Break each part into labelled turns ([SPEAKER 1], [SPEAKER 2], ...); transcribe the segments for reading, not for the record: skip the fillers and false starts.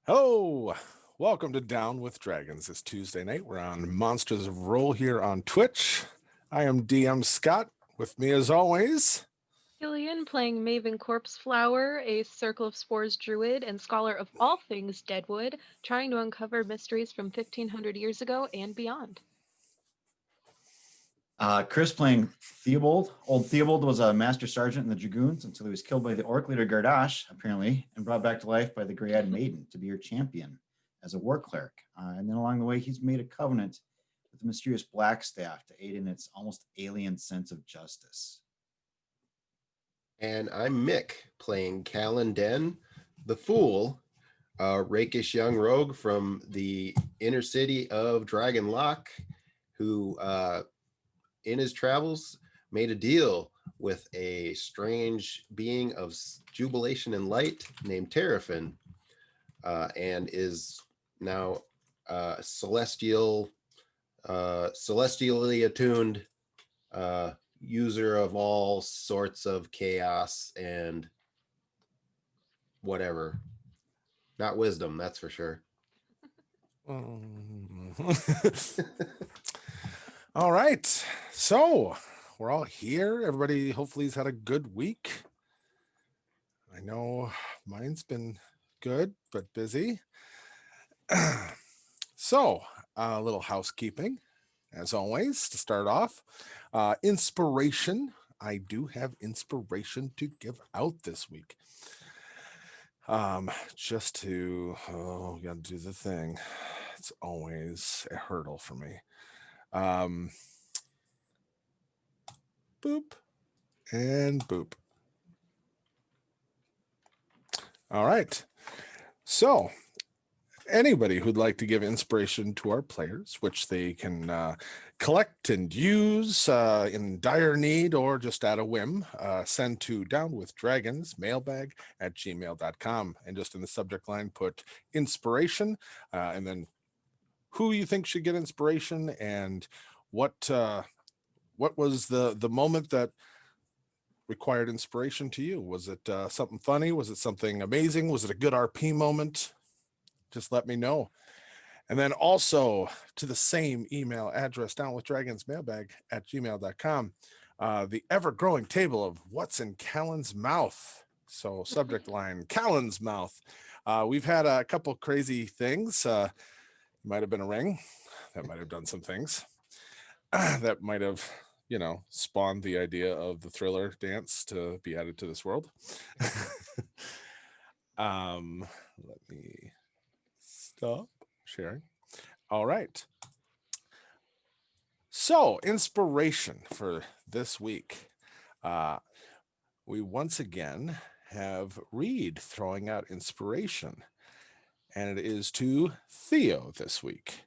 [SPEAKER 1] Hello, welcome to Down with Dragons. This Tuesday night, we're on Monsters of Roll here on Twitch. I am DM Scott. With me, as always,
[SPEAKER 2] Killian playing Maven Corpse Flower, a Circle of Spores druid and scholar of all things Deadwood, trying to uncover mysteries from 1500 years ago and beyond.
[SPEAKER 3] Chris playing Theobald. Old Theobald was a master sergeant in the Dragoons until he was killed by the orc leader Gardash, apparently, and brought back to life by the Greyad Maiden to be your champion as a war cleric. And then along the way, he's made a covenant with the mysterious Blackstaff to aid in its almost alien sense of justice.
[SPEAKER 4] And I'm Mick playing Callan Den, the Fool, a rakish young rogue from the inner city of Dragon Lock, who in his travels made a deal with a strange being of jubilation and light named Terrafin, and is now celestially attuned user of all sorts of chaos and whatever. Not wisdom, that's for sure.
[SPEAKER 1] all right. So we're all here. Everybody hopefully has had a good week. I know mine's been good, but busy. So a little housekeeping, as always, to start off. Inspiration. I do have inspiration to give out this week. Just to gotta do the thing. It's always a hurdle for me. Boop and boop. All right. So anybody who'd like to give inspiration to our players, which they can collect and use in dire need or just at a whim, send to downwithdragonsmailbag@gmail.com. And just in the subject line, put inspiration and then who you think should get inspiration and what was the moment that required inspiration to you. Was it something funny? Was it something amazing? Was it a good RP moment? Just let me know. And then also to the same email address, downwithdragonsmailbag@gmail.com, the ever-growing table of what's in Callan's mouth. So subject line, Callan's mouth. We've had a couple crazy things. Might have been a ring that might have done some things that might have, spawned the idea of the Thriller dance to be added to this world. Let me stop sharing. All right. So, inspiration for this week. We once again have Reed throwing out inspiration, and it is to Theo this week.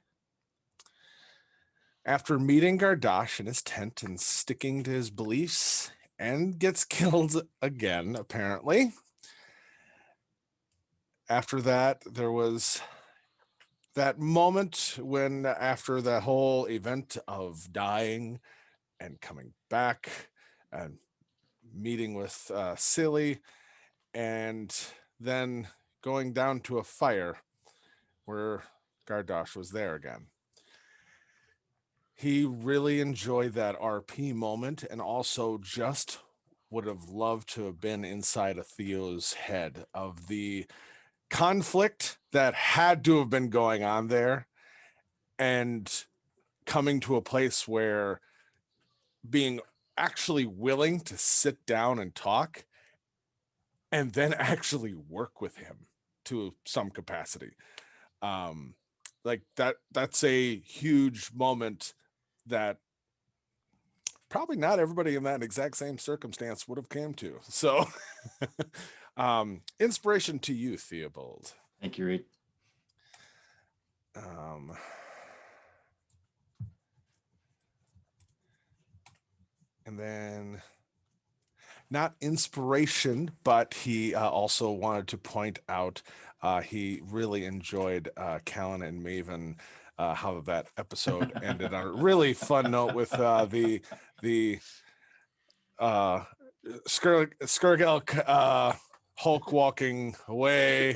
[SPEAKER 1] After meeting Gardash in his tent and sticking to his beliefs, and gets killed again, apparently. After that, there was that moment when, after the whole event of dying and coming back and meeting with Silly, and then going down to a fire where Gardash was there again. He really enjoyed that RP moment and also just would have loved to have been inside of Theo's head of the conflict that had to have been going on there and coming to a place where being actually willing to sit down and talk and then actually work with him to some capacity. Like that's a huge moment that probably not everybody in that exact same circumstance would have came to. So inspiration to you, Theobald.
[SPEAKER 3] Thank you, Reed.
[SPEAKER 1] And then not inspiration, but he also wanted to point out he really enjoyed Callan and Maven, how that episode ended on a really fun note with the Skirgelk Hulk walking away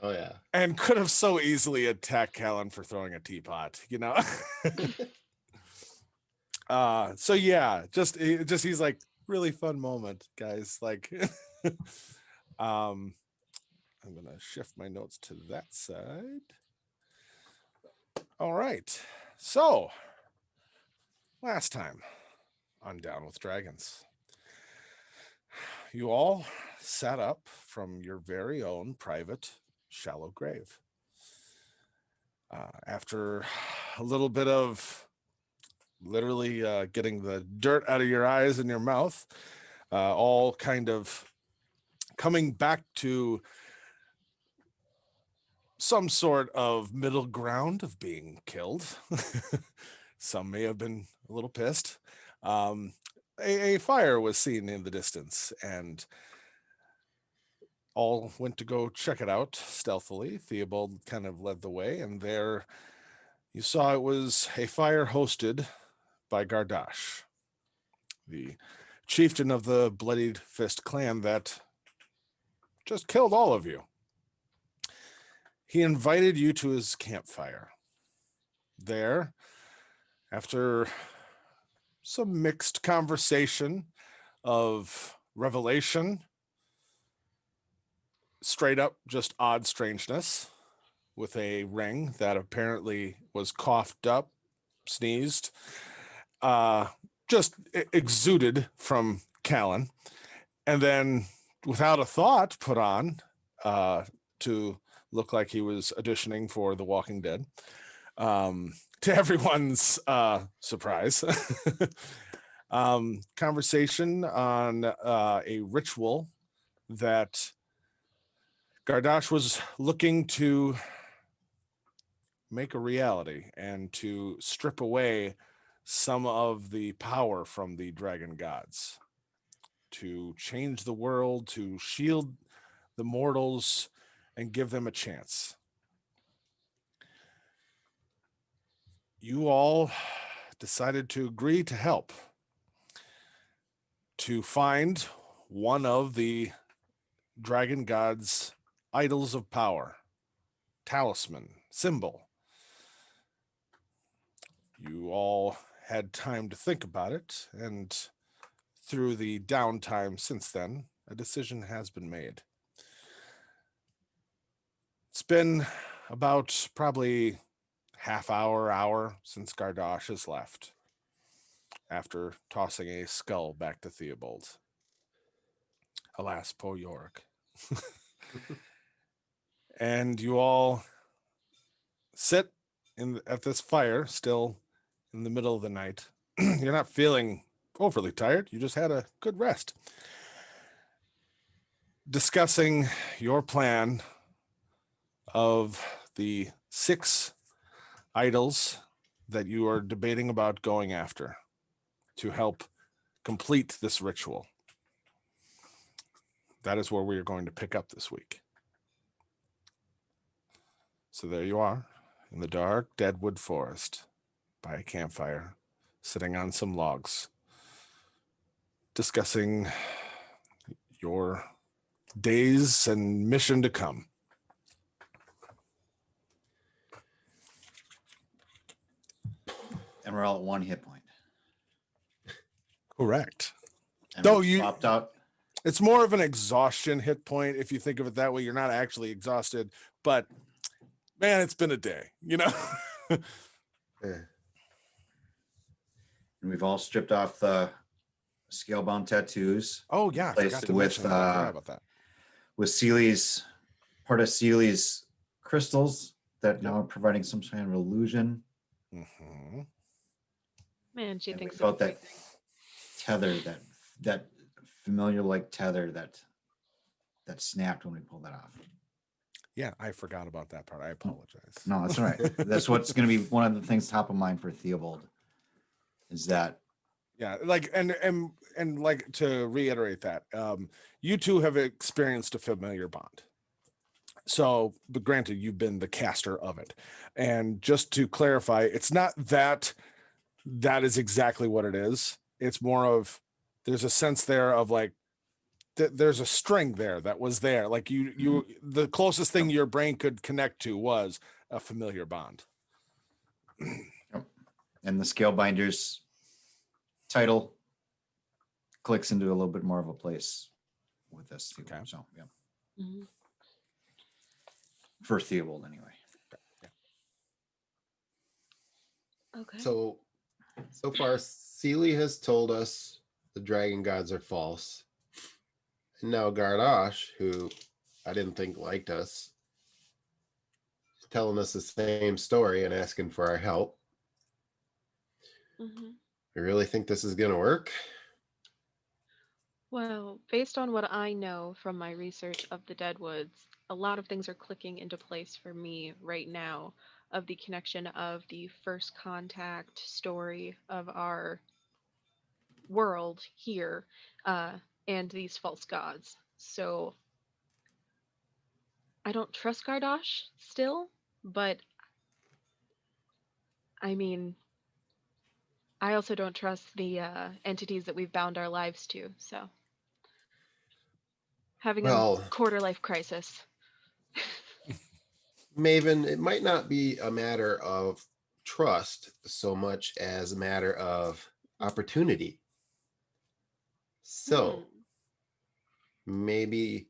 [SPEAKER 4] Oh yeah.
[SPEAKER 1] and could have so easily attacked Callan for throwing a teapot, you know. So yeah, just he's like, really fun moment, guys. Like, I'm gonna shift my notes to that side. All right, so last time on Down with Dragons, you all sat up from your very own private shallow grave. After a little bit of literally getting the dirt out of your eyes and your mouth, all kind of coming back to some sort of middle ground of being killed. Some may have been a little pissed. A fire was seen in the distance, and all went to go check it out stealthily. Theobald kind of led the way, and there you saw it was a fire hosted by Gardash, the chieftain of the Bloodied Fist clan that just killed all of you. He invited you to his campfire. There, after some mixed conversation of revelation, straight up just odd strangeness, with a ring that apparently was coughed up, sneezed, just exuded from Callan, and then without a thought put on to look like he was auditioning for The Walking Dead, to everyone's surprise. Conversation on a ritual that Gardash was looking to make a reality and to strip away some of the power from the dragon gods, to change the world, to shield the mortals and give them a chance. You all decided to agree to help, to find one of the dragon gods' idols of power, talisman, symbol. You all had time to think about it, and through the downtime since then, a decision has been made. It's been about probably hour since Gardash has left, after tossing a skull back to Theobald. Alas, poor Yorick. And you all sit at this fire, still in the middle of the night. You're not feeling overly tired. You just had a good rest. Discussing your plan of the 6 idols that you are debating about going after to help complete this ritual. That is where we are going to pick up this week. So there you are, in the dark deadwood forest, by a campfire, sitting on some logs, discussing your days and mission to come.
[SPEAKER 3] And we're all at 1 hit point.
[SPEAKER 1] Correct.
[SPEAKER 3] And
[SPEAKER 1] Though
[SPEAKER 3] we
[SPEAKER 1] you-
[SPEAKER 3] swapped out.
[SPEAKER 1] It's more of an exhaustion hit point. If you think of it that way, you're not actually exhausted, but man, it's been a day, you know?
[SPEAKER 4] Yeah.
[SPEAKER 3] And we've all stripped off the scale-bound tattoos
[SPEAKER 1] Oh yeah, I
[SPEAKER 3] Placed
[SPEAKER 1] forgot
[SPEAKER 3] it
[SPEAKER 1] to
[SPEAKER 3] with,
[SPEAKER 1] mention that. I forgot about that.
[SPEAKER 3] with Seely's, part of Seely's crystals that now are providing some kind of illusion.
[SPEAKER 1] Mhm.
[SPEAKER 2] Man, she
[SPEAKER 3] And we
[SPEAKER 2] thinks
[SPEAKER 3] felt
[SPEAKER 2] of
[SPEAKER 3] that
[SPEAKER 2] everything.
[SPEAKER 3] tether, that familiar like tether that snapped when we pulled that off.
[SPEAKER 1] Yeah, I forgot about that part. I apologize.
[SPEAKER 3] No, that's all right. That's what's going to be one of the things top of mind for Theobald, is that
[SPEAKER 1] Yeah, like and like, to reiterate that, you two have experienced a familiar bond. So, but granted, you've been the caster of it. And just to clarify, it's not that is exactly what it is. It's more of, there's a sense there of like, there's a string there that was there. Like you, the closest thing your brain could connect to was a familiar bond.
[SPEAKER 3] And the Scalebinders title clicks into a little bit more of a place with this. Too.
[SPEAKER 1] Okay.
[SPEAKER 3] So yeah,
[SPEAKER 2] Mhm.
[SPEAKER 3] for Theobald anyway.
[SPEAKER 2] Okay.
[SPEAKER 4] So far, Sealy has told us the dragon gods are false. And now Gardosh, who I didn't think liked us, is telling us the same story and asking for our help.
[SPEAKER 2] Mhm.
[SPEAKER 4] You really think this is going to work?
[SPEAKER 2] Well, based on what I know from my research of the Deadwoods, a lot of things are clicking into place for me right now of the connection of the first contact story of our world here and these false gods. So I don't trust Gardosh still, but I mean, I also don't trust the entities that we've bound our lives to. So having a
[SPEAKER 4] Well,
[SPEAKER 2] quarter life crisis.
[SPEAKER 4] Maven, it might not be a matter of trust so much as a matter of opportunity. So maybe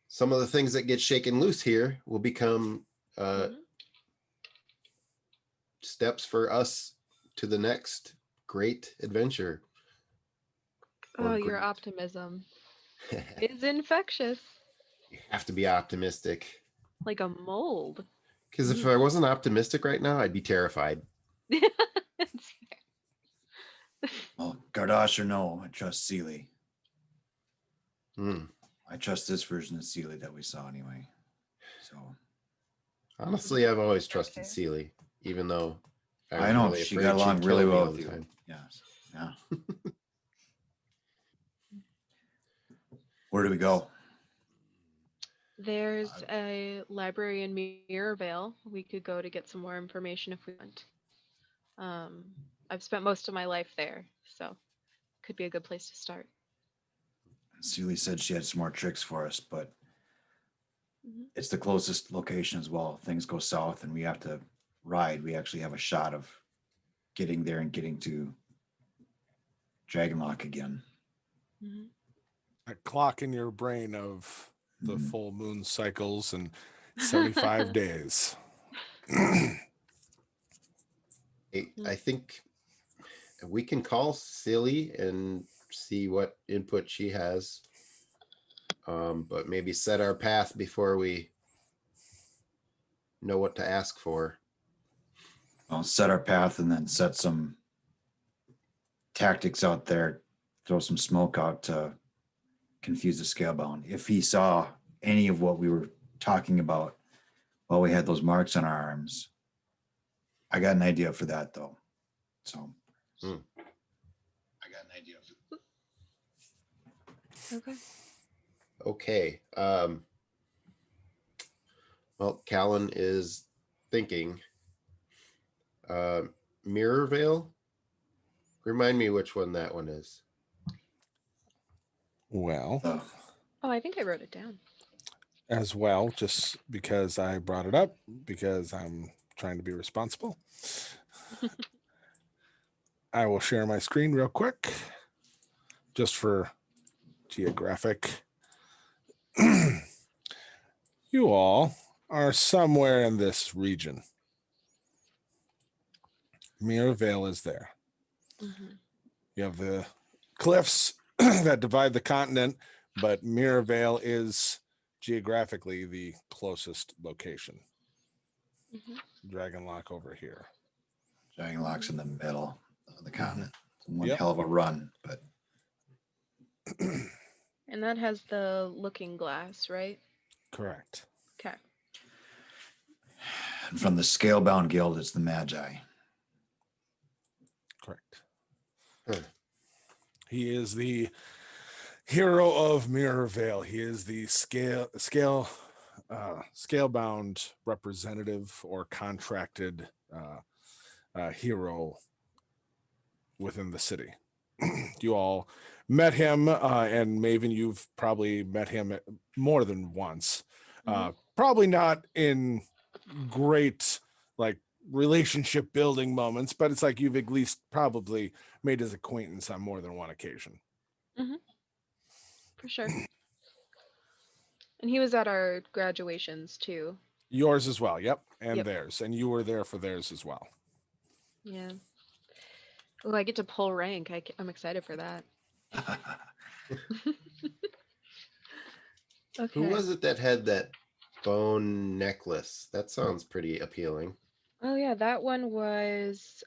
[SPEAKER 4] some of the things that get shaken loose here will become
[SPEAKER 2] Mhm.
[SPEAKER 4] steps for us to the next great adventure.
[SPEAKER 2] Oh,
[SPEAKER 3] Or
[SPEAKER 2] your
[SPEAKER 3] great.
[SPEAKER 2] optimism
[SPEAKER 4] You
[SPEAKER 2] is infectious,
[SPEAKER 4] have to be optimistic.
[SPEAKER 2] like a mold.
[SPEAKER 4] Because if I wasn't optimistic right now, I'd be terrified.
[SPEAKER 2] It's
[SPEAKER 3] Well, Gardosh or no, I trust Sealy.
[SPEAKER 4] Hmm.
[SPEAKER 3] I trust this version of Sealy that we saw anyway. So
[SPEAKER 4] Honestly, I've always
[SPEAKER 2] Okay.
[SPEAKER 4] trusted Sealy, even though I was
[SPEAKER 3] I know
[SPEAKER 4] really
[SPEAKER 3] she
[SPEAKER 4] afraid
[SPEAKER 3] got along
[SPEAKER 4] she'd
[SPEAKER 3] really
[SPEAKER 4] kill me
[SPEAKER 3] well
[SPEAKER 4] all
[SPEAKER 3] with
[SPEAKER 4] the
[SPEAKER 3] you.
[SPEAKER 4] time.
[SPEAKER 3] Yes. Yeah. Where do we go?
[SPEAKER 2] There's a library in Mirabelle we could go to get some more information if we want. I've spent most of my life there, so could be a good place to start.
[SPEAKER 3] Sealy said she had some more tricks for us, but
[SPEAKER 2] Mhm.
[SPEAKER 3] it's the closest location as well. If things go south and we have to ride, we actually have a shot of getting there and getting to Dragonlock again.
[SPEAKER 2] Mhm.
[SPEAKER 1] A clock in your brain of the
[SPEAKER 3] Mhm.
[SPEAKER 1] full moon cycles and 75 days.
[SPEAKER 4] I think we can call Silly and see what input she has. But maybe set our path before we know what to ask for.
[SPEAKER 3] I'll set our path and then set some tactics out there, throw some smoke out to confuse the scalebound. If he saw any of what we were talking about while we had those marks on our arms, I got an idea for that though. So
[SPEAKER 4] Hmm.
[SPEAKER 3] I got an idea.
[SPEAKER 2] Okay.
[SPEAKER 4] Okay. Well, Callan is thinking. Mirror Veil. Remind me which one that one is.
[SPEAKER 1] Well,
[SPEAKER 2] Oh, I think I wrote it down.
[SPEAKER 1] as well, just because I brought it up, because I'm trying to be responsible. I will share my screen real quick, just for geographic. You all are somewhere in this region. Mirror Vale is there.
[SPEAKER 2] Mhm.
[SPEAKER 1] You have the cliffs that divide the continent, but Mirror Vale is geographically the closest location.
[SPEAKER 2] Mhm.
[SPEAKER 1] Dragonlock over here.
[SPEAKER 3] Dragonlock's in the middle of the continent. One
[SPEAKER 1] Yep.
[SPEAKER 3] hell of a run, but
[SPEAKER 2] And that has the looking glass, right?
[SPEAKER 1] Correct.
[SPEAKER 2] Okay.
[SPEAKER 3] and from the Scalebound Guild, it's the Magi.
[SPEAKER 1] Correct.
[SPEAKER 4] Huh.
[SPEAKER 1] He is the hero of Mirror Vale. He is the scalebound representative or contracted hero within the city. you all met him, and Maven, you've probably met him more than once. Probably not in great like relationship building moments, but it's like you've at least probably made his acquaintance on more than one occasion.
[SPEAKER 2] For sure. And he was at our graduations too.
[SPEAKER 1] Yours as well, yep, and
[SPEAKER 2] Yep.
[SPEAKER 1] theirs, and you were there for theirs as well.
[SPEAKER 2] Yeah. Oh, I get to pull rank. I'm excited for that. Okay.
[SPEAKER 4] Who was it that had that bone necklace? That sounds pretty appealing.
[SPEAKER 2] Oh yeah, that one was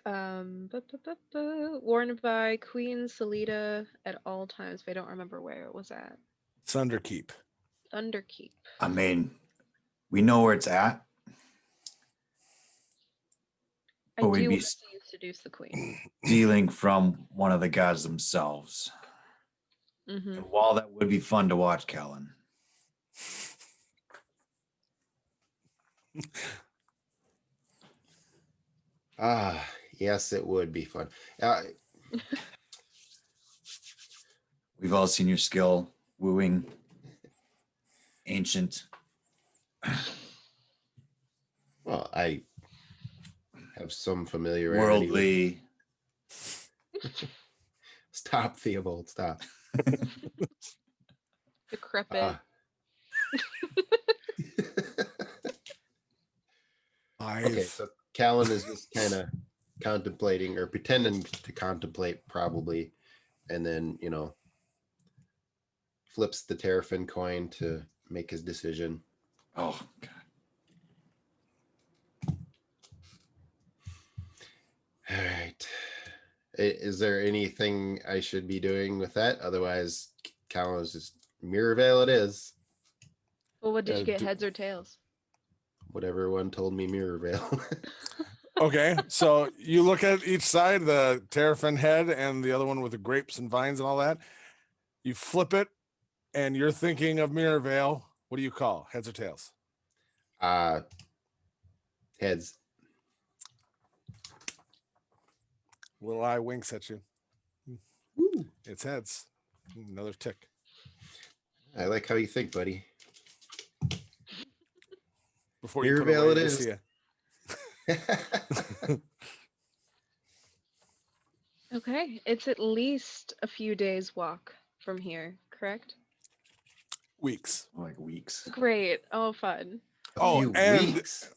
[SPEAKER 2] worn by Queen Salida at all times, but I don't remember where it was at.
[SPEAKER 1] Sunderkeep.
[SPEAKER 2] Thunderkeep.
[SPEAKER 3] I mean, we know where it's at.
[SPEAKER 2] I
[SPEAKER 3] But we'd
[SPEAKER 2] do
[SPEAKER 3] be
[SPEAKER 2] want to seduce the queen.
[SPEAKER 3] stealing from one of the gods themselves.
[SPEAKER 2] Mm-hmm.
[SPEAKER 3] And while that would be fun to watch, Kellen,
[SPEAKER 4] Ah, yes, it would be fun.
[SPEAKER 3] we've all seen your skill wooing ancient.
[SPEAKER 4] Well, I have some familiarity.
[SPEAKER 3] Worldly.
[SPEAKER 4] Stop, Theobald, stop.
[SPEAKER 2] Decrepit.
[SPEAKER 4] Ah. Okay, so Callan is just kind of contemplating or pretending to contemplate probably, and then, flips the Terrafin coin to make his decision.
[SPEAKER 3] Oh, God.
[SPEAKER 4] All right. Is there anything I should be doing with that? Otherwise, Callan is just Mirror Veil it is.
[SPEAKER 2] Well, what did you get,
[SPEAKER 1] d-
[SPEAKER 2] heads or tails?
[SPEAKER 4] Whatever one told me Mirror Veil.
[SPEAKER 1] Okay, so you look at each side, the Terrafin head and the other one with the grapes and vines and all that. You flip it, and you're thinking of Mirror Veil. What do you call? Heads or tails?
[SPEAKER 4] Heads.
[SPEAKER 1] Little eye winks at you. It's heads. Another tick.
[SPEAKER 4] I like how you think, buddy.
[SPEAKER 1] Before
[SPEAKER 4] Mirror
[SPEAKER 1] you put
[SPEAKER 4] Veil
[SPEAKER 1] away
[SPEAKER 4] it
[SPEAKER 1] to
[SPEAKER 4] is.
[SPEAKER 1] see ya.
[SPEAKER 2] Okay, it's at least a few days walk from here, correct?
[SPEAKER 1] Weeks.
[SPEAKER 3] Like weeks.
[SPEAKER 2] Great. Oh, fun.
[SPEAKER 1] Oh,
[SPEAKER 4] Few
[SPEAKER 1] and
[SPEAKER 4] weeks.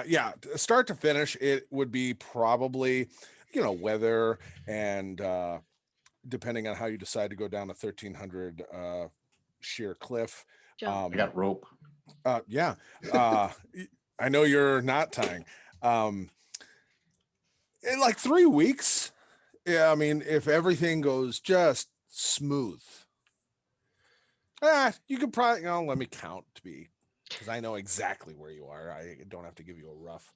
[SPEAKER 1] yeah, start to finish, it would be probably, weather and depending on how you decide to go down a 1,300 sheer cliff.
[SPEAKER 2] Jump.
[SPEAKER 3] I got rope.
[SPEAKER 1] Yeah. I know you're not tying. In like 3 weeks. Yeah, I mean, if everything goes just smooth. You could probably, let me count to be, because I know exactly where you are. I don't have to give you a rough.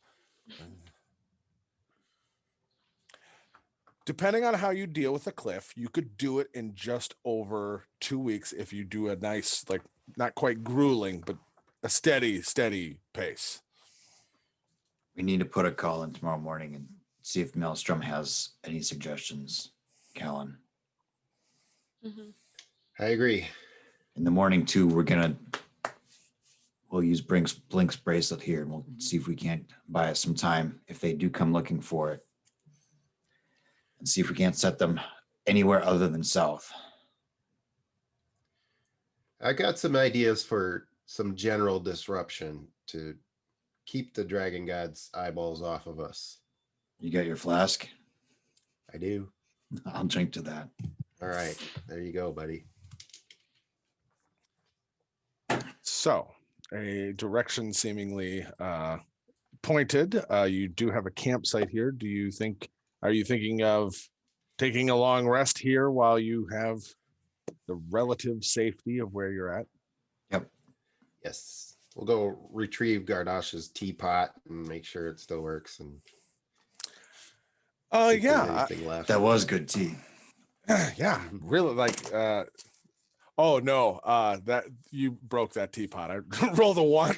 [SPEAKER 1] Depending on how you deal with the cliff, you could do it in just over 2 weeks if you do a nice, like, not quite grueling, but a steady pace.
[SPEAKER 3] We need to put a call in tomorrow morning and see if Maelstrom has any suggestions, Callan.
[SPEAKER 2] Mm-hmm.
[SPEAKER 4] I agree.
[SPEAKER 3] In the morning, too, we'll use Blink's bracelet here and we'll see if we can't buy us some time if they do come looking for it. And see if we can't set them anywhere other than south.
[SPEAKER 4] I got some ideas for some general disruption to keep the dragon god's eyeballs off of us.
[SPEAKER 3] You got your flask?
[SPEAKER 4] I do.
[SPEAKER 3] I'll drink to that.
[SPEAKER 4] All right. There you go, buddy.
[SPEAKER 1] So, a direction seemingly pointed. You do have a campsite here. Are you thinking of taking a long rest here while you have the relative safety of where you're at?
[SPEAKER 4] Yes. We'll go retrieve Gardash's teapot and make sure it still works. And see if there's
[SPEAKER 1] Yeah,
[SPEAKER 4] anything left.
[SPEAKER 3] That was good tea.
[SPEAKER 1] yeah, really like. Oh no, that you broke that teapot. I rolled a 1.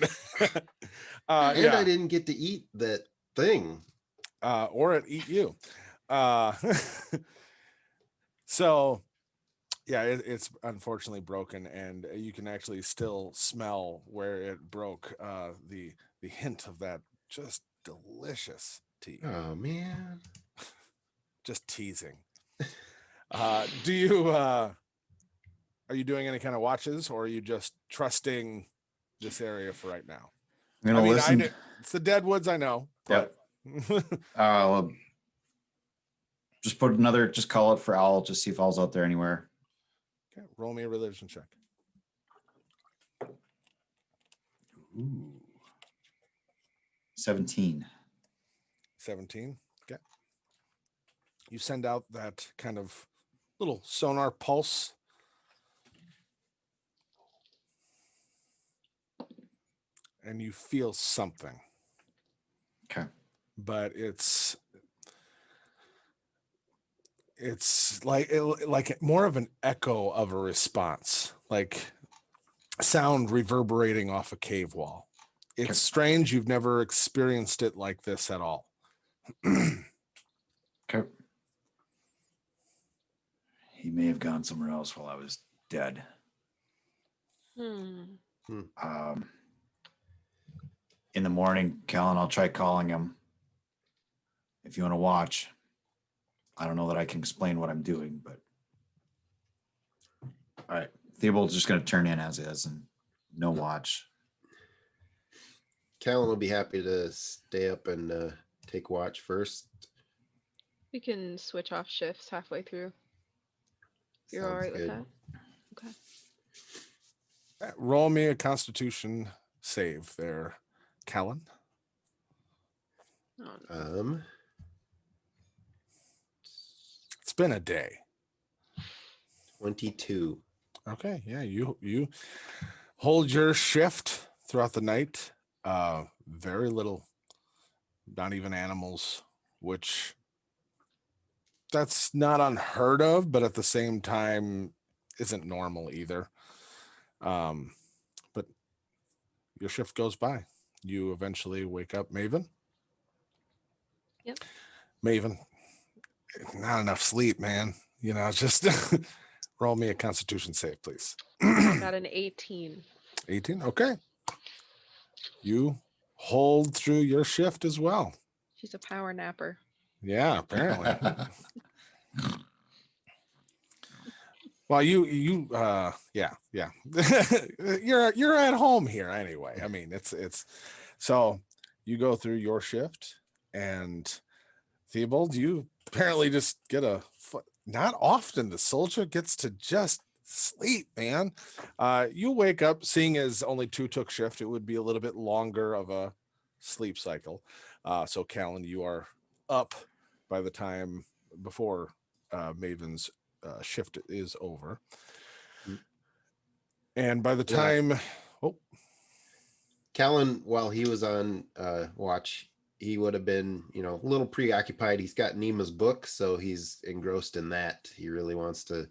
[SPEAKER 4] And
[SPEAKER 1] Yeah,
[SPEAKER 4] I didn't get to eat that thing.
[SPEAKER 1] or it eat you. So yeah, it's unfortunately broken, and you can actually still smell where it broke. The hint of that just delicious tea.
[SPEAKER 4] Oh man.
[SPEAKER 1] Just teasing. Do you are you doing any kind of watches, or are you just trusting this area for right now?
[SPEAKER 3] I'm gonna listen.
[SPEAKER 1] It's the Deadwoods, I know. But
[SPEAKER 3] Well, just just call it for Owl. Just see if Owl's out there anywhere.
[SPEAKER 1] okay, roll me a religion check.
[SPEAKER 3] Ooh. 17.
[SPEAKER 1] 17. Okay. You send out that kind of little sonar pulse. And you feel something.
[SPEAKER 3] Okay.
[SPEAKER 1] But it's like more of an echo of a response, like sound reverberating off a cave wall. It's
[SPEAKER 3] Okay.
[SPEAKER 1] strange. You've never experienced it like this at all.
[SPEAKER 3] Okay. He may have gone somewhere else while I was dead.
[SPEAKER 2] Hmm.
[SPEAKER 3] In the morning, Callan, I'll try calling him. If you want to watch, I don't know that I can explain what I'm doing, but all right. Theobald's just going to turn in as is and no watch.
[SPEAKER 4] Callan will be happy to stay up and take watch first.
[SPEAKER 2] We can switch off shifts halfway through. You're all
[SPEAKER 4] Sounds
[SPEAKER 2] right with
[SPEAKER 4] good.
[SPEAKER 2] that? Okay.
[SPEAKER 1] Roll me a Constitution save there, Callan.
[SPEAKER 2] Oh, no.
[SPEAKER 1] It's been a day.
[SPEAKER 4] 22.
[SPEAKER 1] Okay, yeah, you hold your shift throughout the night. Very little, not even animals, which that's not unheard of, but at the same time isn't normal either. But your shift goes by. You eventually wake up, Maven.
[SPEAKER 2] Yep.
[SPEAKER 1] Maven, not enough sleep, man. You know, just roll me a Constitution save, please.
[SPEAKER 2] Got an 18.
[SPEAKER 1] 18. Okay. You hold through your shift as well.
[SPEAKER 2] She's a power napper.
[SPEAKER 1] Yeah, apparently. Well, you yeah. you're at home here anyway. I mean, it's so you go through your shift, and Theobald, you apparently just get not often the soldier gets to just sleep, man. You wake up, seeing as only 2 took shift, it would be a little bit longer of a sleep cycle. So Callan, you are up by the time before Maven's shift is over. And by the time
[SPEAKER 4] Callan, while he was on watch, he would have been, a little preoccupied. He's got Nima's book, so he's engrossed in that. He really wants to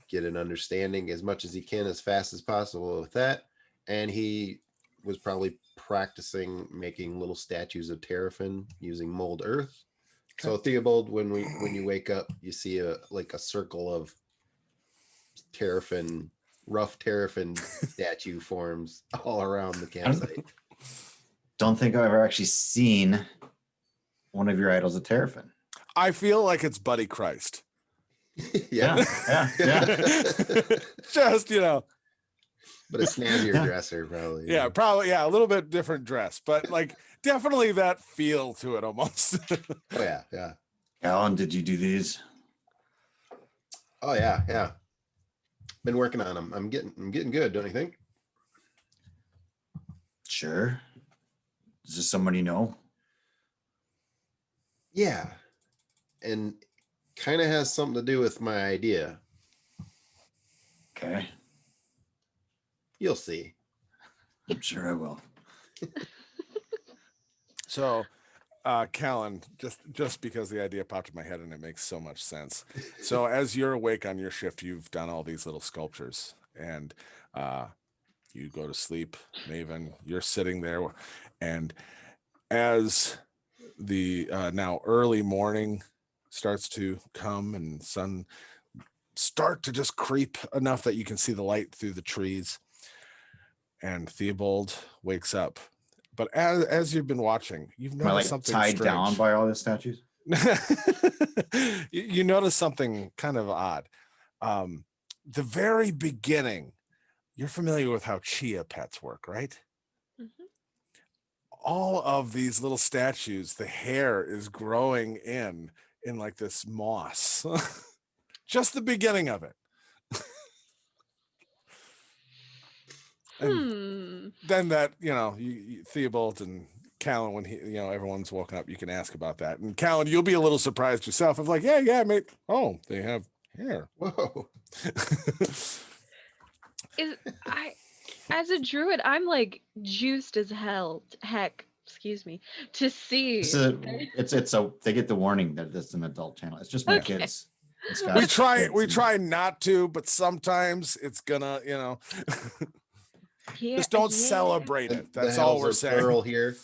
[SPEAKER 4] get an understanding as much as he can as fast as possible with that. And he was probably practicing making little statues of Terrapin using mold earth. Okay. So Theobald, when you wake up, you see a circle of Terrapin, rough Terrapin statue forms all around the campsite.
[SPEAKER 3] Don't think I've ever actually seen one of your idols of Terrapin.
[SPEAKER 1] I feel like it's Buddy Christ.
[SPEAKER 3] Yeah.
[SPEAKER 1] Just,
[SPEAKER 4] but a snazzier dresser, probably.
[SPEAKER 1] Yeah, probably. Yeah, a little bit different dress, but definitely that feel to it almost.
[SPEAKER 4] Oh yeah.
[SPEAKER 3] Alan, did you do these?
[SPEAKER 4] Oh yeah. Been working on them. I'm getting good, don't you think?
[SPEAKER 3] Sure. Is this someone you know?
[SPEAKER 4] Yeah. And kind of has something to do with my idea.
[SPEAKER 3] Okay.
[SPEAKER 4] You'll see.
[SPEAKER 3] I'm sure I will.
[SPEAKER 1] So, Callan, just because the idea popped in my head and it makes so much sense. So as you're awake on your shift, you've done all these little sculptures, and you go to sleep. Maven, you're sitting there, and as the now early morning starts to come and sun start to just creep enough that you can see the light through the trees. And Theobald wakes up. But as you've been watching, you've
[SPEAKER 3] Am I
[SPEAKER 1] noticed
[SPEAKER 3] like
[SPEAKER 1] something
[SPEAKER 3] tied down
[SPEAKER 1] strange.
[SPEAKER 3] by all the statues?
[SPEAKER 1] You notice something kind of odd. The very beginning, you're familiar with how chia pets work, right?
[SPEAKER 2] Mhm.
[SPEAKER 1] All of these little statues, the hair is growing in like this moss. Just the beginning of it. And
[SPEAKER 2] Hmm.
[SPEAKER 1] then that, Theobald and Callan, when everyone's woken up, you can ask about that. And Callan, you'll be a little surprised yourself of like, yeah, mate. Oh, they have hair.
[SPEAKER 4] Whoa.
[SPEAKER 2] Is I as a druid, I'm like juiced as heck, excuse me, to see.
[SPEAKER 3] This is it's a they get the warning that it's an adult channel. It's just my
[SPEAKER 2] Okay.
[SPEAKER 3] kids. It's
[SPEAKER 1] we
[SPEAKER 3] Scott's
[SPEAKER 1] try
[SPEAKER 3] kids.
[SPEAKER 1] not to, but sometimes it's gonna,
[SPEAKER 2] Yeah,
[SPEAKER 1] just don't
[SPEAKER 2] yeah.
[SPEAKER 1] celebrate
[SPEAKER 4] The
[SPEAKER 1] it. That's all
[SPEAKER 4] hells
[SPEAKER 1] we're
[SPEAKER 4] are
[SPEAKER 1] saying.
[SPEAKER 4] plural here.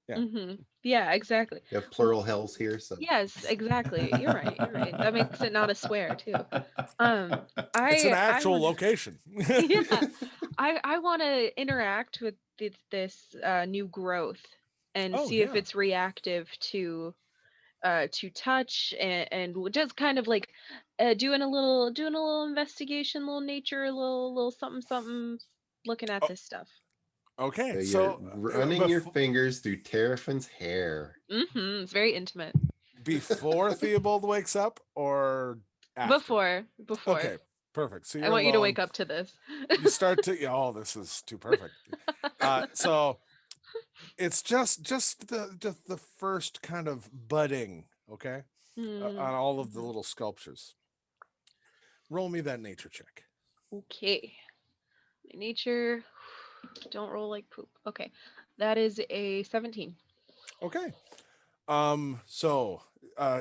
[SPEAKER 1] Yeah.
[SPEAKER 2] Yeah, exactly.
[SPEAKER 4] You have plural hells here. So
[SPEAKER 2] Yes, exactly. You're right. You're right. That makes it not a swear too.
[SPEAKER 1] It's an
[SPEAKER 2] I
[SPEAKER 1] actual
[SPEAKER 2] wanna,
[SPEAKER 1] location.
[SPEAKER 2] yeah, I want to interact with this new growth and
[SPEAKER 1] Oh
[SPEAKER 2] see if
[SPEAKER 1] yeah.
[SPEAKER 2] it's reactive to touch and just kind of like doing a little investigation, little nature, little something something, looking at
[SPEAKER 1] Oh,
[SPEAKER 2] this stuff.
[SPEAKER 1] okay.
[SPEAKER 4] you're
[SPEAKER 1] So
[SPEAKER 4] running your fingers through Terrafin's hair.
[SPEAKER 2] It's very intimate.
[SPEAKER 1] before Theobald wakes up or after?
[SPEAKER 2] Before.
[SPEAKER 1] Okay, perfect. So
[SPEAKER 2] I
[SPEAKER 1] you're
[SPEAKER 2] want you to
[SPEAKER 1] alone.
[SPEAKER 2] wake up to this.
[SPEAKER 1] You start to this is too perfect. So it's just the first kind of budding, okay, on all of the
[SPEAKER 2] Mhm.
[SPEAKER 1] little sculptures. Roll me that nature check.
[SPEAKER 2] Okay. My nature. Don't roll like poop. Okay. That is a 17.
[SPEAKER 1] Okay. So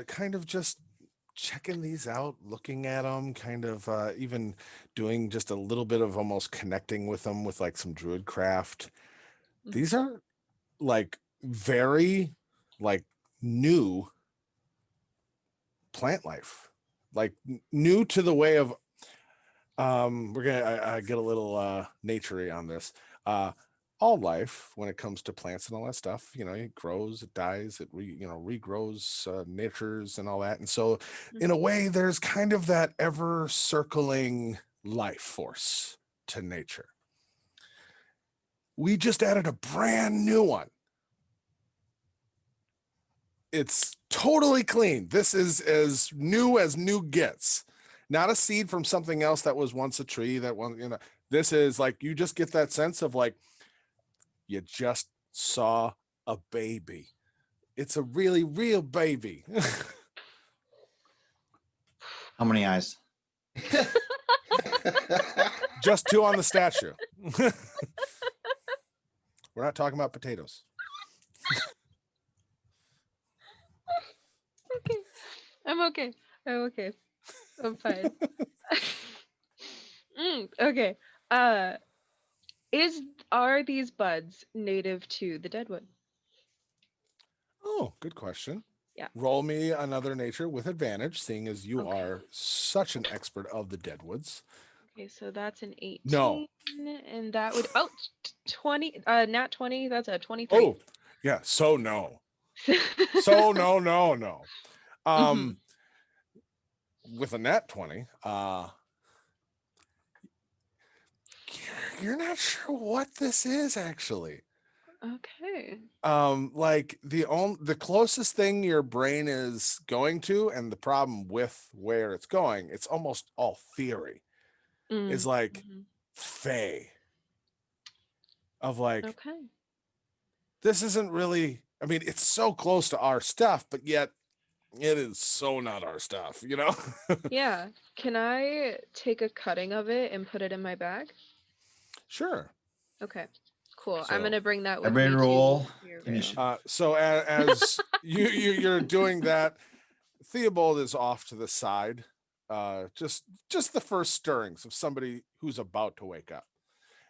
[SPEAKER 1] kind of just checking these out, looking at them, kind of even doing just a little bit of almost connecting with them with like some druid craft. These are like very like new plant life, like new to the way of we're gonna I get a little naturey on this. All life when it comes to plants and all that stuff, it grows, it dies, it regrows, natures and all that. And so in a way there's kind of that ever circling life force to nature. We just added a brand new one. It's totally clean. This is as new gets. Not a seed from something else that was once a tree that one, this is like you just get that sense of like you just saw a baby. It's a really real baby.
[SPEAKER 3] How many eyes?
[SPEAKER 1] Just two on the statue. We're not talking about potatoes.
[SPEAKER 2] Okay. I'm okay. I'm okay. I'm fine. Okay. Uh are these buds native to the deadwood?
[SPEAKER 1] Oh, good question.
[SPEAKER 2] Yeah.
[SPEAKER 1] Roll me another nature with advantage, seeing as you
[SPEAKER 2] Okay.
[SPEAKER 1] are such an expert of the deadwoods.
[SPEAKER 2] Okay, so that's an 18.
[SPEAKER 1] No.
[SPEAKER 2] And that would 20 nat 20, that's a 23.
[SPEAKER 1] Oh, yeah. So no. So no.
[SPEAKER 2] Mhm.
[SPEAKER 1] With a nat 20, you're not sure what this is actually.
[SPEAKER 2] Okay.
[SPEAKER 1] Like the closest thing your brain is going to, and the problem with where it's going, it's almost all theory, is like
[SPEAKER 2] Mhm.
[SPEAKER 1] Fae. Of like,
[SPEAKER 2] Okay.
[SPEAKER 1] this isn't really, I mean, it's so close to our stuff, but yet it is so not our stuff,
[SPEAKER 2] Yeah. Can I take a cutting of it and put it in my bag?
[SPEAKER 1] Sure.
[SPEAKER 2] Okay. Cool. I'm
[SPEAKER 1] So
[SPEAKER 2] gonna bring that with
[SPEAKER 3] Everybody
[SPEAKER 2] me
[SPEAKER 3] roll.
[SPEAKER 2] to your
[SPEAKER 3] And you
[SPEAKER 2] veil.
[SPEAKER 3] should-
[SPEAKER 1] so as you're doing that, Theobald is off to the side. Just the first stirrings of somebody who's about to wake up.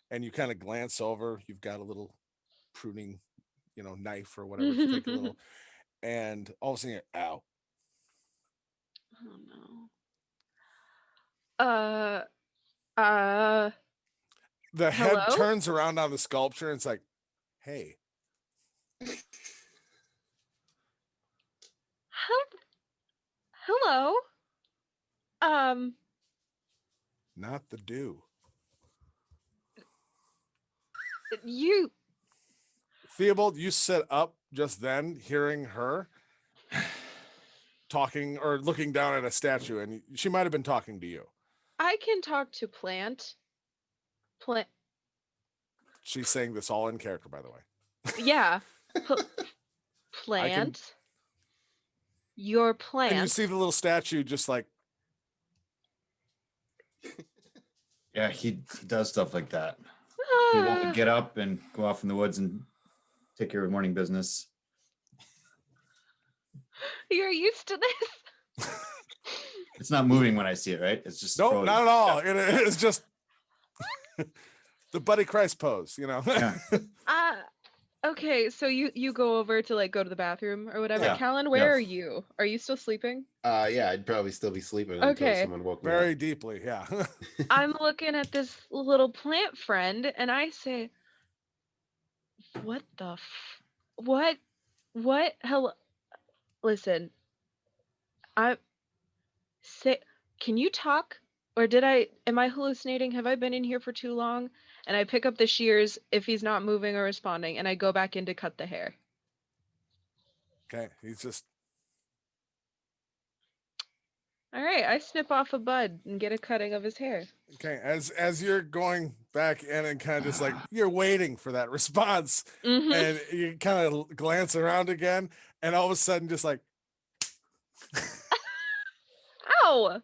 [SPEAKER 1] And you kind of glance over, you've got a little pruning, knife or whatever to take a little, and all of a sudden, ow.
[SPEAKER 2] Oh no. Uh, uh,
[SPEAKER 1] The head
[SPEAKER 2] Hello?
[SPEAKER 1] turns around on the sculpture and it's like, hey,
[SPEAKER 2] hel- hello? Um,
[SPEAKER 1] not the do.
[SPEAKER 2] you,
[SPEAKER 1] Theobald, you sit up just then, hearing her talking or looking down at a statue, and she might have been talking to you.
[SPEAKER 2] I can talk to Plant. Plant,
[SPEAKER 1] She's saying this all in character, by the way.
[SPEAKER 2] yeah. Plant. Your
[SPEAKER 1] And you
[SPEAKER 2] plant.
[SPEAKER 1] see the little statue just like,
[SPEAKER 3] Yeah, he does stuff like that. He won't get up and go off in the woods and take care of morning business.
[SPEAKER 2] You're used to this.
[SPEAKER 3] It's not moving when I see it, right? It's just
[SPEAKER 1] nope,
[SPEAKER 3] frozen.
[SPEAKER 1] not at all. It is just the Buddy Christ pose,
[SPEAKER 3] Yeah.
[SPEAKER 2] Okay, so you go over to like go to the bathroom or whatever.
[SPEAKER 3] Yeah.
[SPEAKER 2] Callan, where
[SPEAKER 3] Yeah.
[SPEAKER 2] are you? Are you still sleeping?
[SPEAKER 4] Yeah, I'd probably still be sleeping until
[SPEAKER 2] Okay.
[SPEAKER 4] someone woke me
[SPEAKER 1] Very
[SPEAKER 4] up.
[SPEAKER 1] deeply. Yeah.
[SPEAKER 2] I'm looking at this little plant friend and I say, what the what hello, listen, I say, can you talk, or am I hallucinating? Have I been in here for too long? And I pick up the shears if he's not moving or responding, and I go back in to cut the hair.
[SPEAKER 1] Okay. He's just,
[SPEAKER 2] All right, I snip off a bud and get a cutting of his hair.
[SPEAKER 1] okay. As you're going back in and kind of just like, you're waiting for that response,
[SPEAKER 2] Mm-hmm.
[SPEAKER 1] and you kind of glance around again, and all of a sudden, just like,
[SPEAKER 2] Ow!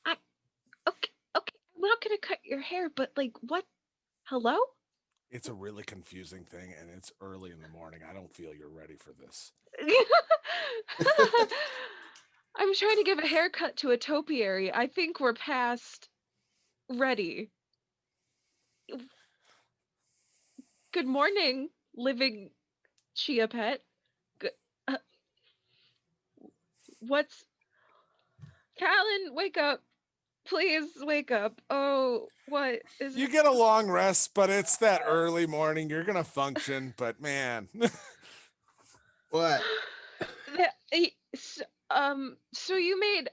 [SPEAKER 2] Okay, I'm not gonna cut your hair, but like, what? Hello?
[SPEAKER 1] it's a really confusing thing, and it's early in the morning. I don't feel you're ready for this.
[SPEAKER 2] I'm trying to give a haircut to a topiary. I think we're past ready. Good morning, living chia pet. Uh, what's Callan? Wake up. Please wake up. Oh, what is
[SPEAKER 1] You
[SPEAKER 2] it?
[SPEAKER 1] get a long rest, but it's that early morning. You're gonna function, but man,
[SPEAKER 4] What?
[SPEAKER 2] So you made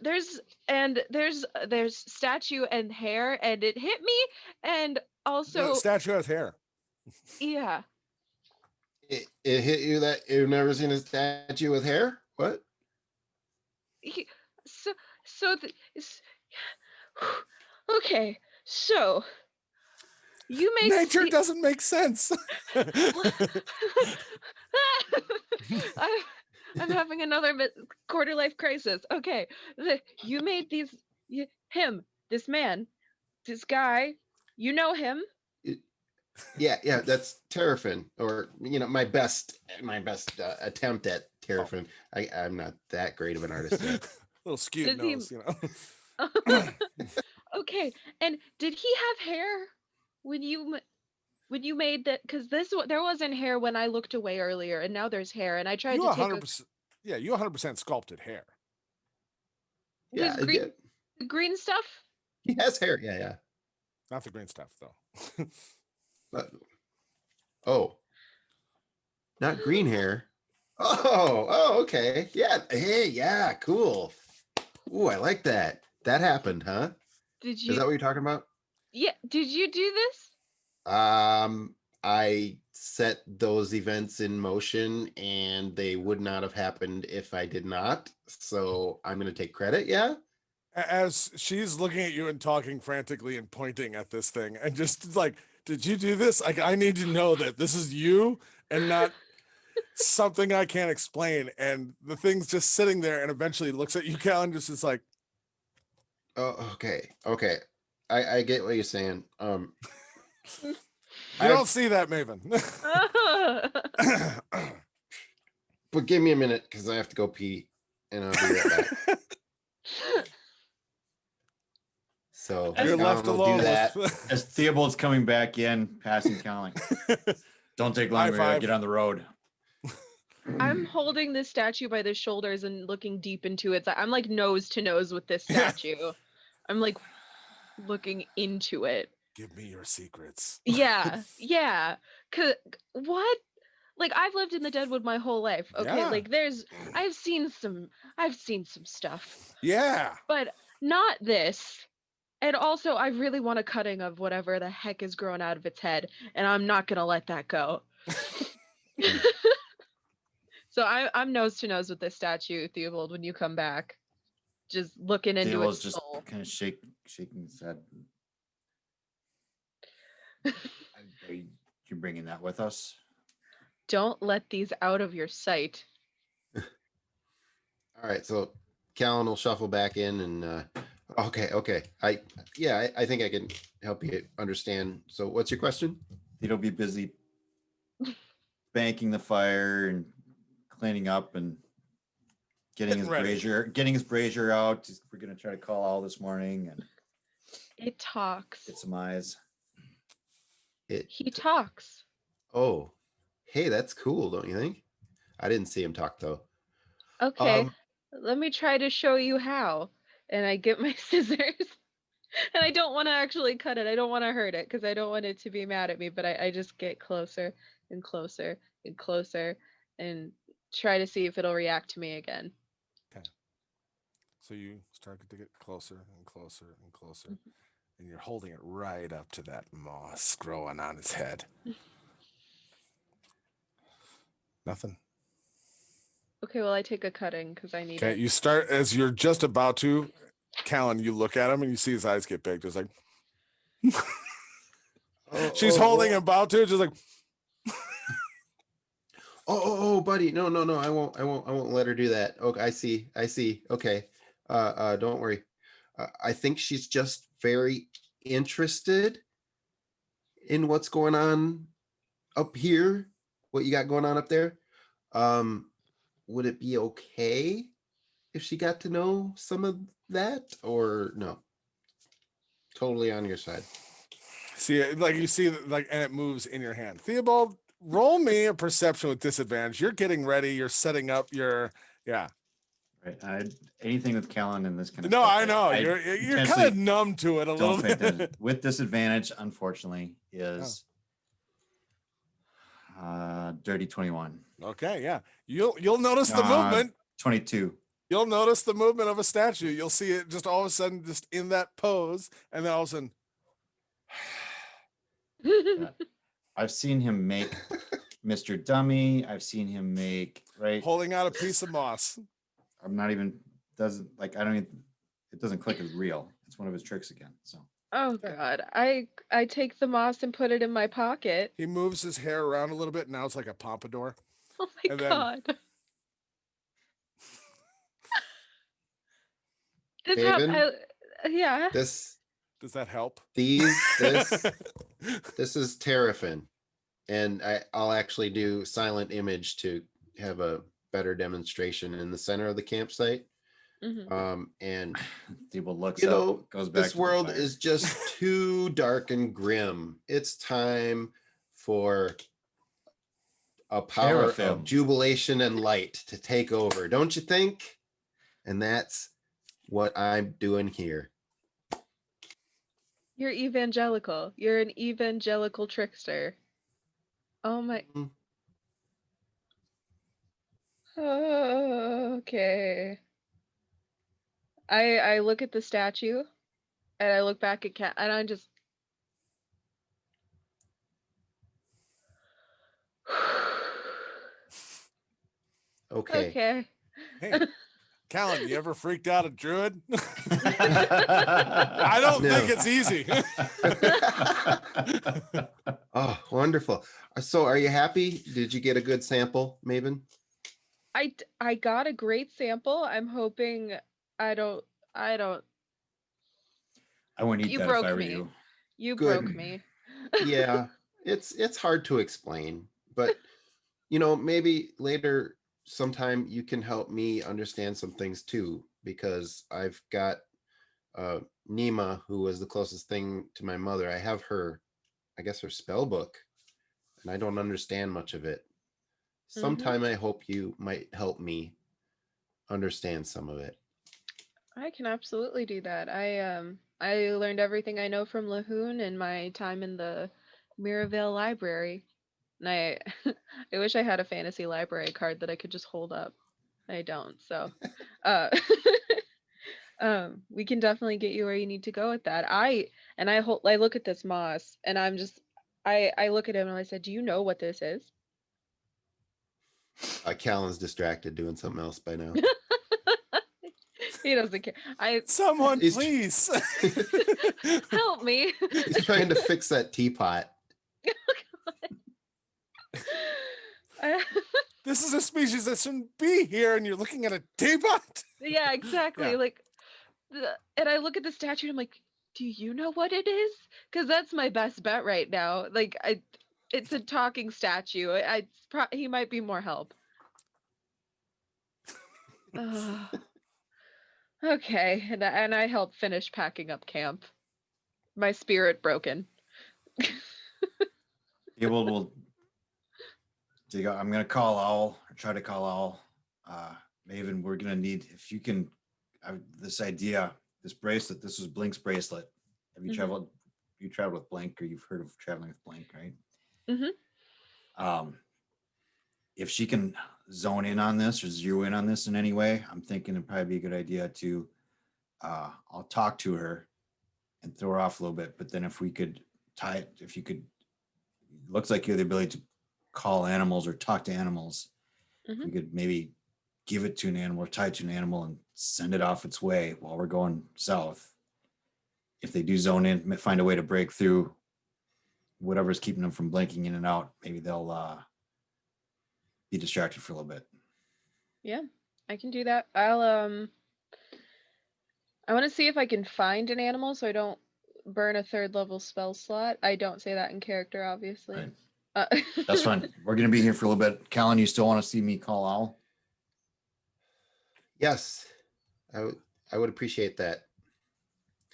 [SPEAKER 2] there's statue and hair and it hit me and
[SPEAKER 1] the
[SPEAKER 2] also
[SPEAKER 1] statue has hair.
[SPEAKER 2] yeah.
[SPEAKER 4] It hit you that you've never seen a statue with hair? What?
[SPEAKER 2] he- So so the, s- okay, so you made
[SPEAKER 1] Nature
[SPEAKER 2] Ste-
[SPEAKER 1] doesn't make sense.
[SPEAKER 2] I'm having another quarter life crisis. Okay, you made this man, this guy. You know him.
[SPEAKER 4] Yeah, that's Terrafin, or my best attempt at Terrafin. I'm not that great of an artist yet.
[SPEAKER 1] Little skewed
[SPEAKER 2] Does he-
[SPEAKER 1] nose,
[SPEAKER 2] Okay, and did he have hair when you made that? Because there wasn't hair when I looked away earlier, and now there's hair. And I tried
[SPEAKER 1] You
[SPEAKER 2] to take
[SPEAKER 1] 100%. Yeah, you 100% sculpted hair.
[SPEAKER 4] Yeah,
[SPEAKER 2] his
[SPEAKER 4] I did.
[SPEAKER 2] green stuff.
[SPEAKER 4] He has hair. Yeah.
[SPEAKER 1] Not the green stuff, though.
[SPEAKER 4] But, oh, not green hair. Oh, okay. Yeah. Hey, yeah, cool. Ooh, I like that. That happened, huh?
[SPEAKER 2] Did
[SPEAKER 4] Is
[SPEAKER 2] you?
[SPEAKER 4] that what you're talking about?
[SPEAKER 2] Yeah. Did you do this?
[SPEAKER 4] I set those events in motion and they would not have happened if I did not. So I'm going to take credit. Yeah.
[SPEAKER 1] As she's looking at you and talking frantically and pointing at this thing, and just like, did you do this? Like, I need to know that this is you and not something I can't explain. And the thing's just sitting there, and eventually looks at you, Cal, and just is like,
[SPEAKER 4] Oh, okay. I get what you're saying.
[SPEAKER 1] you
[SPEAKER 4] I-
[SPEAKER 1] don't see that, Maven.
[SPEAKER 4] But give me a minute because I have to go pee and I'll be right back. So
[SPEAKER 1] You're
[SPEAKER 4] Colin
[SPEAKER 1] left
[SPEAKER 4] will
[SPEAKER 1] alone.
[SPEAKER 4] do that.
[SPEAKER 3] As Theobald's coming back in, passing Colin. Don't take long.
[SPEAKER 1] High
[SPEAKER 3] We gotta
[SPEAKER 1] five.
[SPEAKER 3] get on the road.
[SPEAKER 2] I'm holding this statue by the shoulders and looking deep into it. I'm like nose to nose with this statue. I'm like looking into it.
[SPEAKER 1] Give me your secrets.
[SPEAKER 2] Yeah, yeah. Cause what? Like I've lived in the Deadwood my whole life. Okay,
[SPEAKER 1] Yeah.
[SPEAKER 2] like I've seen some stuff,
[SPEAKER 1] Yeah.
[SPEAKER 2] but not this. And also, I really want a cutting of whatever the heck is growing out of its head, and I'm not gonna let that go. So I'm nose to nose with this statue, Theobald. When you come back, just looking into
[SPEAKER 3] Theobald's
[SPEAKER 2] its
[SPEAKER 3] just
[SPEAKER 2] soul.
[SPEAKER 3] kind of shaking his head. Are you bringing that with us?
[SPEAKER 2] Don't let these out of your sight.
[SPEAKER 4] All right, so Callan will shuffle back in and okay. I think I can help you understand. So what's your question?
[SPEAKER 3] He'll be busy banking the fire and cleaning up and getting
[SPEAKER 1] Getting
[SPEAKER 3] his brazier out. We're gonna try to call all this morning and
[SPEAKER 2] It talks.
[SPEAKER 3] get some eyes.
[SPEAKER 2] He talks.
[SPEAKER 4] Oh, hey, that's cool, don't you think? I didn't see him talk though.
[SPEAKER 2] Okay, let me try to show you how. And I get my scissors. And I don't want to actually cut it. I don't want to hurt it because I don't want it to be mad at me. But I just get closer and closer and closer and try to see if it'll react to me again.
[SPEAKER 1] So you start to get closer and closer and closer, and you're holding it right up to that moss growing on its head. Nothing.
[SPEAKER 2] Okay, well, I take a cutting because I need
[SPEAKER 1] Okay,
[SPEAKER 2] it.
[SPEAKER 1] you start as you're just about to, Callan, you look at him and you see his eyes get big, just like she's holding him about to, just like
[SPEAKER 4] buddy, no, I won't let her do that. Okay, I see. Okay, don't worry. I think she's just very interested in what's going on up here. What you got going on up there? Would it be okay if she got to know some of that, or no? Totally on your side.
[SPEAKER 1] see it, like you see like, and it moves in your hand. Theobald, roll me a perception with disadvantage. You're getting ready. You're setting up your
[SPEAKER 3] Right. Anything with Callan and this kind of
[SPEAKER 1] No,
[SPEAKER 3] stuff.
[SPEAKER 1] I know you're kind of numb to it a little bit.
[SPEAKER 3] With disadvantage, unfortunately, is dirty 21.
[SPEAKER 1] Okay, yeah. You'll notice the movement.
[SPEAKER 3] 22.
[SPEAKER 1] You'll notice the movement of a statue. You'll see it just all of a sudden just in that pose, and then all of a sudden
[SPEAKER 3] I've seen him make Mr. Dummy. I've seen him make
[SPEAKER 1] holding out a piece of moss.
[SPEAKER 3] I'm not even it doesn't click as real. It's one of his tricks again. So
[SPEAKER 2] Oh God, I take the moss and put it in my pocket.
[SPEAKER 1] He moves his hair around a little bit. Now it's like a pompadour.
[SPEAKER 2] Oh my
[SPEAKER 1] And then-
[SPEAKER 2] God. This
[SPEAKER 4] Haven?
[SPEAKER 2] yeah.
[SPEAKER 4] This
[SPEAKER 1] Does that help?
[SPEAKER 4] this is Terrafin, and I'll actually do silent image to have a better demonstration in the center of the campsite.
[SPEAKER 2] Mhm.
[SPEAKER 4] And
[SPEAKER 3] Theobald looks
[SPEAKER 4] you
[SPEAKER 3] up,
[SPEAKER 4] know,
[SPEAKER 3] goes back.
[SPEAKER 4] this
[SPEAKER 3] to the
[SPEAKER 4] world
[SPEAKER 3] fire.
[SPEAKER 4] is just too dark and grim. It's time for a power of
[SPEAKER 3] Terrafin.
[SPEAKER 4] jubilation and light to take over, don't you think? And that's what I'm doing here.
[SPEAKER 2] You're evangelical. You're an evangelical trickster. Oh my.
[SPEAKER 4] Mhm.
[SPEAKER 2] Okay. I look at the statue and I look back at Cat and I just
[SPEAKER 4] Okay.
[SPEAKER 2] okay.
[SPEAKER 1] Hey, Callan, you ever freaked out a druid? I don't
[SPEAKER 4] No.
[SPEAKER 1] think it's easy.
[SPEAKER 4] Oh, wonderful. So are you happy? Did you get a good sample, Maven?
[SPEAKER 2] I got a great sample. I'm hoping I don't
[SPEAKER 3] I wouldn't eat
[SPEAKER 2] You
[SPEAKER 3] that
[SPEAKER 2] broke
[SPEAKER 3] if I were
[SPEAKER 2] me.
[SPEAKER 3] you.
[SPEAKER 2] you
[SPEAKER 4] Good.
[SPEAKER 2] broke me.
[SPEAKER 4] Yeah, it's hard to explain, but maybe later sometime you can help me understand some things too, because I've got Nima, who was the closest thing to my mother. I have her, I guess, her spell book, and I don't understand much of it. sometime I hope you might help me understand some of it.
[SPEAKER 2] I can absolutely do that. I learned everything I know from Lahoon in my time in the Mirabelle Library. And I I wish I had a fantasy library card that I could just hold up. I don't. So uh we can definitely get you where you need to go with that. I look at this moss and I look at him and I said, "Do you know what this is?"
[SPEAKER 4] Callan's distracted doing something else by now.
[SPEAKER 2] He doesn't care.
[SPEAKER 1] Someone,
[SPEAKER 4] He's-
[SPEAKER 1] please.
[SPEAKER 2] Help me.
[SPEAKER 4] He's trying to fix that teapot.
[SPEAKER 2] I-
[SPEAKER 1] This is a species that shouldn't be here, and you're looking at a teapot.
[SPEAKER 2] yeah, exactly.
[SPEAKER 1] Yeah.
[SPEAKER 2] Like, and I look at the statue and I'm like, do you know what it is? Because that's my best bet right now. Like, it's a talking statue. He might be more help. Ugh. Okay, and I help finish packing up camp. My spirit broken.
[SPEAKER 3] Theobald will dig out. I'm gonna call Owl or try to call Owl. Maven, we're gonna need if you can. This idea, this bracelet. This was Blink's bracelet. Have you
[SPEAKER 2] Mhm.
[SPEAKER 3] traveled? You traveled with Blink, or you've heard of traveling with Blink, right?
[SPEAKER 2] Mhm.
[SPEAKER 3] If she can zone in on this or zero in on this in any way, I'm thinking it'd probably be a good idea to. I'll talk to her and throw her off a little bit, but then if we could tie it, if you could, looks like you have the ability to call animals or talk to animals. If we could maybe give it to an animal or tie it to an animal and send it off its way while we're going south. If they do zone in, find a way to break through whatever's keeping them from blinking in and out, maybe they'll be distracted for a little bit.
[SPEAKER 2] Yeah, I can do that. I want to see if I can find an animal so I don't burn a 3rd level spell slot. I don't say that in character, obviously.
[SPEAKER 3] Right.
[SPEAKER 2] Uh,
[SPEAKER 3] That's fine. We're going to be here for a little bit. Callan, you still want to see me call Owl?
[SPEAKER 4] Yes, I would appreciate that.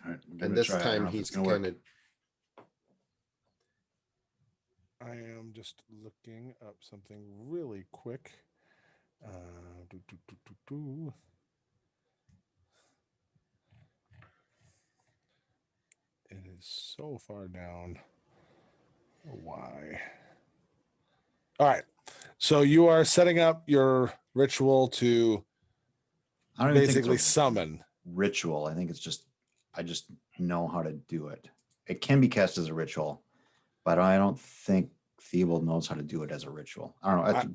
[SPEAKER 3] All right, we'll give
[SPEAKER 4] And
[SPEAKER 3] it a
[SPEAKER 4] this
[SPEAKER 3] try. I don't
[SPEAKER 4] time
[SPEAKER 3] know if
[SPEAKER 4] he's
[SPEAKER 3] it's gonna work.
[SPEAKER 4] kind of
[SPEAKER 1] I am just looking up something really quick. Do, do, do, do, do. It is so far down. Why? All right. So you are setting up your ritual to
[SPEAKER 3] I don't even
[SPEAKER 1] basically
[SPEAKER 3] think it's a
[SPEAKER 1] summon.
[SPEAKER 3] ritual. I think it's just, I just know how to do it. It can be cast as a ritual, but I don't think Theobald knows how to do it as a ritual. I don't know. That's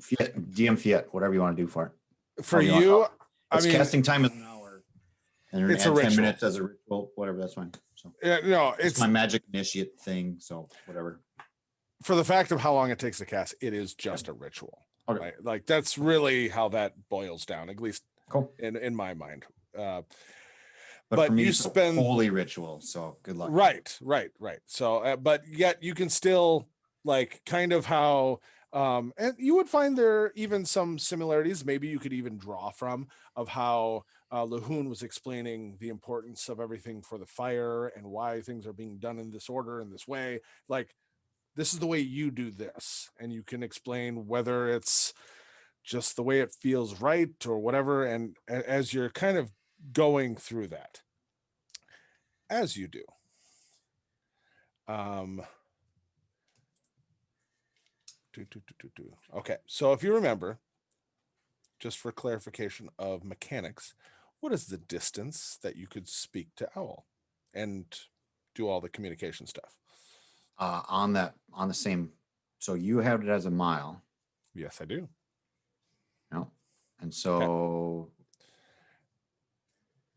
[SPEAKER 3] DM Fiat, whatever you want to do for it.
[SPEAKER 1] For
[SPEAKER 3] you want-
[SPEAKER 1] you, I
[SPEAKER 3] Its
[SPEAKER 1] mean,
[SPEAKER 3] casting time is an hour. And
[SPEAKER 1] It's
[SPEAKER 3] add
[SPEAKER 1] a
[SPEAKER 3] 10
[SPEAKER 1] ritual.
[SPEAKER 3] minutes as a ritual, whatever, that's fine. So
[SPEAKER 1] no,
[SPEAKER 3] it's
[SPEAKER 1] it's
[SPEAKER 3] my magic initiate thing. So whatever.
[SPEAKER 1] for the fact of how long it takes to cast, it is just a ritual.
[SPEAKER 3] Okay.
[SPEAKER 1] Right? Like that's really how that boils down, at least
[SPEAKER 3] Cool.
[SPEAKER 1] in my mind.
[SPEAKER 3] But
[SPEAKER 1] But
[SPEAKER 3] for me,
[SPEAKER 1] you
[SPEAKER 3] it's
[SPEAKER 1] spend-
[SPEAKER 3] a holy ritual. So good luck.
[SPEAKER 1] Right. So, but yet you can still like kind of how, and you would find there even some similarities. Maybe you could even draw from of how Lahoon was explaining the importance of everything for the fire and why things are being done in this order in this way. Like this is the way you do this, and you can explain whether it's just the way it feels right or whatever. And as you're kind of going through that, as you do. Okay, so if you remember, just for clarification of mechanics, what is the distance that you could speak to Owl and do all the communication stuff?
[SPEAKER 3] On the same, so you have it as a mile.
[SPEAKER 1] Yes, I do.
[SPEAKER 3] No. And so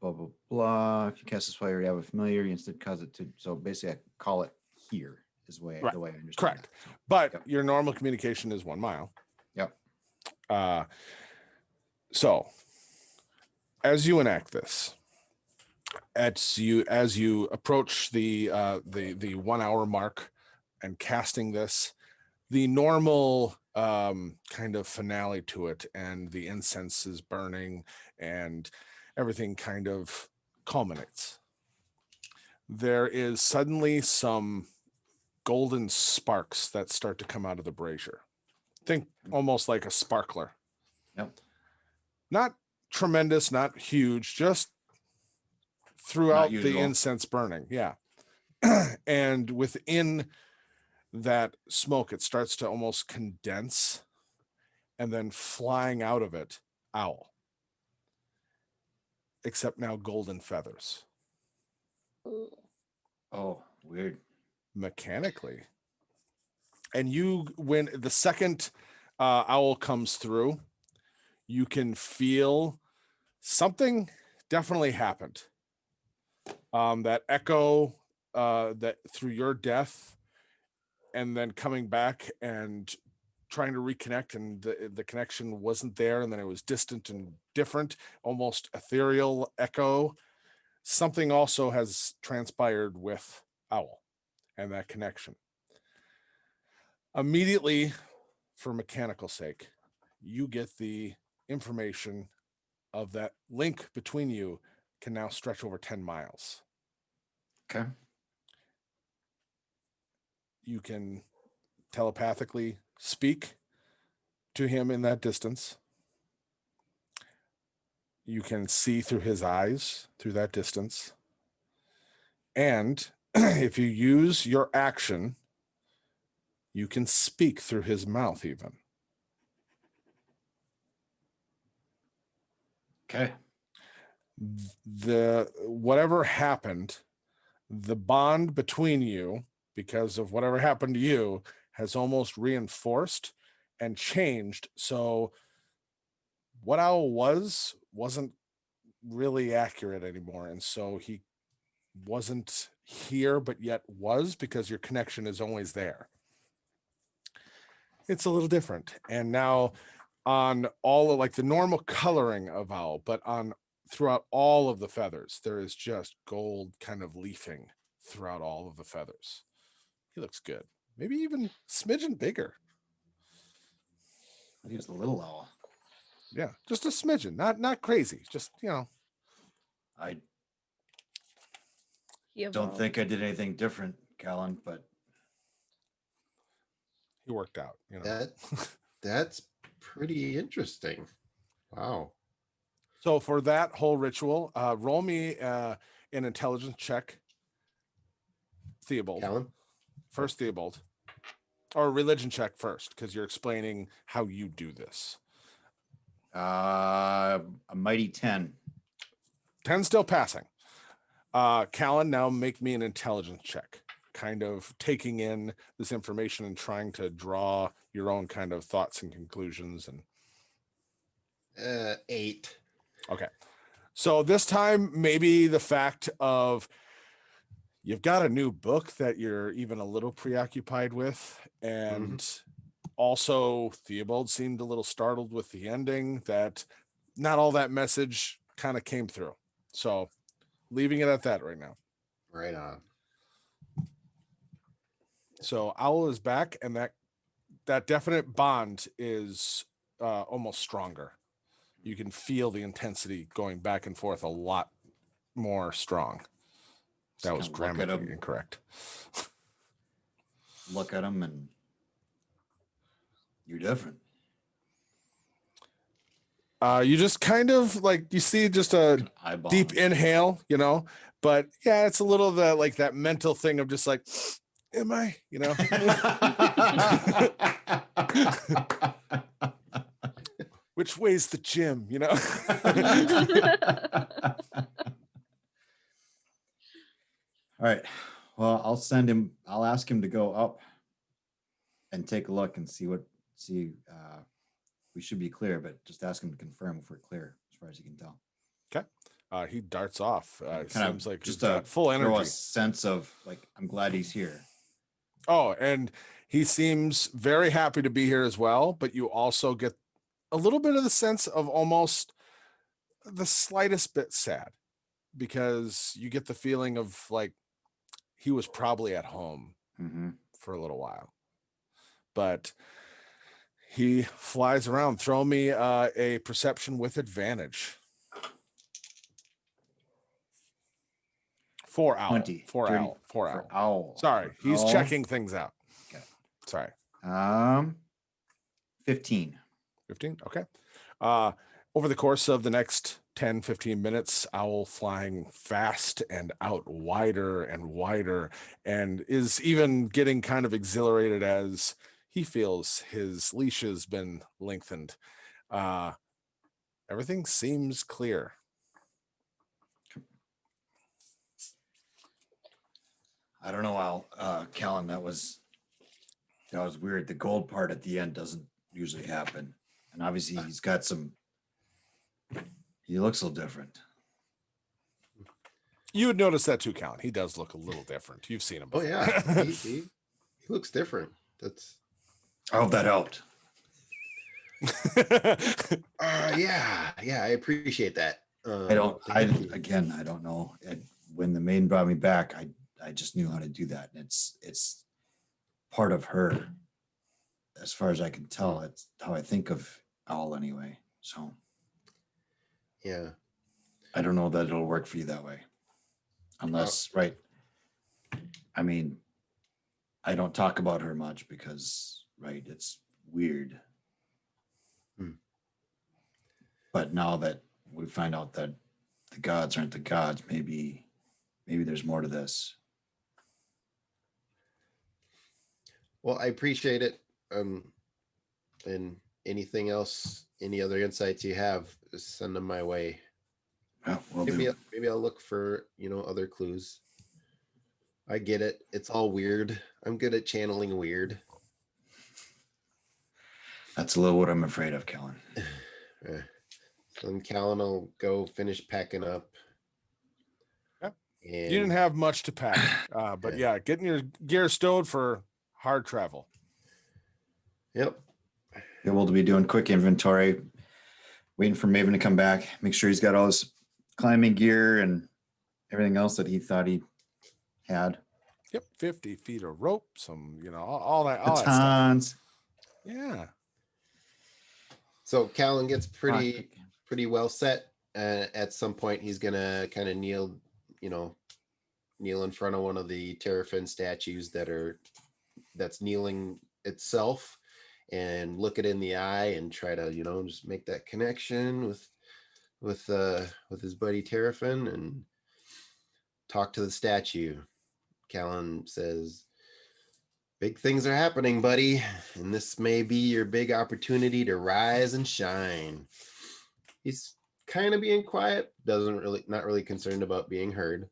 [SPEAKER 3] blah blah blah. If you cast a spell, you already have a familiar, you instead cause it to, so basically I call it here is the way
[SPEAKER 1] Right.
[SPEAKER 3] I understand.
[SPEAKER 1] Correct.
[SPEAKER 3] that. So,
[SPEAKER 1] But
[SPEAKER 3] Yep.
[SPEAKER 1] your normal communication is 1 mile.
[SPEAKER 3] Yep.
[SPEAKER 1] So as you enact this, as you approach the 1 hour mark and casting this, the normal kind of finale to it, and the incense is burning and everything kind of culminates. There is suddenly some golden sparks that start to come out of the brazier. Think almost like a sparkler.
[SPEAKER 3] Yep.
[SPEAKER 1] Not tremendous, not huge, just throughout the
[SPEAKER 3] usual.
[SPEAKER 1] incense burning. Yeah. And within that smoke, it starts to almost condense, and then flying out of it, owl. Except now golden feathers.
[SPEAKER 3] Oh, weird.
[SPEAKER 1] Mechanically. And you, when the second owl comes through, you can feel something definitely happened. That echo that through your death, and then coming back and trying to reconnect, and the connection wasn't there, and then it was distant and different, almost ethereal echo. Something also has transpired with Owl and that connection. Immediately, for mechanical sake, you get the information of that link between you can now stretch over 10 miles.
[SPEAKER 3] Okay.
[SPEAKER 1] You can telepathically speak to him in that distance. You can see through his eyes through that distance. And if you use your action, you can speak through his mouth even.
[SPEAKER 3] Okay.
[SPEAKER 1] The whatever happened, the bond between you, because of whatever happened to you, has almost reinforced and changed. So what Owl wasn't really accurate anymore. And so he wasn't here, but yet was, because your connection is always there. It's a little different. And now on all of like the normal coloring of Owl, but on throughout all of the feathers, there is just gold kind of leafing throughout all of the feathers. He looks good. Maybe even smidgen bigger.
[SPEAKER 3] He was a little owl.
[SPEAKER 1] Yeah, just a smidgen, not crazy. Just,
[SPEAKER 3] I
[SPEAKER 2] He
[SPEAKER 3] don't
[SPEAKER 2] evolved.
[SPEAKER 3] think I did anything different, Callan, but
[SPEAKER 1] he worked out,
[SPEAKER 4] That's pretty interesting. Wow.
[SPEAKER 1] So for that whole ritual, roll me an intelligence check. Theobald.
[SPEAKER 4] Callan?
[SPEAKER 1] First Theobald. Or a religion check first, because you're explaining how you do this.
[SPEAKER 3] a mighty 10.
[SPEAKER 1] 10 still passing. Callan, now make me an intelligence check, kind of taking in this information and trying to draw your own kind of thoughts and conclusions. And
[SPEAKER 4] 8.
[SPEAKER 1] okay. So this time, maybe the fact of you've got a new book that you're even a little preoccupied with. And also Theobald seemed a little startled with the ending, that not all that message kind of came through. So leaving it at that right now.
[SPEAKER 4] Right on.
[SPEAKER 1] So Owl is back, and that definite bond is almost stronger. You can feel the intensity going back and forth a lot more strong. That was
[SPEAKER 3] Just kinda look at
[SPEAKER 1] grammatically
[SPEAKER 3] him.
[SPEAKER 1] incorrect.
[SPEAKER 3] Look at him and you're different.
[SPEAKER 1] You just kind of like, you see just a
[SPEAKER 3] Eyeball.
[SPEAKER 1] deep inhale, but yeah, it's a little that mental thing of just like, am I, which way's the gym,
[SPEAKER 3] All right. Well, I'll ask him to go up and take a look and see we should be clear, but just ask him to confirm if we're clear as far as he can tell.
[SPEAKER 1] Okay. He darts off. It
[SPEAKER 3] Kind of
[SPEAKER 1] seems like
[SPEAKER 3] just
[SPEAKER 1] he's got full
[SPEAKER 3] throw a
[SPEAKER 1] energy.
[SPEAKER 3] sense of like, I'm glad he's here.
[SPEAKER 1] Oh, and he seems very happy to be here as well, but you also get a little bit of the sense of almost the slightest bit sad, because you get the feeling of like he was probably at home for a little while. But he flies around. Throw me a perception with advantage. For Owl.
[SPEAKER 3] 20.
[SPEAKER 1] For
[SPEAKER 3] Dirty
[SPEAKER 1] Owl. For
[SPEAKER 3] for
[SPEAKER 1] Owl.
[SPEAKER 3] Owl.
[SPEAKER 1] Sorry,
[SPEAKER 3] For
[SPEAKER 1] he's
[SPEAKER 3] Owl.
[SPEAKER 1] checking things out.
[SPEAKER 3] Okay.
[SPEAKER 1] Sorry.
[SPEAKER 3] 15.
[SPEAKER 1] 15. Okay. Over the course of the next 10, 15 minutes, Owl flying fast and out wider and wider, and is even getting kind of exhilarated as he feels his leash has been lengthened. Everything seems clear.
[SPEAKER 3] I don't know how, Callan, that was weird. The gold part at the end doesn't usually happen. And obviously he's got he looks a little different.
[SPEAKER 1] You would notice that too, Count. He does look a little different. You've seen him
[SPEAKER 4] Oh
[SPEAKER 1] before.
[SPEAKER 4] yeah, he looks different. That's
[SPEAKER 3] I hope that helped.
[SPEAKER 4] yeah, I appreciate that.
[SPEAKER 3] I don't
[SPEAKER 4] thank you.
[SPEAKER 3] I don't know. When the maiden brought me back, I just knew how to do that. And it's part of her. As far as I can tell, it's how I think of Owl anyway. So
[SPEAKER 4] Yeah.
[SPEAKER 3] I don't know that it'll work for you that way. Unless, right. I mean, I don't talk about her much because, right, it's weird. But now that we find out that the gods aren't the gods, maybe there's more to this.
[SPEAKER 4] Well, I appreciate it. And anything else, any other insights you have, send them my way.
[SPEAKER 3] Yeah, we'll
[SPEAKER 4] Maybe
[SPEAKER 3] do.
[SPEAKER 4] maybe I'll look for, other clues. I get it. It's all weird. I'm good at channeling weird.
[SPEAKER 3] That's a little what I'm afraid of, Kellen.
[SPEAKER 4] So then Callan will go finish packing up.
[SPEAKER 1] Yep.
[SPEAKER 4] And
[SPEAKER 1] You didn't have much to pack, but yeah, getting your gear stowed for hard travel.
[SPEAKER 4] Yep.
[SPEAKER 3] Yeah, we'll be doing quick inventory, waiting for Maven to come back, make sure he's got all his climbing gear and everything else that he thought he had.
[SPEAKER 1] Yep, 50 feet of rope, some, all that stuff.
[SPEAKER 3] Batons.
[SPEAKER 1] Yeah.
[SPEAKER 4] So Callan gets pretty well set. At some point, he's gonna kind of kneel in front of one of the Terrafin statues that's kneeling itself, and look it in the eye and try to just make that connection with his buddy Terrafin and talk to the statue. Callan says, "Big things are happening, buddy, and this may be your big opportunity to rise and shine." He's kind of being quiet, not really concerned about being heard.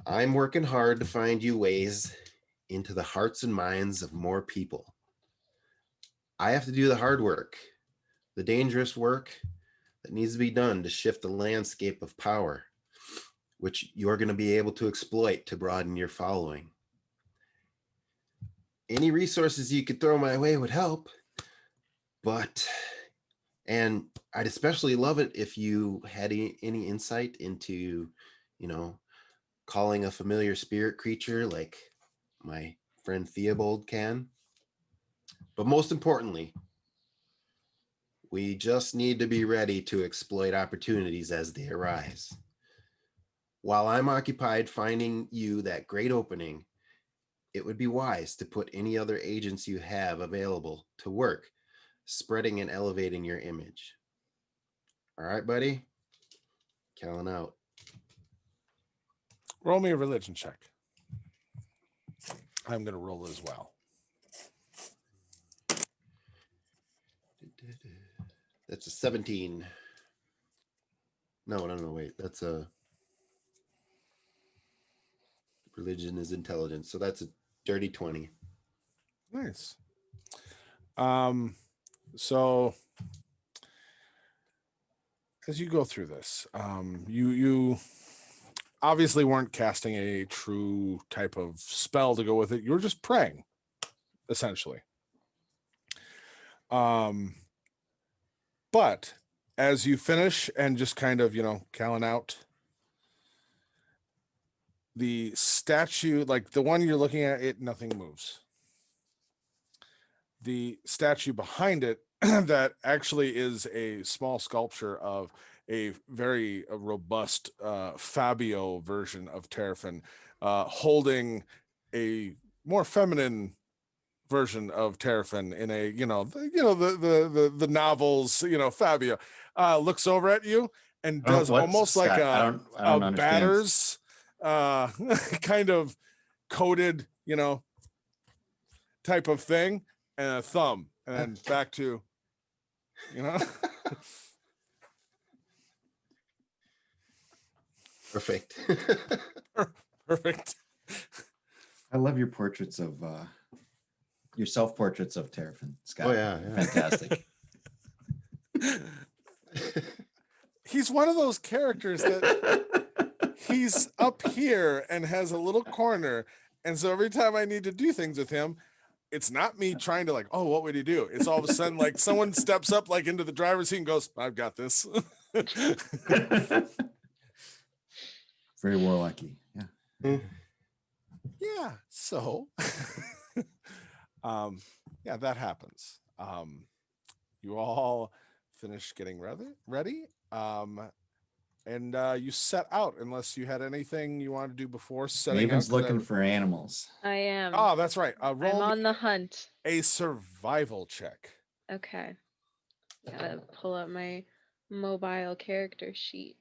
[SPEAKER 4] "I'm working hard to find you ways into the hearts and minds of more people. I have to do the hard work, the dangerous work that needs to be done to shift the landscape of power, which you're going to be able to exploit to broaden your following. Any resources you could throw my way would help, and I'd especially love it if you had any insight into, calling a familiar spirit creature like my friend Theobald can. But most importantly, we just need to be ready to exploit opportunities as they arise. While I'm occupied finding you that great opening, it would be wise to put any other agents you have available to work, spreading and elevating your image. All right, buddy? Callan out."
[SPEAKER 1] Roll me a religion check. I'm going to roll as well.
[SPEAKER 4] That's a 17. No, wait. That's a religion is intelligence. So that's a dirty 20.
[SPEAKER 1] Nice. So as you go through this, you obviously weren't casting a true type of spell to go with it. You were just praying, essentially. But as you finish and just kind of, Callan out, the statue, like the one you're looking at, nothing moves. The statue behind it that actually is a small sculpture of a very robust Fabio version of Terrafin, holding a more feminine version of Terrafin in a, the novels, Fabio looks over at you and
[SPEAKER 3] I don't-
[SPEAKER 1] does
[SPEAKER 3] what,
[SPEAKER 1] almost like
[SPEAKER 3] Scott? I don't
[SPEAKER 1] a
[SPEAKER 3] understand.
[SPEAKER 1] batter's kind of coated, type of thing, and a thumb, and then back to,
[SPEAKER 4] Perfect.
[SPEAKER 1] perfect.
[SPEAKER 3] I love your portraits of your self-portraits of Terrafin, Scott.
[SPEAKER 4] Oh, yeah, yeah.
[SPEAKER 3] Fantastic.
[SPEAKER 1] He's one of those characters that he's up here and has a little corner, and so every time I need to do things with him, it's not me trying to like, oh, what would he do? It's all of a sudden like someone steps up like into the driver's seat and goes, I've got this.
[SPEAKER 3] Very warlocky. Yeah.
[SPEAKER 1] Yeah. So yeah, that happens. You all finish getting ready. And you set out unless you had anything you wanted to do before setting
[SPEAKER 3] Maven's
[SPEAKER 1] out. 'Cause
[SPEAKER 3] looking for animals.
[SPEAKER 2] I am.
[SPEAKER 1] Oh, that's right.
[SPEAKER 2] I'm
[SPEAKER 1] Roll
[SPEAKER 2] on
[SPEAKER 1] me
[SPEAKER 2] the hunt.
[SPEAKER 1] a survival check.
[SPEAKER 2] Okay. Gotta pull up my mobile character sheet.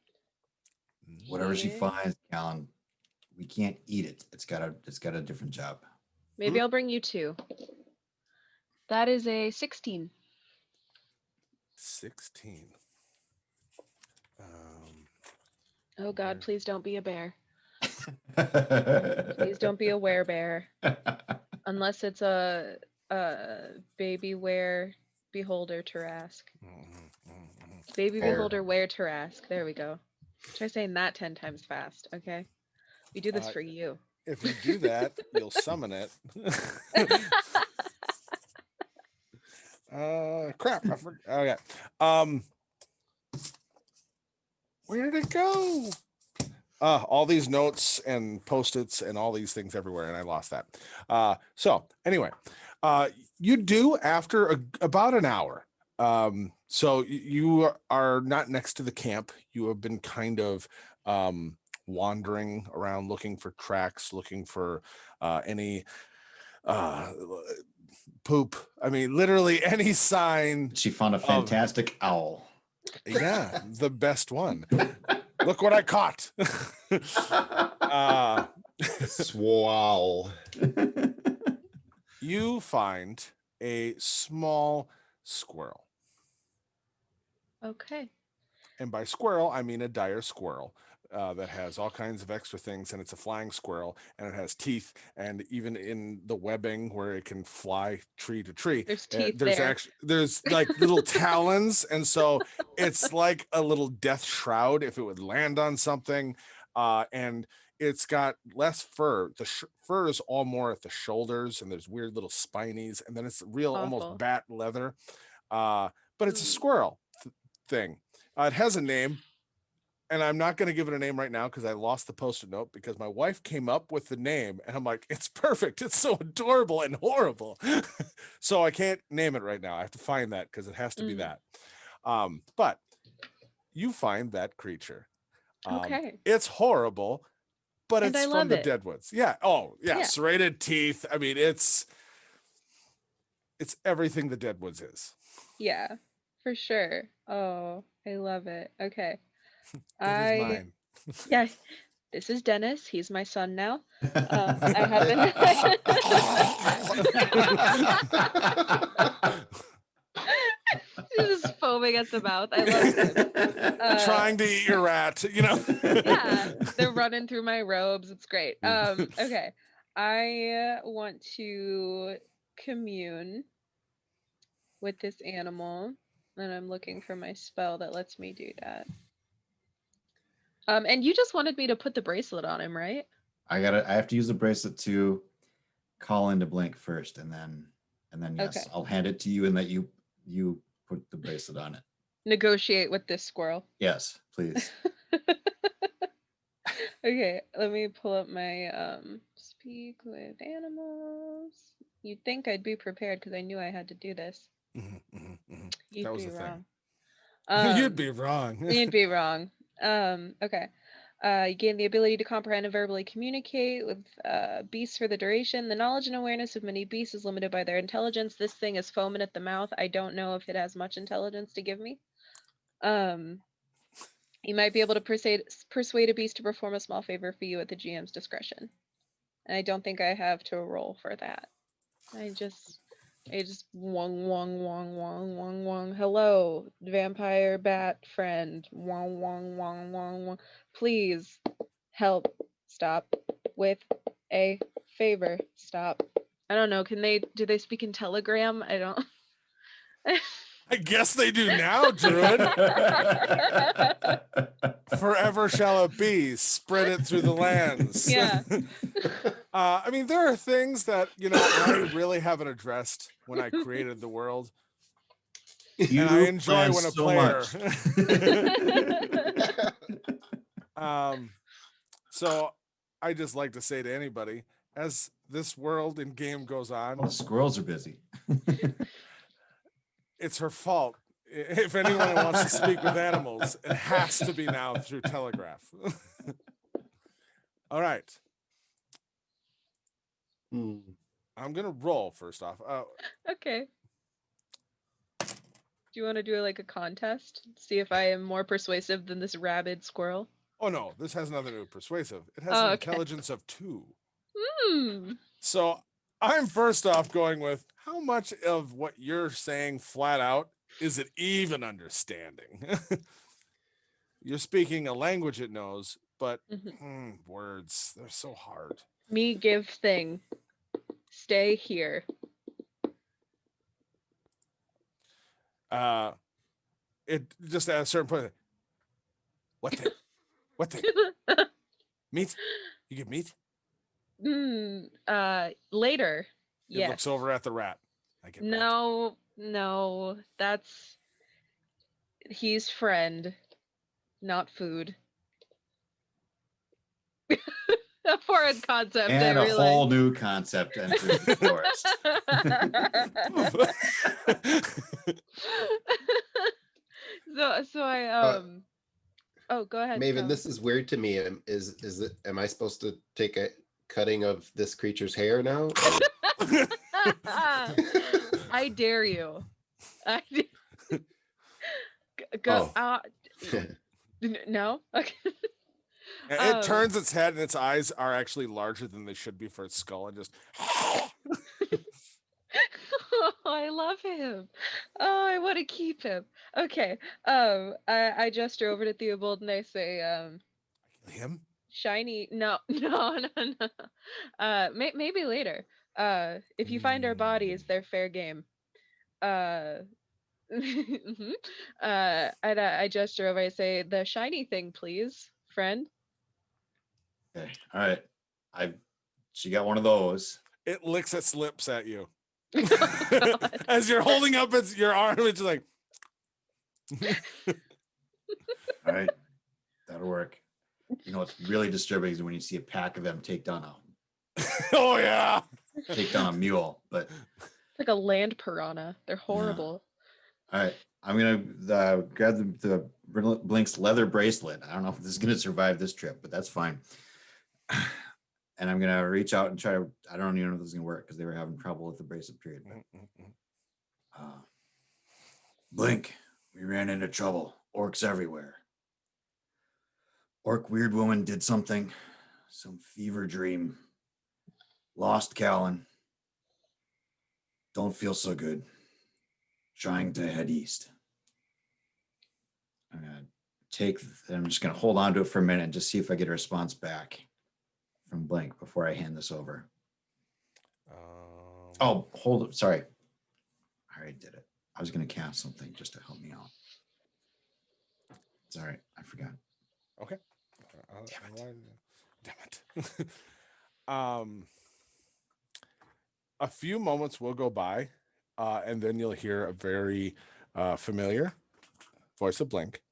[SPEAKER 3] Whatever she
[SPEAKER 2] Here.
[SPEAKER 3] finds, Callan, we can't eat it. It's got a different job.
[SPEAKER 2] Maybe I'll bring you 2. That is a 16.
[SPEAKER 1] 16.
[SPEAKER 2] Oh God,
[SPEAKER 1] Okay.
[SPEAKER 2] please don't be a bear. Please don't be a werebear. Unless it's a baby were beholder Tarask. Baby
[SPEAKER 3] Fair.
[SPEAKER 2] beholder were Tarask. There we go. Try saying that 10 times fast, okay? We do this for you.
[SPEAKER 1] If you do that, you'll summon it. Crap. I forgot. Okay. Where did it go? All these notes and post-its and all these things everywhere, and I lost that. So anyway, you do after about an hour. So you are not next to the camp. You have been kind of wandering around, looking for tracks, looking for any poop. I mean, literally any sign.
[SPEAKER 3] She found a fantastic owl.
[SPEAKER 1] Yeah, the best one. Look what I caught.
[SPEAKER 4] Swall.
[SPEAKER 1] You find a small squirrel.
[SPEAKER 2] Okay.
[SPEAKER 1] And by squirrel, I mean a dire squirrel that has all kinds of extra things. And it's a flying squirrel, and it has teeth. And even in the webbing where it can fly tree to tree,
[SPEAKER 2] There's teeth
[SPEAKER 1] there's
[SPEAKER 2] there.
[SPEAKER 1] actually there's like little talons. And so it's like a little death shroud if it would land on something. And it's got less fur. The fur is all more at the shoulders, and there's weird little spinies, and then it's real
[SPEAKER 2] Awful.
[SPEAKER 1] almost bat leather. But it's a
[SPEAKER 2] Mm.
[SPEAKER 1] squirrel thing. It has a name, and I'm not going to give it a name right now because I lost the post-it note because my wife came up with the name, and I'm like, it's perfect. It's so adorable and horrible. So I can't name it right now. I have to find that because it has to be
[SPEAKER 2] Mm.
[SPEAKER 1] that. But you find that creature.
[SPEAKER 2] Okay.
[SPEAKER 1] It's horrible, but
[SPEAKER 2] And
[SPEAKER 1] it's
[SPEAKER 2] I
[SPEAKER 1] from
[SPEAKER 2] love
[SPEAKER 1] the
[SPEAKER 2] it.
[SPEAKER 1] Deadwoods. Yeah. Oh, yeah.
[SPEAKER 2] Yeah.
[SPEAKER 1] Serrated teeth. I mean, it's everything the Deadwoods is.
[SPEAKER 2] Yeah, for sure. Oh, I love it. Okay.
[SPEAKER 1] It is mine.
[SPEAKER 2] Yeah, this is Dennis. He's my son now. I haven't. Just foaming at the mouth. I love it.
[SPEAKER 1] Trying to eat your rat,
[SPEAKER 2] Yeah, they're running through my robes. It's great. Okay. I want to commune with this animal, and I'm looking for my spell that lets me do that. And you just wanted me to put the bracelet on him, right?
[SPEAKER 3] I have to use the bracelet to call into Blink first, and then yes,
[SPEAKER 2] Okay.
[SPEAKER 3] I'll hand it to you and let you put the bracelet on it.
[SPEAKER 2] Negotiate with this squirrel.
[SPEAKER 3] Yes, please.
[SPEAKER 2] Okay, let me pull up my speak with animals. You'd think I'd be prepared because I knew I had to do this. You'd
[SPEAKER 1] That was
[SPEAKER 2] be
[SPEAKER 1] the thing.
[SPEAKER 2] wrong.
[SPEAKER 1] You'd be wrong.
[SPEAKER 2] You'd be wrong. Okay. You gain the ability to comprehend and verbally communicate with beasts for the duration. The knowledge and awareness of many beasts is limited by their intelligence. This thing is foaming at the mouth. I don't know if it has much intelligence to give me. You might be able to persuade a beast to perform a small favor for you at the GM's discretion. And I don't think I have to roll for that. I just wong wong wong wong wong wong. Hello, vampire bat friend. Wong wong wong wong wong. Please help. Stop with a favor. Stop. I don't know. Do they speak in Telegram? I don't.
[SPEAKER 1] I guess they do now, Druid. Forever shall it be. Spread it through the lands.
[SPEAKER 2] Yeah.
[SPEAKER 1] I mean, there are things that, I really haven't addressed when I created the world.
[SPEAKER 3] You
[SPEAKER 1] And I enjoy
[SPEAKER 3] plan
[SPEAKER 1] when a
[SPEAKER 3] so
[SPEAKER 1] player. So I just like to say to anybody, as this world and game goes on,
[SPEAKER 3] Well, the squirrels are busy.
[SPEAKER 1] it's her fault. If anyone wants to speak with animals, it has to be now through telegraph. All right.
[SPEAKER 4] Hmm.
[SPEAKER 1] I'm going to roll first off.
[SPEAKER 2] Okay. Do you want to do like a contest? See if I am more persuasive than this rabid squirrel?
[SPEAKER 1] Oh, no, this has nothing to do with persuasive. It has
[SPEAKER 2] Oh,
[SPEAKER 1] an
[SPEAKER 2] okay.
[SPEAKER 1] intelligence of 2.
[SPEAKER 2] Hmm.
[SPEAKER 1] So I'm first off going with how much of what you're saying flat out is it even understanding? You're speaking a language it knows, but words, they're so hard.
[SPEAKER 2] Me give thing. Stay here.
[SPEAKER 1] It just at a certain point, what thing? What thing? Meat? You get meat?
[SPEAKER 2] Later.
[SPEAKER 1] It
[SPEAKER 2] Yes.
[SPEAKER 1] looks over at the rat. I get that.
[SPEAKER 2] No, he's friend, not food. A foreign concept.
[SPEAKER 3] And
[SPEAKER 2] I
[SPEAKER 3] a
[SPEAKER 2] realize.
[SPEAKER 3] whole new concept enters the forest.
[SPEAKER 2] So I oh, go ahead.
[SPEAKER 4] Maven,
[SPEAKER 2] Kellen.
[SPEAKER 4] this is weird to me. Am I supposed to take a cutting of this creature's hair now?
[SPEAKER 2] I dare you. Go.
[SPEAKER 4] Oh.
[SPEAKER 2] No. Okay.
[SPEAKER 1] It turns its head and its eyes are actually larger than they should be for its skull and just
[SPEAKER 2] Oh, I love him. Oh, I want to keep him. Okay. I gesture over to Theobald and I say,
[SPEAKER 1] him?
[SPEAKER 2] shiny. No. Maybe later. If you find our bodies, they're fair game. And I gesture over. I say, the shiny thing, please, friend.
[SPEAKER 3] Okay. All right. She got one of those.
[SPEAKER 1] It licks its lips at you.
[SPEAKER 2] God.
[SPEAKER 1] As you're holding up your arm, it's just like
[SPEAKER 3] All right. That'll work. You know what's really disturbing is when you see a pack of them take down
[SPEAKER 1] oh yeah.
[SPEAKER 3] a mule. But
[SPEAKER 2] It's like a land piranha. They're horrible.
[SPEAKER 3] all right. I'm gonna grab the Blink's leather bracelet. I don't know if this is gonna survive this trip, but that's fine. And I'm gonna reach out and try to. I don't even know if this is gonna work because they were having trouble with the bracelet period. Blink, we ran into trouble. Orcs everywhere. Orc weird woman did something. Some fever dream. Lost Callan. Don't feel so good. Trying to head east. I'm just gonna hold on to it for a minute and just see if I get a response back from Blink before I hand this over. Oh, hold it. Sorry. I already did it. I was gonna cast something just to help me out. It's all right. I forgot.
[SPEAKER 1] Okay. Damn it. A few moments will go by, and then you'll hear a very familiar voice of Blink,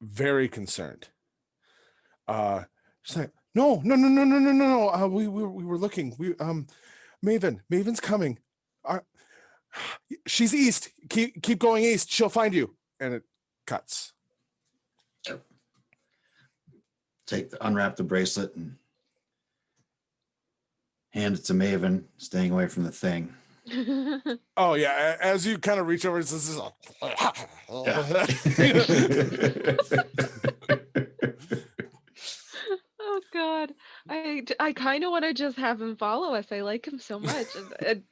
[SPEAKER 1] very concerned. She's like, no. We were looking. Maven's coming. She's east. Keep going east. She'll find you. And it cuts.
[SPEAKER 3] unwrap the bracelet and hand it to Maven, staying away from the thing.
[SPEAKER 1] Oh yeah, as you kind of reach over, this is
[SPEAKER 2] Oh God, I kind of want to just have him follow us. I like him so much. And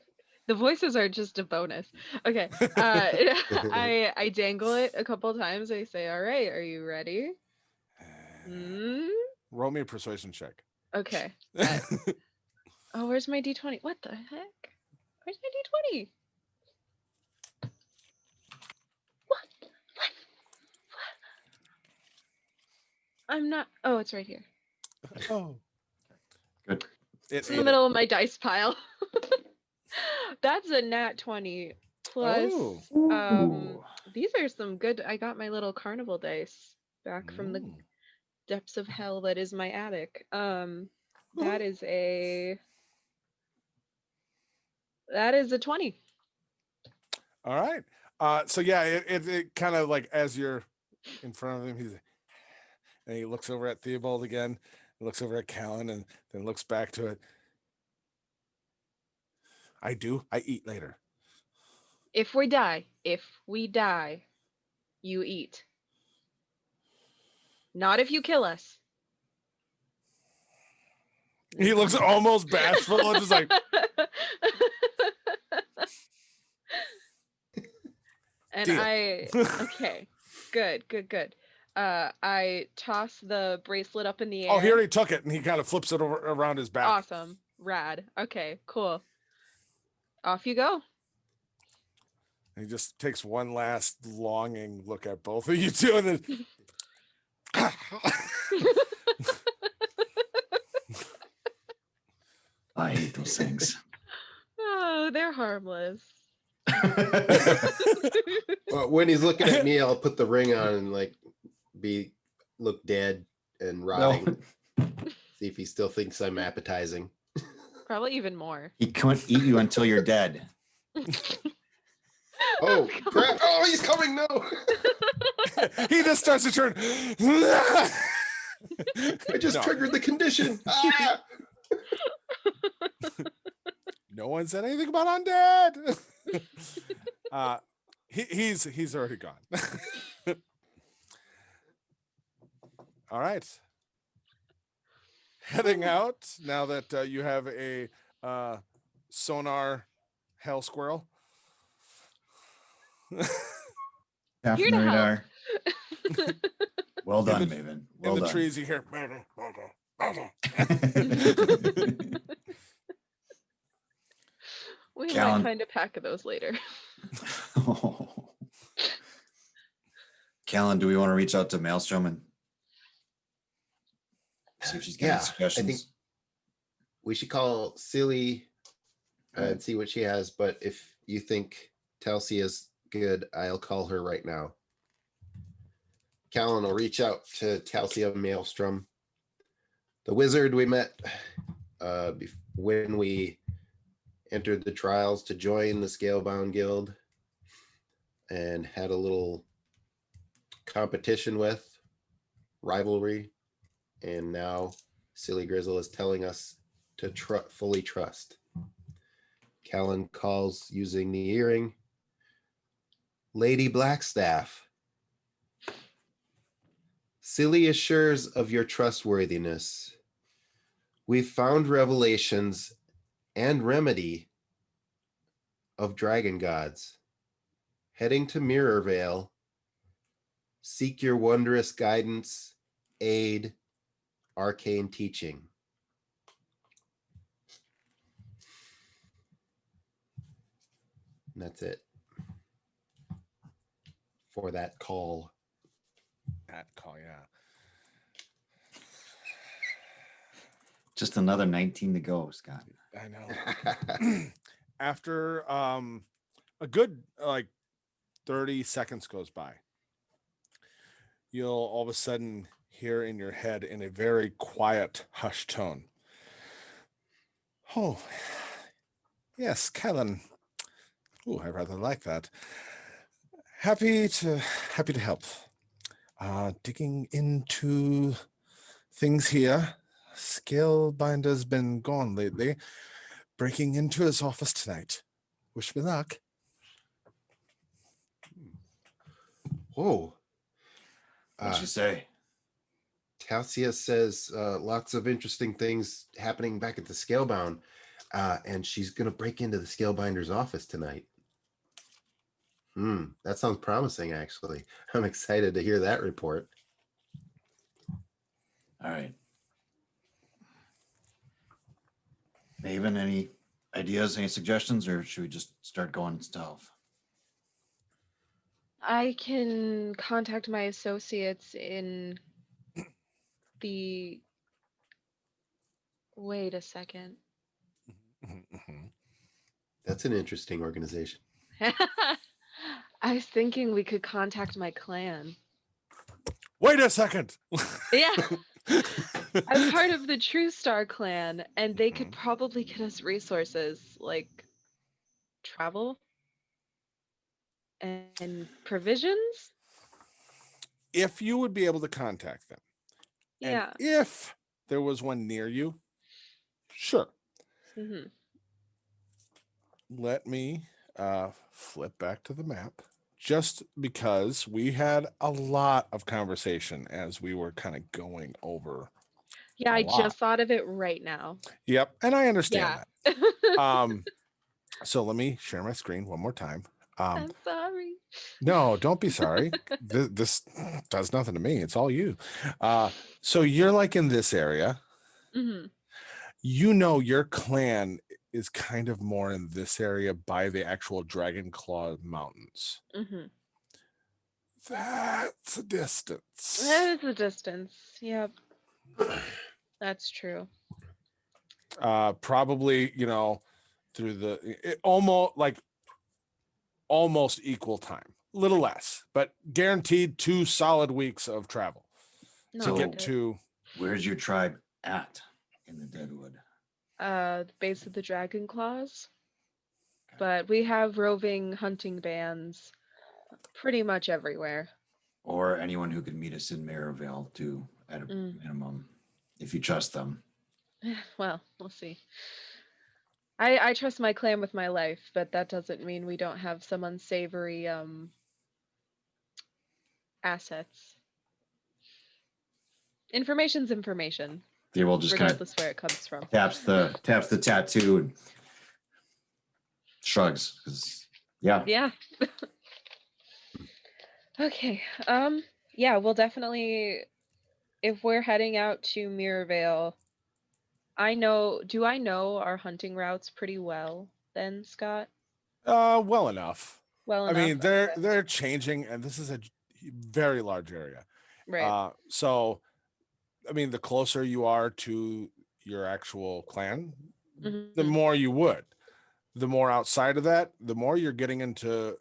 [SPEAKER 2] the voices are just a bonus. Okay, I dangle it a couple times. I say, "All right, are you ready?" Mm?
[SPEAKER 1] Roll me a persuasion check.
[SPEAKER 2] Okay. Oh, where's my D20? What the heck? Where's my D20? What? I'm not. Oh, it's right here.
[SPEAKER 1] Oh,
[SPEAKER 3] Good.
[SPEAKER 2] It's in the middle of my dice pile. That's a nat 20 plus.
[SPEAKER 1] Oh.
[SPEAKER 2] These are some good. I got my little carnival dice back from the depths of hell that is my attic. That is a 20.
[SPEAKER 1] All right. So yeah, it kind of like as you're in front of him, and he looks over at Theobald again, looks over at Callan, and then looks back to it. I eat later.
[SPEAKER 2] If we die, you eat. Not if you kill us.
[SPEAKER 1] He looks almost bashful and just like,
[SPEAKER 2] and
[SPEAKER 1] deal.
[SPEAKER 2] Okay, good. I toss the bracelet up in the air.
[SPEAKER 1] Oh, he already took it, and he kind of flips it over around his back.
[SPEAKER 2] Awesome, rad. Okay, cool. Off you go.
[SPEAKER 1] And he just takes one last longing look at both of you two, and then
[SPEAKER 3] I hate those things.
[SPEAKER 2] Oh, they're harmless.
[SPEAKER 4] Well, when he's looking at me, I'll put the ring on and like look dead and rotting. See if he still thinks I'm appetizing.
[SPEAKER 2] Probably even more.
[SPEAKER 3] He can't eat you until you're dead.
[SPEAKER 4] Oh crap! Oh, he's coming! No.
[SPEAKER 1] he just starts to turn.
[SPEAKER 4] I just
[SPEAKER 1] No.
[SPEAKER 4] triggered the condition. Ah!
[SPEAKER 1] No one said anything about undead. He's already gone. All right. Heading out now that you have a sonar hell squirrel.
[SPEAKER 3] Half
[SPEAKER 2] Here
[SPEAKER 3] in the
[SPEAKER 2] to help.
[SPEAKER 3] radar. Well done,
[SPEAKER 1] In the-
[SPEAKER 3] Maven.
[SPEAKER 1] In
[SPEAKER 3] Well
[SPEAKER 1] the
[SPEAKER 3] done.
[SPEAKER 1] trees, you hear.
[SPEAKER 2] We
[SPEAKER 3] Callan.
[SPEAKER 2] might find a pack of those later.
[SPEAKER 3] Callan, do we want to reach out to Maelstrom and see if she's got
[SPEAKER 4] Yeah,
[SPEAKER 3] any suggestions?
[SPEAKER 4] I think we should call Silly and see what she has. But if you think Talcy is good, I'll call her right now. Callan will reach out to Talcia Maelstrom, the wizard we met when we entered the trials to join the Scalebound Guild and had a little competition with, rivalry, and now Silly Grizzle is telling us to fully trust. Callan calls using the earring Lady Blackstaff. Silly assures of your trustworthiness. We've found revelations and remedy of dragon gods. Heading to Mirrorvale, seek your wondrous guidance, aid, arcane teaching. And that's it for that call.
[SPEAKER 1] That call, yeah.
[SPEAKER 3] Just another 19 to go, Scott.
[SPEAKER 1] I know. After a good like 30 seconds goes by, you'll all of a sudden hear in your head in a very quiet, hushed tone. Oh, yes, Callan. Oh, I rather like that. Happy to help. Digging into things here. Scalebinder's been gone lately. Breaking into his office tonight. Wish me luck.
[SPEAKER 4] Whoa.
[SPEAKER 3] What'd she say?
[SPEAKER 4] Talia says lots of interesting things happening back at the Scalebound, and she's going to break into the Scalebinder's office tonight. That sounds promising, actually. I'm excited to hear that report.
[SPEAKER 3] All right. Maven, any ideas, any suggestions, or should we just start going stealth?
[SPEAKER 2] I can contact my associates in the. Wait a second.
[SPEAKER 4] That's an interesting organization.
[SPEAKER 2] I was thinking we could contact my clan.
[SPEAKER 1] Wait a second.
[SPEAKER 2] Yeah. I'm part of the True Star clan, and they could probably get us resources like travel and provisions.
[SPEAKER 1] If you would be able to contact them,
[SPEAKER 2] Yeah.
[SPEAKER 1] and if there was one near you, sure.
[SPEAKER 2] Mm-hmm.
[SPEAKER 1] Let me flip back to the map, just because we had a lot of conversation as we were kind of going over.
[SPEAKER 2] Yeah,
[SPEAKER 1] A
[SPEAKER 2] I
[SPEAKER 1] lot.
[SPEAKER 2] just thought of it right now.
[SPEAKER 1] Yep, and I understand
[SPEAKER 2] Yeah.
[SPEAKER 1] that. So let me share my screen one more time.
[SPEAKER 2] I'm sorry.
[SPEAKER 1] No, don't be sorry. This does nothing to me. It's all you. So you're like in this area.
[SPEAKER 2] Mm-hmm.
[SPEAKER 1] You know your clan is kind of more in this area by the actual Dragon Claw Mountains.
[SPEAKER 2] Mm-hmm.
[SPEAKER 1] That's a distance.
[SPEAKER 2] That is a distance. Yep. That's true.
[SPEAKER 1] Probably, through almost equal time. A little less, but guaranteed 2 solid weeks of travel to
[SPEAKER 2] Not
[SPEAKER 1] get
[SPEAKER 2] good.
[SPEAKER 1] to.
[SPEAKER 3] Where's your tribe at in the Deadwood?
[SPEAKER 2] The base of the Dragon Claws. But we have roving hunting bands pretty much everywhere.
[SPEAKER 3] Or anyone who could meet us in Maryvale too, at a minimum, if you trust them.
[SPEAKER 2] Well, we'll see. I trust my clan with my life, but that doesn't mean we don't have some unsavory assets. Information's information,
[SPEAKER 3] They will just kind of
[SPEAKER 2] regardless where it comes from.
[SPEAKER 3] taps the tattoo and shrugs. 'Cause, yeah.
[SPEAKER 2] Yeah. Okay. Yeah, we'll definitely, if we're heading out to Mirrorvale, do I know our hunting routes pretty well then, Scott?
[SPEAKER 1] Well enough.
[SPEAKER 2] Well
[SPEAKER 1] I
[SPEAKER 2] enough.
[SPEAKER 1] mean,
[SPEAKER 2] Okay.
[SPEAKER 1] they're changing, and this is a very large area.
[SPEAKER 2] Right.
[SPEAKER 1] So, I mean, the closer you are to your actual clan, the
[SPEAKER 2] Mhm.
[SPEAKER 1] more you would. The more outside of that, the more you're getting into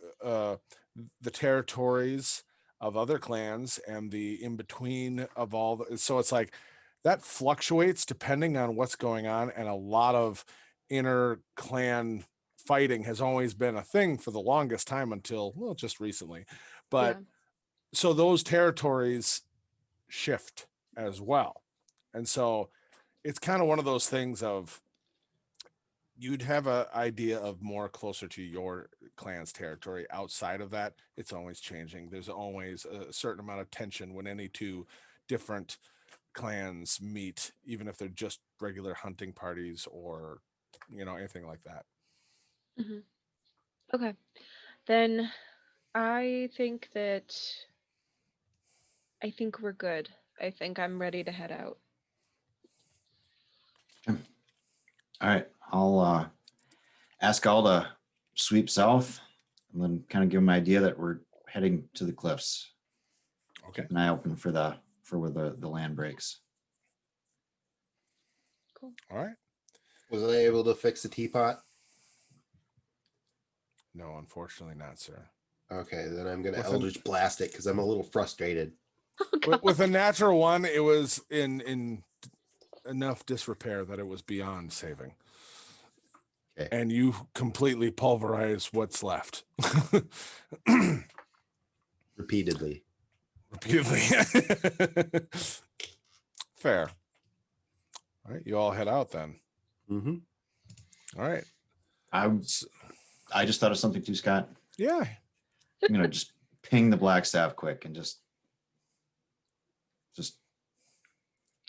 [SPEAKER 1] the territories of other clans and the in between of all the. So it's like that fluctuates depending on what's going on, and a lot of inner clan fighting has always been a thing for the longest time until, well, just recently. But
[SPEAKER 2] Yeah.
[SPEAKER 1] so those territories shift as well. And so it's kind of one of those things of you'd have an idea of more closer to your clan's territory. Outside of that, it's always changing. There's always a certain amount of tension when any two different clans meet, even if they're just regular hunting parties or anything like that.
[SPEAKER 2] Mhm. Okay. Then I think we're good. I think I'm ready to head out.
[SPEAKER 3] All right. I'll ask all to sweep south and then kind of give them an idea that we're heading to the cliffs.
[SPEAKER 1] Okay.
[SPEAKER 3] Keep an eye open for where the land breaks.
[SPEAKER 2] Cool.
[SPEAKER 1] All right.
[SPEAKER 4] Was I able to fix the teapot?
[SPEAKER 1] No, unfortunately not, sir.
[SPEAKER 4] Okay, then I'm going to
[SPEAKER 1] With an-
[SPEAKER 4] Eldritch Blast it because I'm a little frustrated.
[SPEAKER 1] With a natural one, it was in enough disrepair that it was beyond saving.
[SPEAKER 4] Okay.
[SPEAKER 1] And you completely pulverize what's left.
[SPEAKER 4] Repeatedly.
[SPEAKER 1] Repeatedly. Fair. All right, you all head out then.
[SPEAKER 4] Mm-hmm.
[SPEAKER 1] All right.
[SPEAKER 3] I just thought of something too, Scott.
[SPEAKER 1] Yeah.
[SPEAKER 3] I'm gonna just ping the black staff quick and just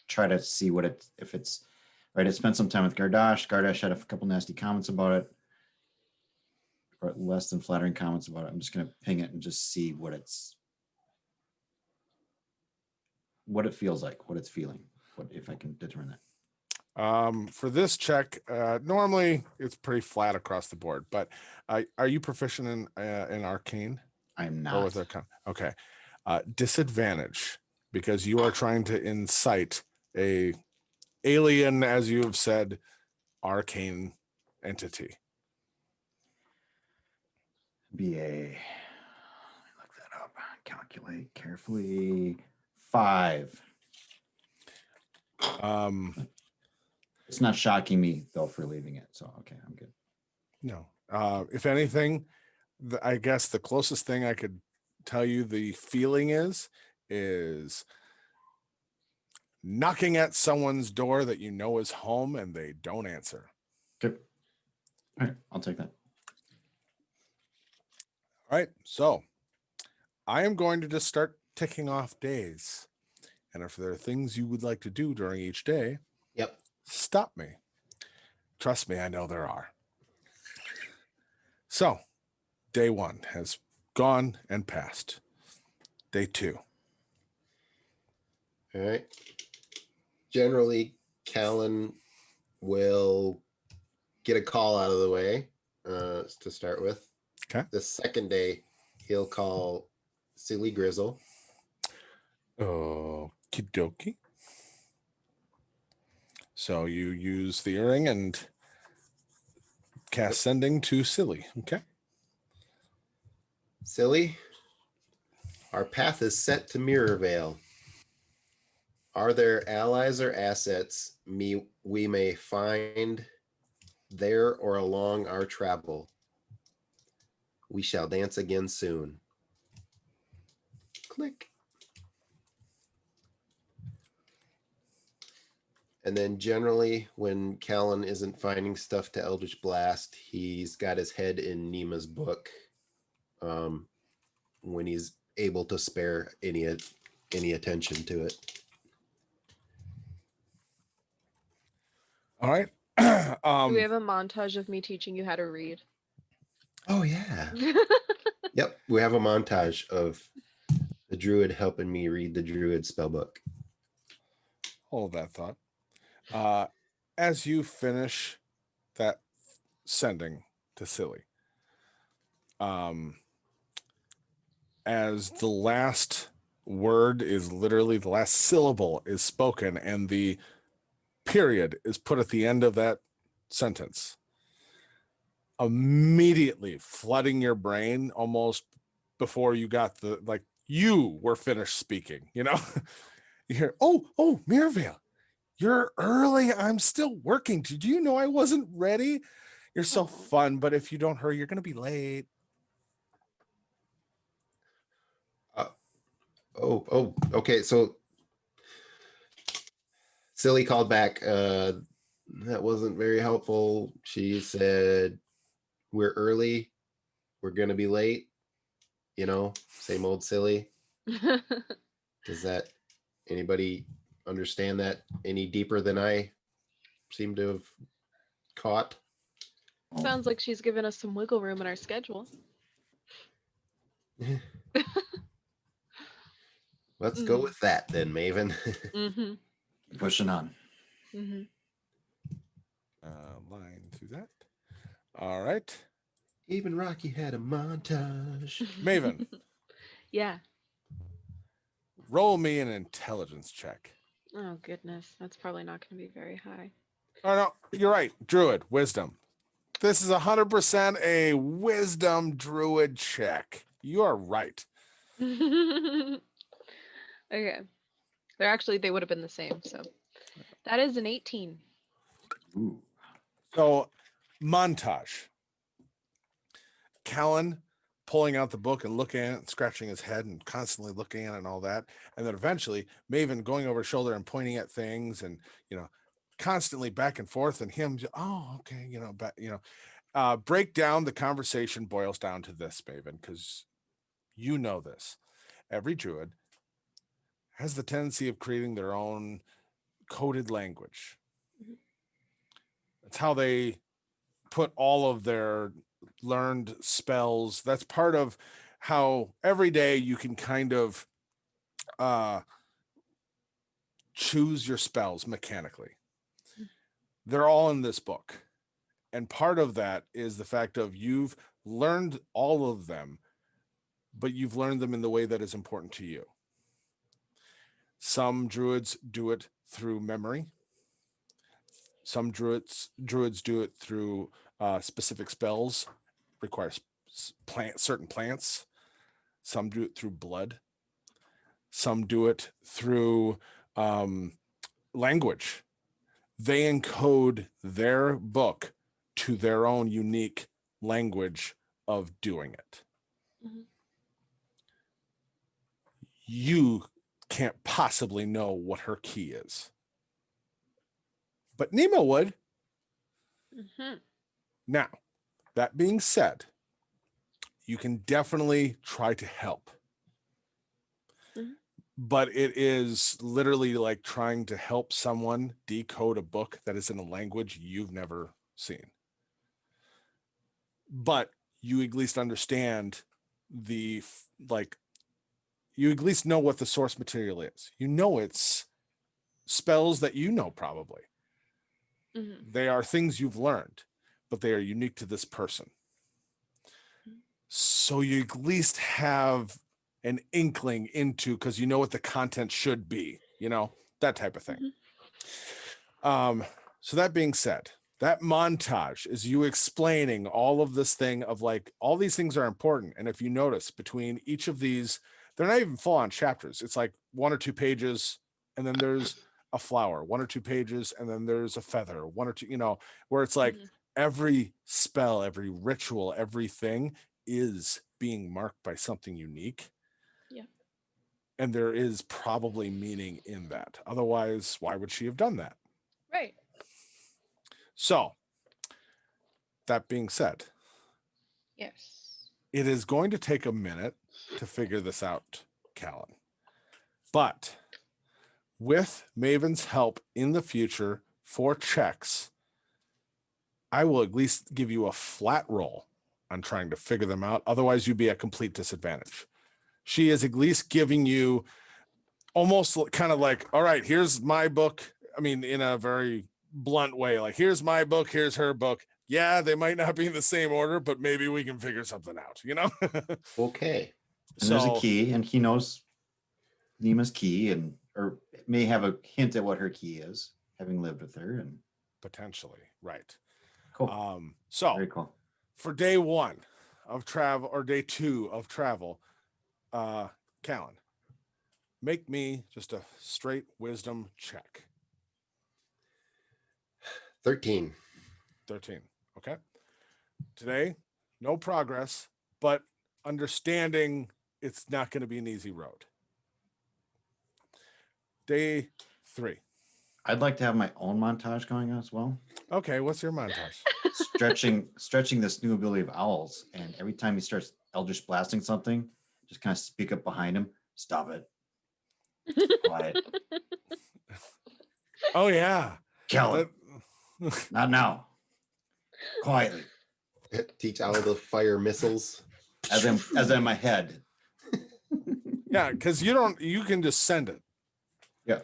[SPEAKER 3] try to see what if it's right. I spent some time with Gardash. Gardash had a couple nasty comments about it, or less than flattering comments about it. I'm just gonna ping it and just see what it feels like, what it's feeling, what if I can determine that.
[SPEAKER 1] For this check, normally it's pretty flat across the board, but are you proficient in arcane?
[SPEAKER 3] I'm
[SPEAKER 1] Or
[SPEAKER 3] not.
[SPEAKER 1] with okay. Disadvantage because you are trying to incite a alien, as you have said, arcane entity.
[SPEAKER 3] BA. Let me look that up. Calculate carefully. 5. It's not shocking me though for leaving it. So okay, I'm good.
[SPEAKER 1] No. If anything, I guess the closest thing I could tell you the feeling is knocking at someone's door that you know is home and they don't answer.
[SPEAKER 3] Okay. All right, I'll take that.
[SPEAKER 1] All right. So I am going to just start ticking off days. And if there are things you would like to do during each day,
[SPEAKER 4] Yep.
[SPEAKER 1] stop me. Trust me, I know there are. So, day 1 has gone and passed. Day 2.
[SPEAKER 4] All right. Generally, Callan will get a call out of the way to start with.
[SPEAKER 1] Okay.
[SPEAKER 4] The second day, he'll call Silly Grizzle.
[SPEAKER 1] Okie dokie. So you use the earring and cast sending to Silly. Okay.
[SPEAKER 4] Silly, our path is set to Mirrorvale. Are there allies or assets we may find there or along our travel? We shall dance again soon. Click. And then generally when Callan isn't finding stuff to Eldritch Blast, he's got his head in Nima's book when he's able to spare any attention to it.
[SPEAKER 1] All right.
[SPEAKER 2] Do we have a montage of me teaching you how to read?
[SPEAKER 4] Oh, yeah. Yep. We have a montage of the druid helping me read the druid spellbook.
[SPEAKER 1] Hold that thought. As you finish that sending to Silly, as the last word is literally the last syllable is spoken and the period is put at the end of that sentence, immediately flooding your brain almost before you got you were finished speaking, you hear, oh, Mirrorvale, you're early. I'm still working. Did you know I wasn't ready? You're so fun, but if you don't hurry, you're going to be late.
[SPEAKER 4] Okay. So Silly called back. That wasn't very helpful. She said, we're early. We're going to be late. Same old Silly. Does that anybody understand that any deeper than I seem to have caught?
[SPEAKER 2] Sounds like she's given us some wiggle room in our schedule.
[SPEAKER 4] Let's go with that then, Maven.
[SPEAKER 2] Mm-hmm.
[SPEAKER 3] Pushing on.
[SPEAKER 2] Mm-hmm.
[SPEAKER 1] Line through that. All right.
[SPEAKER 4] Even Rocky had a montage.
[SPEAKER 1] Maven,
[SPEAKER 2] Yeah.
[SPEAKER 1] roll me an intelligence check.
[SPEAKER 2] Oh, goodness. That's probably not going to be very high.
[SPEAKER 1] Oh, no, you're right. Druid, wisdom. This is 100% a wisdom druid check. You are right.
[SPEAKER 2] Okay. They would have been the same. So that is an 18.
[SPEAKER 3] Ooh.
[SPEAKER 1] So, montage. Callan pulling out the book and looking at it and scratching his head and constantly looking at it and all that. And then eventually Maven going over his shoulder and pointing at things and, constantly back and forth, and him just, oh, okay, break down the conversation boils down to this, Maven, because this. Every druid has the tendency of creating their own coded language.
[SPEAKER 2] Mhm.
[SPEAKER 1] That's how they put all of their learned spells. That's part of how every day you can kind of choose your spells mechanically. They're all in this book. And part of that is the fact of you've learned all of them, but you've learned them in the way that is important to you. Some druids do it through memory. Some druids do it through specific spells, requires certain plants. Some do it through blood. Some do it through language. They encode their book to their own unique language of doing it.
[SPEAKER 2] Mhm.
[SPEAKER 1] You can't possibly know what her key is, but Nemo would.
[SPEAKER 2] Mhm.
[SPEAKER 1] Now, that being said, you can definitely try to help.
[SPEAKER 2] Mhm.
[SPEAKER 1] But it is literally like trying to help someone decode a book that is in a language you've never seen. But you at least understand you at least know what the source material is. It's spells that probably.
[SPEAKER 2] Mhm.
[SPEAKER 1] They are things you've learned, but they are unique to this person.
[SPEAKER 2] Mhm.
[SPEAKER 1] So you at least have an inkling into, because you know what the content should be, that type of thing. So that being said, that montage is you explaining all of this thing of like, all these things are important. And if you notice between each of these, they're not even full on chapters. It's like 1 or 2 pages, and then there's a flower, 1 or 2 pages, and then there's a feather, 1 or 2, where it's like
[SPEAKER 2] Mhm.
[SPEAKER 1] every spell, every ritual, everything is being marked by something unique.
[SPEAKER 2] Yeah.
[SPEAKER 1] And there is probably meaning in that. Otherwise, why would she have done that?
[SPEAKER 2] Right.
[SPEAKER 1] So, that being said,
[SPEAKER 2] Yes.
[SPEAKER 1] it is going to take a minute to figure this out, Callan. But with Maven's help in the future for checks, I will at least give you a flat roll on trying to figure them out. Otherwise, you'd be at complete disadvantage. She is at least giving you almost kind of like, all right, here's my book. I mean, in a very blunt way, like, here's my book, here's her book. Yeah, they might not be in the same order, but maybe we can figure something out,
[SPEAKER 4] Okay.
[SPEAKER 3] And there's a
[SPEAKER 1] So,
[SPEAKER 3] key, and he knows Nima's key, or may have a hint at what her key is, having lived with her. And
[SPEAKER 1] potentially, right.
[SPEAKER 3] cool.
[SPEAKER 1] So
[SPEAKER 3] Very cool.
[SPEAKER 1] for day 1 of travel, or day 2 of travel, Callan, make me just a straight wisdom check.
[SPEAKER 4] 13.
[SPEAKER 1] 13. Okay. Today, no progress, but understanding it's not going to be an easy road. Day 3.
[SPEAKER 3] I'd like to have my own montage going on as well.
[SPEAKER 1] Okay, what's your montage?
[SPEAKER 3] Stretching this new ability of owls, and every time he starts Eldritch blasting something, just kind of speak up behind him. Stop it. Quiet.
[SPEAKER 1] Oh yeah.
[SPEAKER 3] Callan, not now. Quietly.
[SPEAKER 4] Teach all the fire missiles.
[SPEAKER 3] As in my head.
[SPEAKER 1] Yeah, because you can just send it.
[SPEAKER 3] Yeah.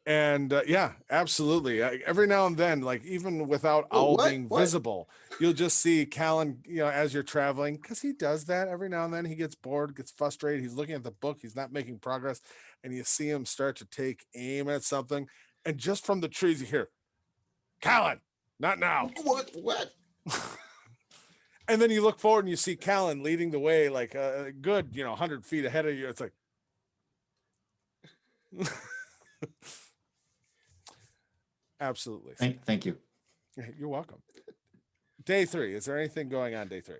[SPEAKER 1] And yeah, absolutely. Every now and then, like even without
[SPEAKER 4] Oh,
[SPEAKER 1] owl
[SPEAKER 4] what?
[SPEAKER 1] being
[SPEAKER 4] What?
[SPEAKER 1] visible, you'll just see Callan, as you're traveling, because he does that every now and then. He gets bored, gets frustrated. He's looking at the book, he's not making progress, and you see him start to take aim at something, and just from the trees you hear, Callan, not now.
[SPEAKER 4] What?
[SPEAKER 1] And then you look forward and you see Callan leading the way, like a good 100 feet ahead of you. It's like absolutely.
[SPEAKER 3] Thank you.
[SPEAKER 1] You're welcome. Day 3. Is there anything going on day 3?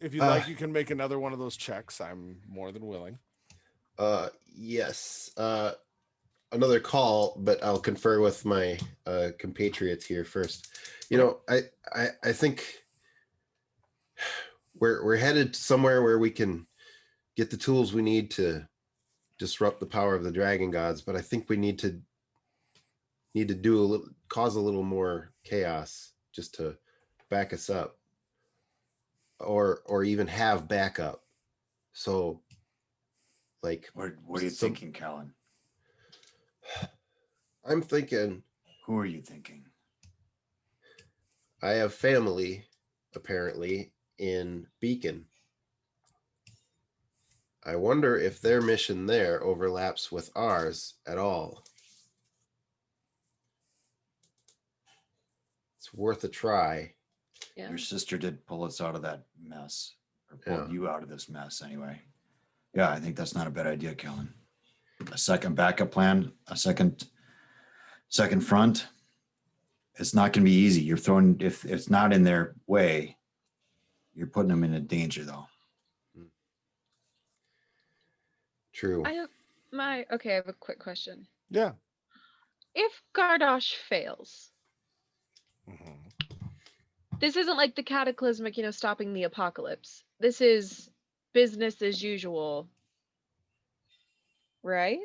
[SPEAKER 1] If you'd like, you can make another one of those checks. I'm more than willing.
[SPEAKER 4] Yes. Another call, but I'll confer with my compatriots here first. You know, I think we're headed somewhere where we can get the tools we need to disrupt the power of the dragon gods, but I think we need to do a little, cause a little more chaos just to back us up, or even have backup. So, like,
[SPEAKER 3] What are you
[SPEAKER 4] So-
[SPEAKER 3] thinking, Callan?
[SPEAKER 4] I'm thinking
[SPEAKER 3] Who are you thinking?
[SPEAKER 4] I have family apparently in Beacon. I wonder if their mission there overlaps with ours at all. It's worth a try.
[SPEAKER 2] Yeah.
[SPEAKER 3] Your sister did pull us out of that mess, or pulled
[SPEAKER 4] Yeah.
[SPEAKER 3] you out of this mess anyway. Yeah, I think that's not a bad idea, Kellen. A second backup plan, a second front. It's not going to be easy. You're throwing, if it's not in their way, you're putting them in a danger, though.
[SPEAKER 4] True.
[SPEAKER 2] Okay, I have a quick question.
[SPEAKER 1] Yeah.
[SPEAKER 2] If Gardosh fails,
[SPEAKER 1] Mhm.
[SPEAKER 2] this isn't like the cataclysmic, stopping the apocalypse. This is business as usual, right?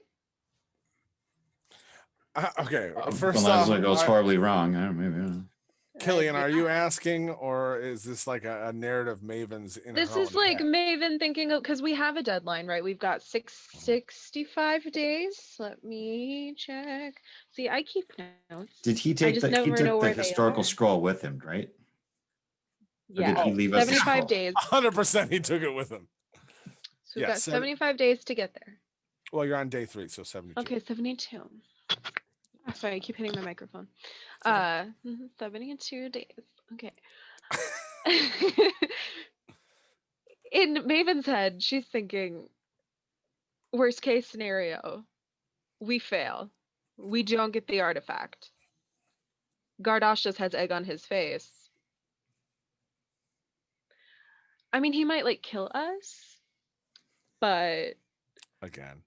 [SPEAKER 1] Okay. First
[SPEAKER 3] Unless
[SPEAKER 1] off,
[SPEAKER 3] it goes horribly wrong, maybe.
[SPEAKER 1] Killian,
[SPEAKER 2] Yeah.
[SPEAKER 1] are you asking, or is this like a narrative Maven's in
[SPEAKER 2] This
[SPEAKER 1] her
[SPEAKER 2] is
[SPEAKER 1] own
[SPEAKER 2] like
[SPEAKER 1] head?
[SPEAKER 2] Maven thinking of, because we have a deadline, right? We've got 65 days. Let me check. See, I keep notes.
[SPEAKER 3] Did he
[SPEAKER 2] I
[SPEAKER 3] take
[SPEAKER 2] just
[SPEAKER 3] he
[SPEAKER 2] never
[SPEAKER 3] took
[SPEAKER 2] know
[SPEAKER 3] the
[SPEAKER 2] where they
[SPEAKER 3] historical
[SPEAKER 2] are.
[SPEAKER 3] scroll with him, right? Or
[SPEAKER 2] Yeah,
[SPEAKER 3] did he leave us the
[SPEAKER 2] 75
[SPEAKER 3] scroll?
[SPEAKER 2] days.
[SPEAKER 1] 100% he took it with him.
[SPEAKER 2] So we've
[SPEAKER 1] Yeah,
[SPEAKER 2] got 75 days to get there.
[SPEAKER 1] Well, you're on day 3, so 72.
[SPEAKER 2] Okay, 72. Sorry, I keep hitting my microphone. 72 days. Okay. In Maven's head, she's thinking, worst case scenario, we fail. We don't get the artifact. Gardosh just has egg on his face. I mean, he might like kill us, but
[SPEAKER 1] Again.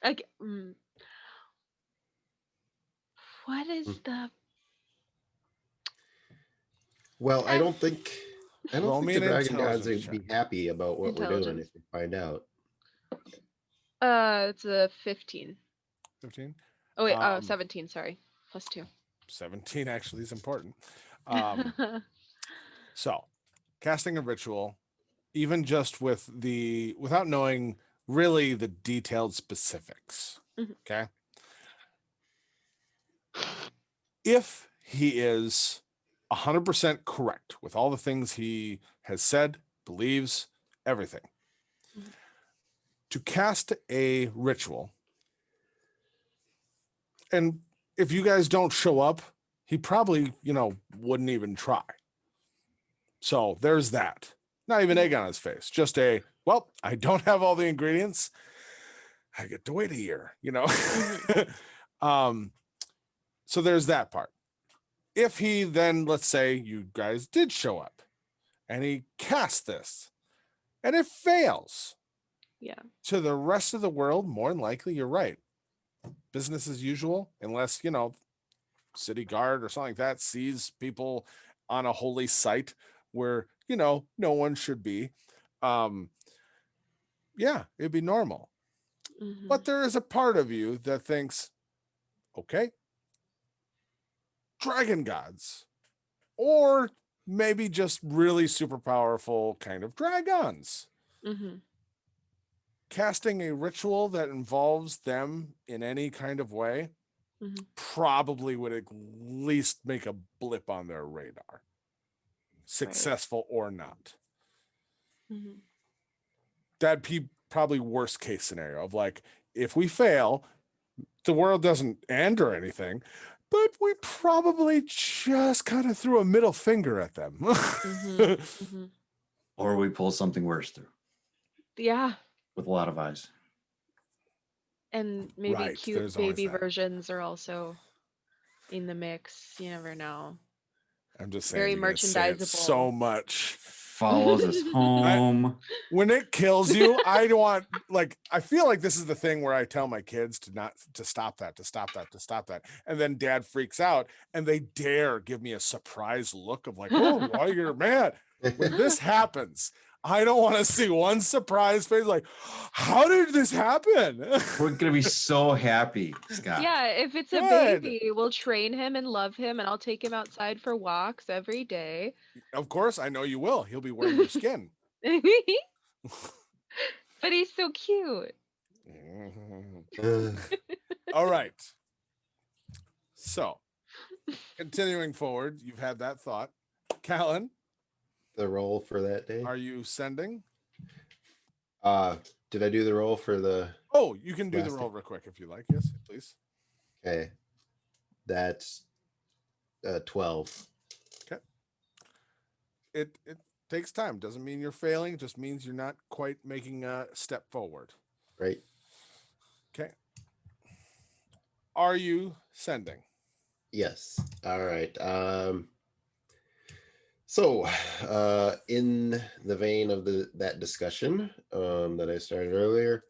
[SPEAKER 2] like, what is the?
[SPEAKER 4] Well, I don't think
[SPEAKER 1] Roll
[SPEAKER 4] the
[SPEAKER 1] me an
[SPEAKER 4] dragon gods
[SPEAKER 1] intelligence
[SPEAKER 4] would be
[SPEAKER 1] check.
[SPEAKER 4] happy about what we're doing
[SPEAKER 2] Intelligence.
[SPEAKER 4] if we find out.
[SPEAKER 2] It's a 15.
[SPEAKER 1] 15?
[SPEAKER 2] Oh wait,
[SPEAKER 1] Um,
[SPEAKER 2] 17. Sorry, +2.
[SPEAKER 1] 17 actually is important. So, casting a ritual, even just without knowing really the detailed specifics.
[SPEAKER 2] Mhm.
[SPEAKER 1] Okay. If he is 100% correct with all the things he has said, believes, everything,
[SPEAKER 2] Mhm.
[SPEAKER 1] to cast a ritual, and if you guys don't show up, he probably, wouldn't even try. So there's that. Not even egg on his face. Just I don't have all the ingredients. I get to wait a year, So there's that part. If he then, let's say you guys did show up and he casts this and it fails.
[SPEAKER 2] Yeah.
[SPEAKER 1] To the rest of the world, more than likely, you're right. Business as usual, unless, city guard or something like that sees people on a holy site where, no one should be. Yeah, it'd be normal.
[SPEAKER 2] Mhm.
[SPEAKER 1] But there is a part of you that thinks, okay, dragon gods, or maybe just really super powerful kind of dragons.
[SPEAKER 2] Mhm.
[SPEAKER 1] Casting a ritual that involves them in any kind of way
[SPEAKER 2] Mhm.
[SPEAKER 1] probably would at least make a blip on their radar, successful or not.
[SPEAKER 2] Mhm.
[SPEAKER 1] That'd be probably worst case scenario of like, if we fail, the world doesn't end or anything, but we probably just kind of threw a middle finger at them.
[SPEAKER 2] Mhm. Mhm.
[SPEAKER 3] Or we pull something worse through
[SPEAKER 2] Yeah,
[SPEAKER 3] with a lot of eyes.
[SPEAKER 2] and maybe
[SPEAKER 1] Right,
[SPEAKER 2] cute
[SPEAKER 1] there's always
[SPEAKER 2] baby
[SPEAKER 1] that.
[SPEAKER 2] versions are also in the mix. You never know.
[SPEAKER 1] I'm just saying,
[SPEAKER 2] Very
[SPEAKER 1] you're gonna say it
[SPEAKER 2] merchandisable.
[SPEAKER 1] so much.
[SPEAKER 3] follows us home.
[SPEAKER 1] When it kills you, I don't want, like, I feel like this is the thing where I tell my kids to stop that. And then dad freaks out and they dare give me a surprise look of like, oh, why you're mad. When this happens, I don't want to see one surprise face like, how did this happen?
[SPEAKER 3] We're gonna be so happy, Scott.
[SPEAKER 2] Yeah, if it's a
[SPEAKER 1] Good.
[SPEAKER 2] baby, we'll train him and love him, and I'll take him outside for walks every day.
[SPEAKER 1] Of course, I know you will. He'll be wearing your skin.
[SPEAKER 2] But he's so cute.
[SPEAKER 1] All right. So, continuing forward, you've had that thought. Callan,
[SPEAKER 4] The roll for that day.
[SPEAKER 1] are you sending?
[SPEAKER 4] Did I do the roll for the?
[SPEAKER 1] Oh, you can do the
[SPEAKER 4] Last
[SPEAKER 1] roll real quick if you like. Yes, please.
[SPEAKER 4] Okay, that's 12.
[SPEAKER 1] It takes time. Doesn't mean you're failing. Just means you're not quite making a step forward.
[SPEAKER 4] Right.
[SPEAKER 1] Okay. Are you sending?
[SPEAKER 4] Yes. All right. So, in the vein of that discussion that I started earlier,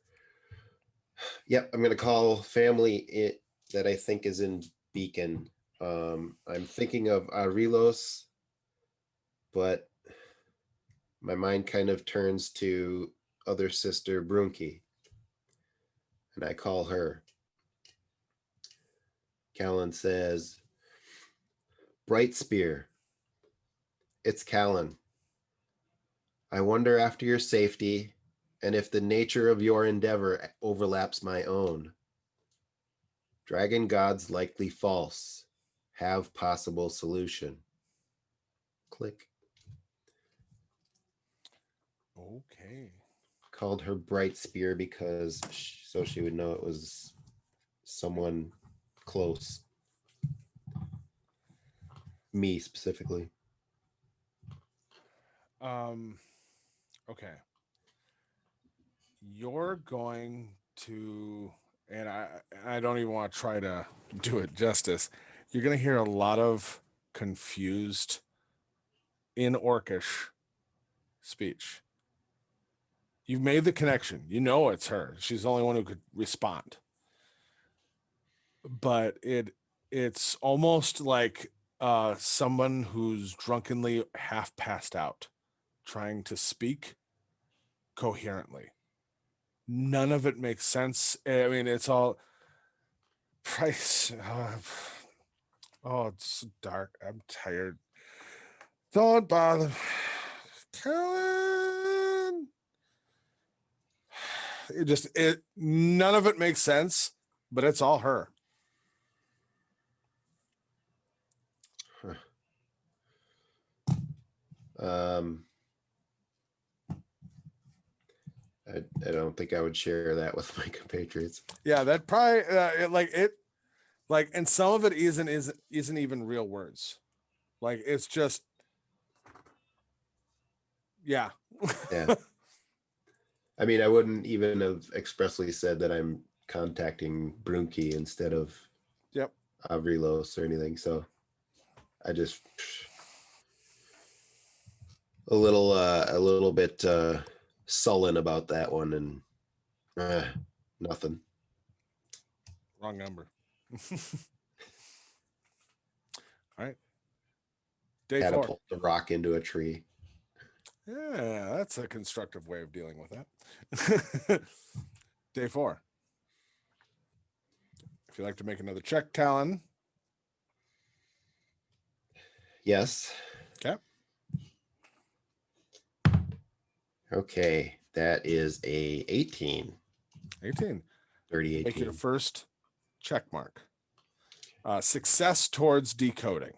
[SPEAKER 4] yep, I'm gonna call family that I think is in Beacon. I'm thinking of Arilos, but my mind kind of turns to other sister Brunke, and I call her. Callan says, Bright Spear. It's Callan. I wonder after your safety and if the nature of your endeavor overlaps my own. Dragon gods likely false. Have possible solution. Click.
[SPEAKER 1] Okay.
[SPEAKER 4] Called her Bright Spear because so she would know it was someone close. Me specifically.
[SPEAKER 1] Okay. You're going to, and I don't even want to try to do it justice. You're going to hear a lot of confused in Orcish speech. You've made the connection. You know it's her. She's the only one who could respond. But it's almost like someone who's drunkenly half passed out trying to speak coherently. None of it makes sense. I mean, it's all price. Oh, it's so dark. I'm tired. Don't bother. Carolyn. None of it makes sense, but it's all her.
[SPEAKER 4] I don't think I would share that with my compatriots.
[SPEAKER 1] Yeah, that probably and some of it isn't even real words. Like it's just yeah.
[SPEAKER 4] Yeah. I mean, I wouldn't even have expressly said that I'm contacting Brunke instead of
[SPEAKER 1] Yep.
[SPEAKER 4] Avrilos or anything. So I just a little bit sullen about that one and nothing.
[SPEAKER 1] Wrong number. All right. Day 4.
[SPEAKER 4] Catapult the rock into a tree.
[SPEAKER 1] Yeah, that's a constructive way of dealing with that. Day 4. If you'd like to make another check, Talon.
[SPEAKER 4] Yes.
[SPEAKER 1] Okay.
[SPEAKER 4] Okay. That is a 18.
[SPEAKER 1] 18.
[SPEAKER 4] Dirty 18.
[SPEAKER 1] Make your first check mark. Success towards decoding.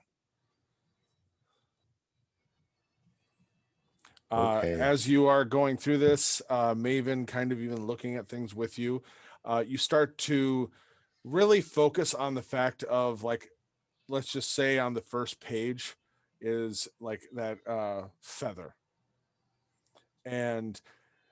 [SPEAKER 4] Okay.
[SPEAKER 1] As you are going through this, Maven kind of even looking at things with you, you start to really focus on the fact of like, let's just say on the first page is like that feather, and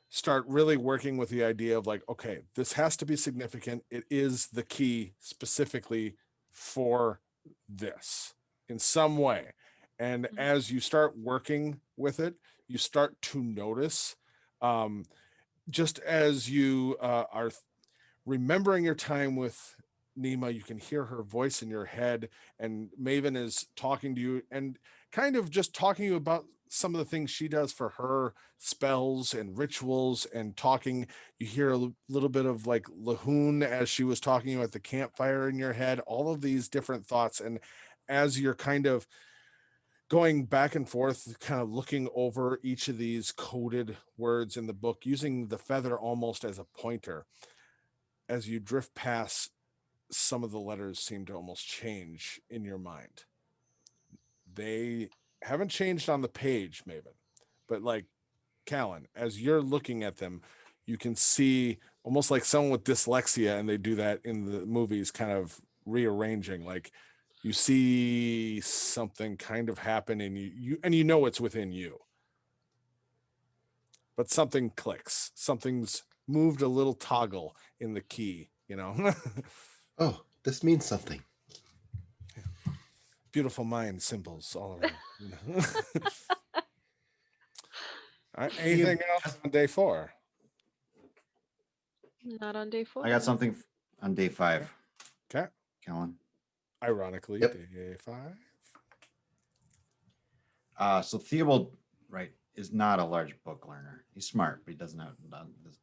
[SPEAKER 1] start really working with the idea of like, okay, this has to be significant. It is the key specifically for this in some way. And as you start working with it, you start to notice, um, just as you are remembering your time with Nima, you can hear her voice in your head, and Maven is talking to you and kind of just talking to you about some of the things she does for her spells and rituals and talking. You hear a little bit of like Lahoon as she was talking to you at the campfire in your head, all of these different thoughts. And as you're kind of going back and forth, kind of looking over each of these coded words in the book, using the feather almost as a pointer, as you drift past, some of the letters seem to almost change in your mind. They haven't changed on the page, Maven, but like Callan, as you're looking at them, you can see almost like someone with dyslexia, and they do that in the movies, kind of rearranging. Like you see something kind of happen, and you know it's within you, but something clicks. Something's moved a little toggle in the key, you know.
[SPEAKER 4] Oh, this means something.
[SPEAKER 1] Beautiful mind symbols all around. You know? All right, anything else on day 4?
[SPEAKER 2] Not on day 4.
[SPEAKER 3] I got something on day 5,
[SPEAKER 1] Okay.
[SPEAKER 3] Kellen.
[SPEAKER 1] Ironically,
[SPEAKER 4] Yep.
[SPEAKER 1] day 5.
[SPEAKER 3] So Theobald, right, is not a large book learner. He's smart, but he doesn't have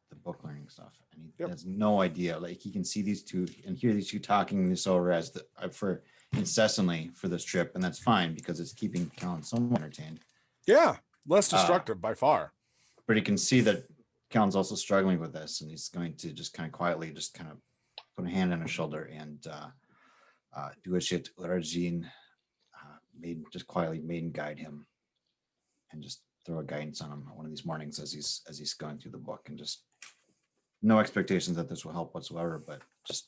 [SPEAKER 3] the book learning stuff, and he
[SPEAKER 1] Yep.
[SPEAKER 3] has no idea. Like he can see these two and hear these two talking this over as for incessantly for this trip, and that's fine because it's keeping Kellen somewhat entertained.
[SPEAKER 1] Yeah, less destructive by far.
[SPEAKER 3] But he can see that Kellen's also struggling with this, and he's going to just kind of quietly, just kind of put a hand on his shoulder and do a shit Rajin, just quietly maiden guide him, and just throw a guidance on him one of these mornings as he's going through the book, and just no expectations that this will help whatsoever, but just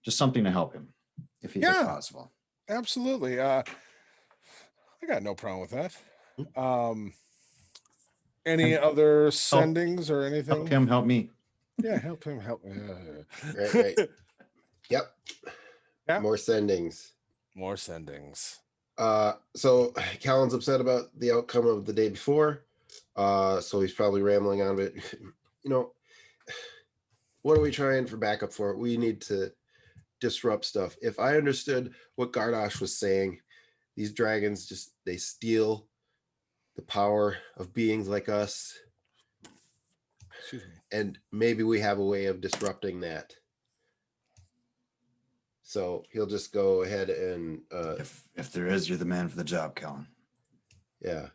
[SPEAKER 3] something to help him if he
[SPEAKER 1] Yeah.
[SPEAKER 3] possible.
[SPEAKER 1] Absolutely. I got no problem with that. Any
[SPEAKER 3] And
[SPEAKER 1] other sendings or anything?
[SPEAKER 3] Help him, help me.
[SPEAKER 1] Yeah, help him.
[SPEAKER 4] Right. Yep.
[SPEAKER 1] Yeah.
[SPEAKER 4] More sendings.
[SPEAKER 1] More sendings.
[SPEAKER 4] So Callan's upset about the outcome of the day before. So he's probably rambling on it. You know, what are we trying for backup for? We need to disrupt stuff. If I understood what Gardosh was saying, these dragons they steal the power of beings like us.
[SPEAKER 1] Excuse me.
[SPEAKER 4] And maybe we have a way of disrupting that. So he'll just go ahead and
[SPEAKER 3] If there is, you're the man for the job, Kellen.
[SPEAKER 4] yeah.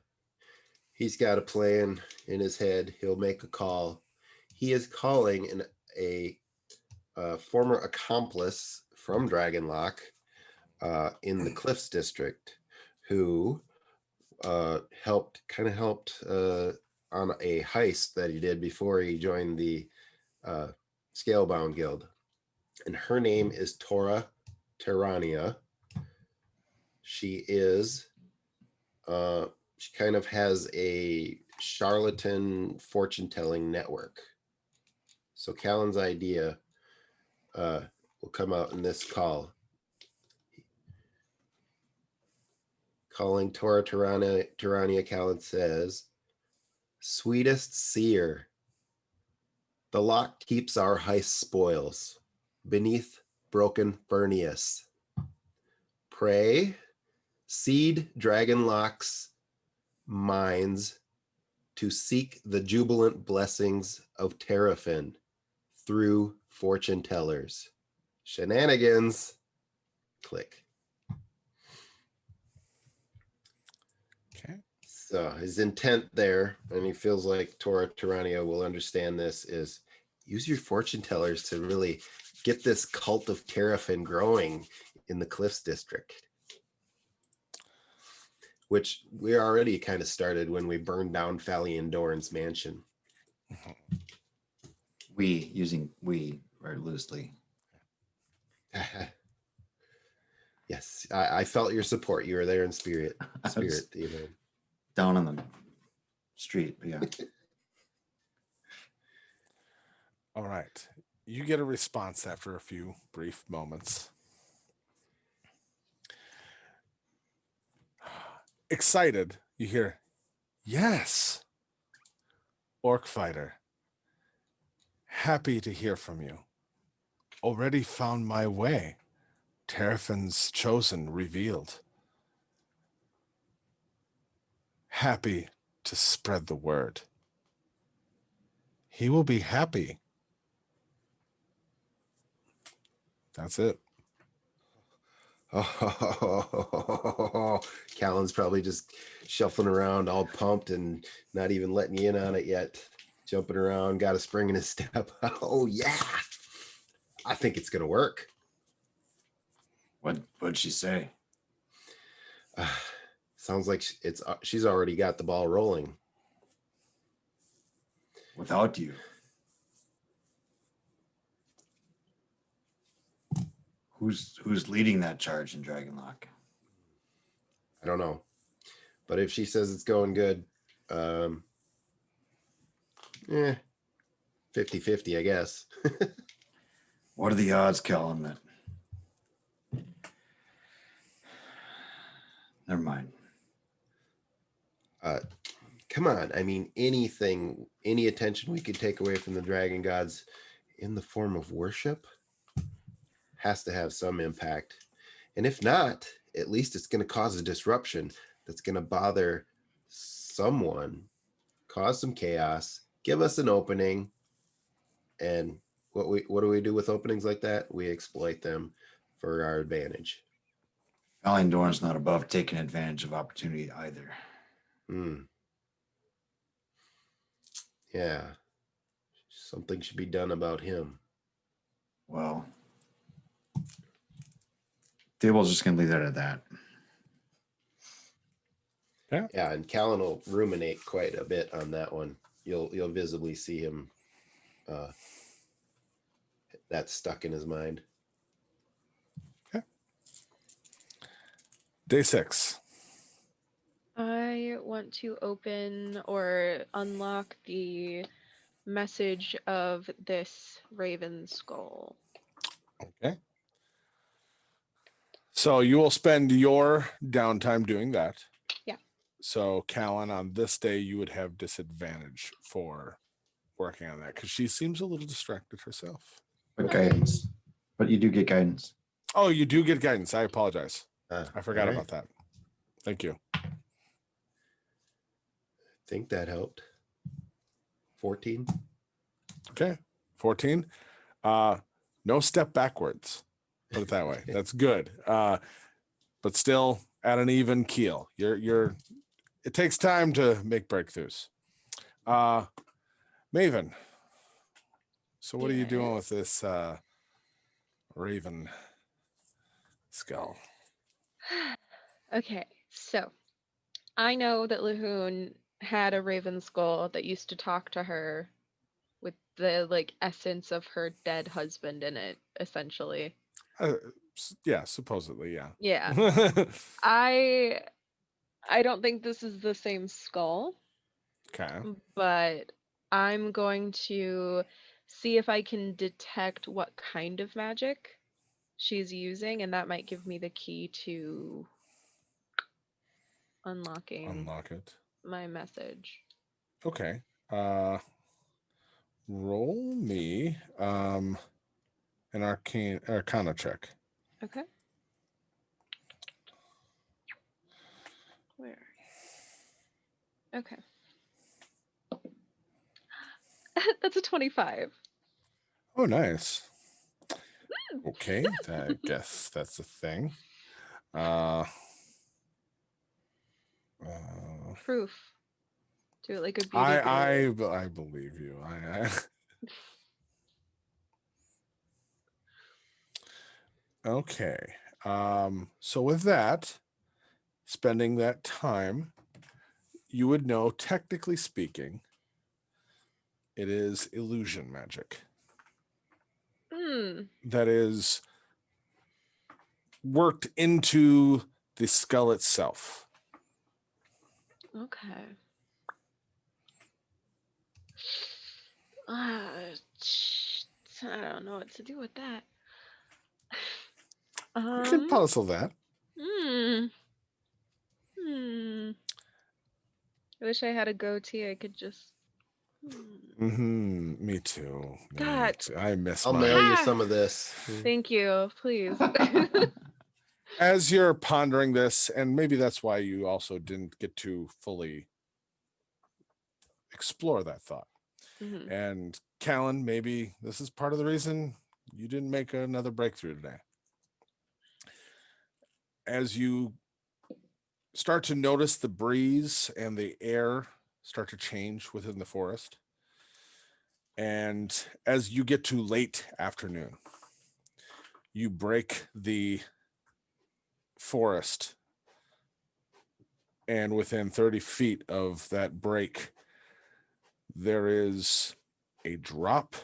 [SPEAKER 4] He's got a plan in his head. He'll make a call. He is calling a former accomplice from Dragonlock in the Cliffs district, who helped on a heist that he did before he joined the Scalebound Guild. And her name is Tora Terrania. She is she kind of has a charlatan fortune-telling network. So Callan's idea will come out in this call. Calling Tora Terrania, Callan says, "Sweetest seer, the lock keeps our heist spoils beneath broken furnace. Pray, seed Dragonlock's minds to seek the jubilant blessings of Terrafin through fortune tellers. Shenanigans." Click.
[SPEAKER 1] Okay.
[SPEAKER 4] So his intent there, and he feels like Tora Terrania will understand this, is use your fortune tellers to really get this cult of Terrafin growing in the Cliffs district, which we already kind of started when we burned down Fallion Dorn's mansion.
[SPEAKER 3] We very loosely.
[SPEAKER 4] Yes, I felt your support. You were there in spirit.
[SPEAKER 3] I was
[SPEAKER 4] Spirit, even.
[SPEAKER 3] down on the street, but yeah.
[SPEAKER 1] All right. You get a response after a few brief moments. Excited, you hear, Yes. Orc fighter. Happy to hear from you. Already found my way. Terrafin's chosen revealed. Happy to spread the word. He will be happy. That's it.
[SPEAKER 4] Oh, Callan's probably just shuffling around, all pumped and not even letting you in on it yet. Jumping around, got a spring in his step. Oh yeah, I think it's gonna work.
[SPEAKER 3] What'd she say?
[SPEAKER 4] Sounds like she's already got the ball rolling.
[SPEAKER 3] Without you. Who's leading that charge in Dragonlock?
[SPEAKER 4] I don't know, but if she says it's going good, yeah, 50-50, I guess.
[SPEAKER 3] What are the odds, Kellen, that never mind.
[SPEAKER 4] Come on. I mean, anything, any attention we could take away from the dragon gods in the form of worship has to have some impact. And if not, at least it's going to cause a disruption that's going to bother someone, cause some chaos, give us an opening. And what do we do with openings like that? We exploit them for our advantage.
[SPEAKER 3] Valiant Dorn's not above taking advantage of opportunity either.
[SPEAKER 4] Yeah. Something should be done about him.
[SPEAKER 3] Well, Theobald's just gonna leave that at that.
[SPEAKER 4] Yeah, and Callan will ruminate quite a bit on that one. You'll visibly see him that's stuck in his mind.
[SPEAKER 1] Okay. Day 6.
[SPEAKER 2] I want to open or unlock the message of this raven skull.
[SPEAKER 1] Okay. So you will spend your downtime doing that.
[SPEAKER 2] Yeah.
[SPEAKER 1] So Callan, on this day, you would have disadvantage for working on that because she seems a little distracted herself.
[SPEAKER 3] But guidance. But you do get guidance.
[SPEAKER 1] Oh, you do get guidance. I apologize. I forgot
[SPEAKER 4] all right.
[SPEAKER 1] about that. Thank you.
[SPEAKER 4] I think that helped. 14.
[SPEAKER 1] Okay. 14. No step backwards. Put it that way. That's good. But still at an even keel. It takes time to make breakthroughs. Maven. So what are you doing with this raven skull?
[SPEAKER 2] Okay, so I know that Lahoon had a raven skull that used to talk to her with the like essence of her dead husband in it, essentially.
[SPEAKER 1] Yeah, supposedly, yeah.
[SPEAKER 2] Yeah. I don't think this is the same skull,
[SPEAKER 1] Okay.
[SPEAKER 2] but I'm going to see if I can detect what kind of magic she's using, and that might give me the key to unlocking
[SPEAKER 1] Unlock it.
[SPEAKER 2] my message.
[SPEAKER 1] Okay. Roll me an arcana check.
[SPEAKER 2] Okay. Where? Okay. That's a 25.
[SPEAKER 1] Oh, nice. Okay, I guess that's a thing.
[SPEAKER 2] Proof to it, like a beauty
[SPEAKER 1] I
[SPEAKER 2] guru.
[SPEAKER 1] I believe you. I Okay. So with that, spending that time, you would know, technically speaking, it is illusion magic. That is worked into the skull itself.
[SPEAKER 2] Okay. I don't know what to do with that.
[SPEAKER 1] You can puzzle that.
[SPEAKER 2] I wish I had a goatee. I could just.
[SPEAKER 1] Me too. Me
[SPEAKER 2] God.
[SPEAKER 1] too. I miss
[SPEAKER 4] I'll
[SPEAKER 1] mine.
[SPEAKER 4] mail you
[SPEAKER 2] Ah,
[SPEAKER 4] some of this.
[SPEAKER 2] thank you, please.
[SPEAKER 1] As you're pondering this, and maybe that's why you also didn't get to fully explore that thought.
[SPEAKER 2] Mhm.
[SPEAKER 1] And Callan, maybe this is part of the reason you didn't make another breakthrough today. As you start to notice the breeze and the air start to change within the forest, and as you get to late afternoon, you break the forest, and within 30 feet of that break, there is a drop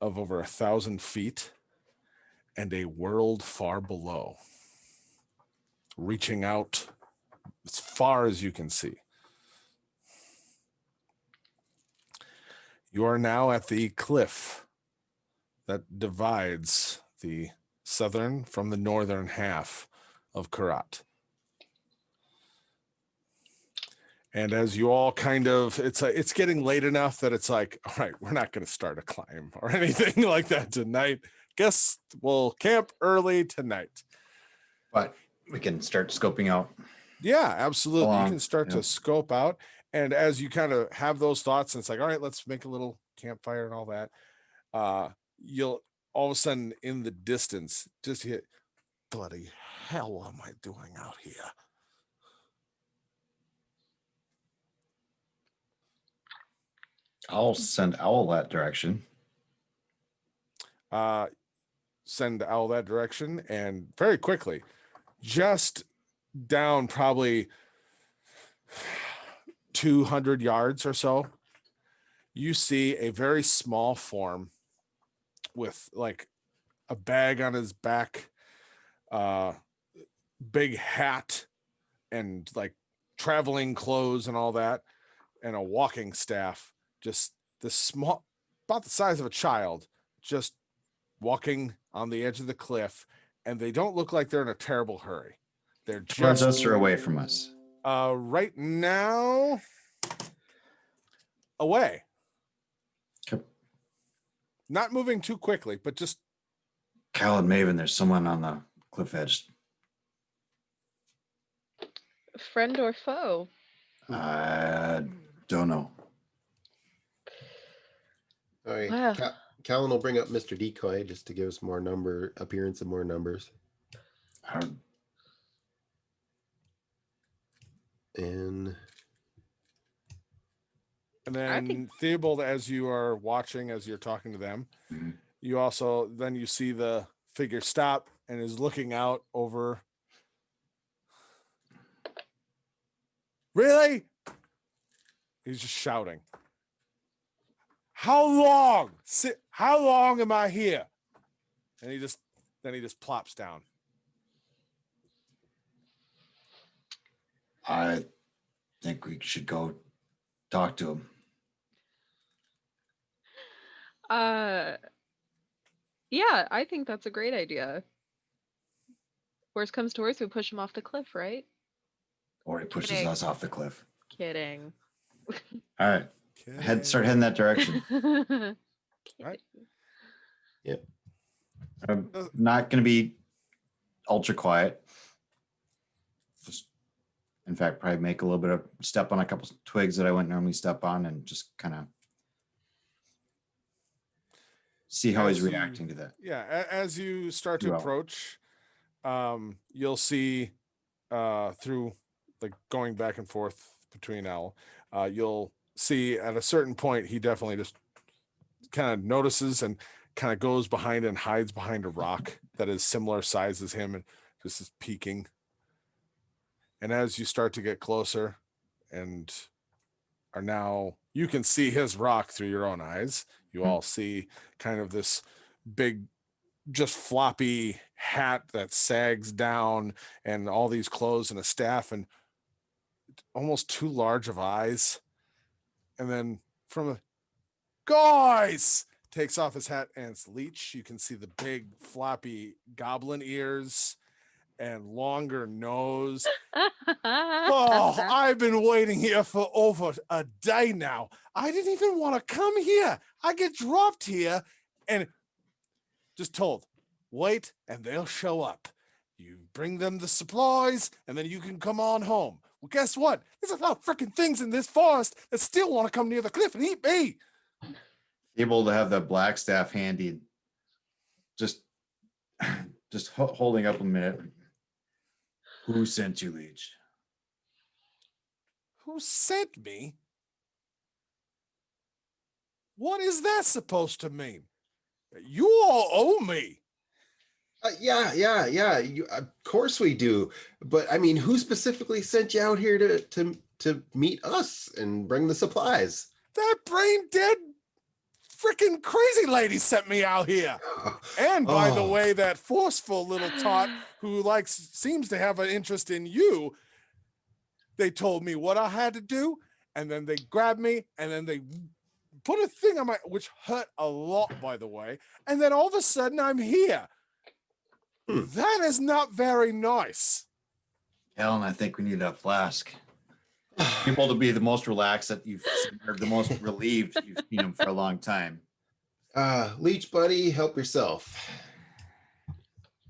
[SPEAKER 1] of over 1,000 feet and a world far below, reaching out as far as you can see. You are now at the cliff that divides the southern from the northern half of Karat. And as you all kind of, it's getting late enough that it's like, all right, we're not going to start a climb or anything like that tonight. Guess we'll camp early tonight.
[SPEAKER 3] But we can start scoping out.
[SPEAKER 1] Yeah, absolutely. You
[SPEAKER 3] Along,
[SPEAKER 1] can start to
[SPEAKER 3] yep.
[SPEAKER 1] scope out. And as you kind of have those thoughts, and it's like, all right, let's make a little campfire and all that. You'll all of a sudden in the distance just hit, bloody hell am I doing out here?
[SPEAKER 3] I'll send Owl that direction.
[SPEAKER 1] Send Owl that direction, and very quickly, just down probably 200 yards or so, you see a very small form with like a bag on his back, big hat, and like traveling clothes and all that, and a walking staff. Just this small, about the size of a child, just walking on the edge of the cliff, and they don't look like they're in a terrible hurry. They're
[SPEAKER 3] Towards
[SPEAKER 1] just
[SPEAKER 3] us or away from us?
[SPEAKER 1] right now away.
[SPEAKER 3] Okay.
[SPEAKER 1] Not moving too quickly, but just
[SPEAKER 3] Cal and Maven, there's someone on the cliff edge.
[SPEAKER 2] Friend or foe?
[SPEAKER 3] I don't know.
[SPEAKER 4] All right.
[SPEAKER 2] Wow.
[SPEAKER 4] Callan will bring up Mr. Decoy just to give us more appearance of more numbers.
[SPEAKER 3] I don't.
[SPEAKER 4] And
[SPEAKER 1] then Theobald, as you are watching, as you're talking to them,
[SPEAKER 3] Mhm.
[SPEAKER 1] you also then you see the figure stop and is looking out over. Really? He's just shouting. How long? How long am I here? And he just plops down.
[SPEAKER 3] I think we should go talk to him.
[SPEAKER 2] Yeah, I think that's a great idea. Worst comes to worst, we push him off the cliff, right?
[SPEAKER 3] Or he pushes
[SPEAKER 2] Kidding.
[SPEAKER 3] us off the cliff.
[SPEAKER 2] Kidding.
[SPEAKER 3] All right. Start heading that direction.
[SPEAKER 2] Kidding.
[SPEAKER 1] Right.
[SPEAKER 3] I'm not going to be ultra quiet. Just, in fact, probably make a little bit of step on a couple twigs that I wouldn't normally step on and just kind of see how he's reacting to that.
[SPEAKER 1] Yeah, as you start to
[SPEAKER 3] Well.
[SPEAKER 1] approach, you'll see through like going back and forth between Owl, you'll see at a certain point he definitely just kind of notices and kind of goes behind and hides behind a rock that is similar size as him and just is peeking. And as you start to get closer and are now, you can see his rock through your own eyes. You all see kind of this big, just floppy hat that sags down and all these clothes and a staff and almost too large of eyes. And then from a guys takes off his hat and it's Leech. You can see the big floppy goblin ears and longer nose. Oh, I've been waiting here for over a day now. I didn't even want to come here. I get dropped here and just told, wait, and they'll show up. You bring them the supplies, and then you can come on home. Well, guess what? There's a lot of freaking things in this forest that still want to come near the cliff and eat me.
[SPEAKER 3] Able to have the black staff handy. Just holding up a minute. Who sent you, Leech?
[SPEAKER 1] Who sent me? What is that supposed to mean? You all owe me.
[SPEAKER 4] Yeah. Of course we do. But I mean, who specifically sent you out here to meet us and bring the supplies?
[SPEAKER 1] That brain dead freaking crazy lady sent me out here. And by the
[SPEAKER 4] Oh.
[SPEAKER 1] way, that forceful little tot who seems to have an interest in you, they told me what I had to do, and then they grabbed me, and then they put a thing on which hurt a lot, by the way, and then all of a sudden I'm here. That is not very nice.
[SPEAKER 3] Helen, I think we need a flask. Able to be the most relaxed that you've seen, or the most relieved you've seen him for a long time.
[SPEAKER 4] Leech buddy, help yourself.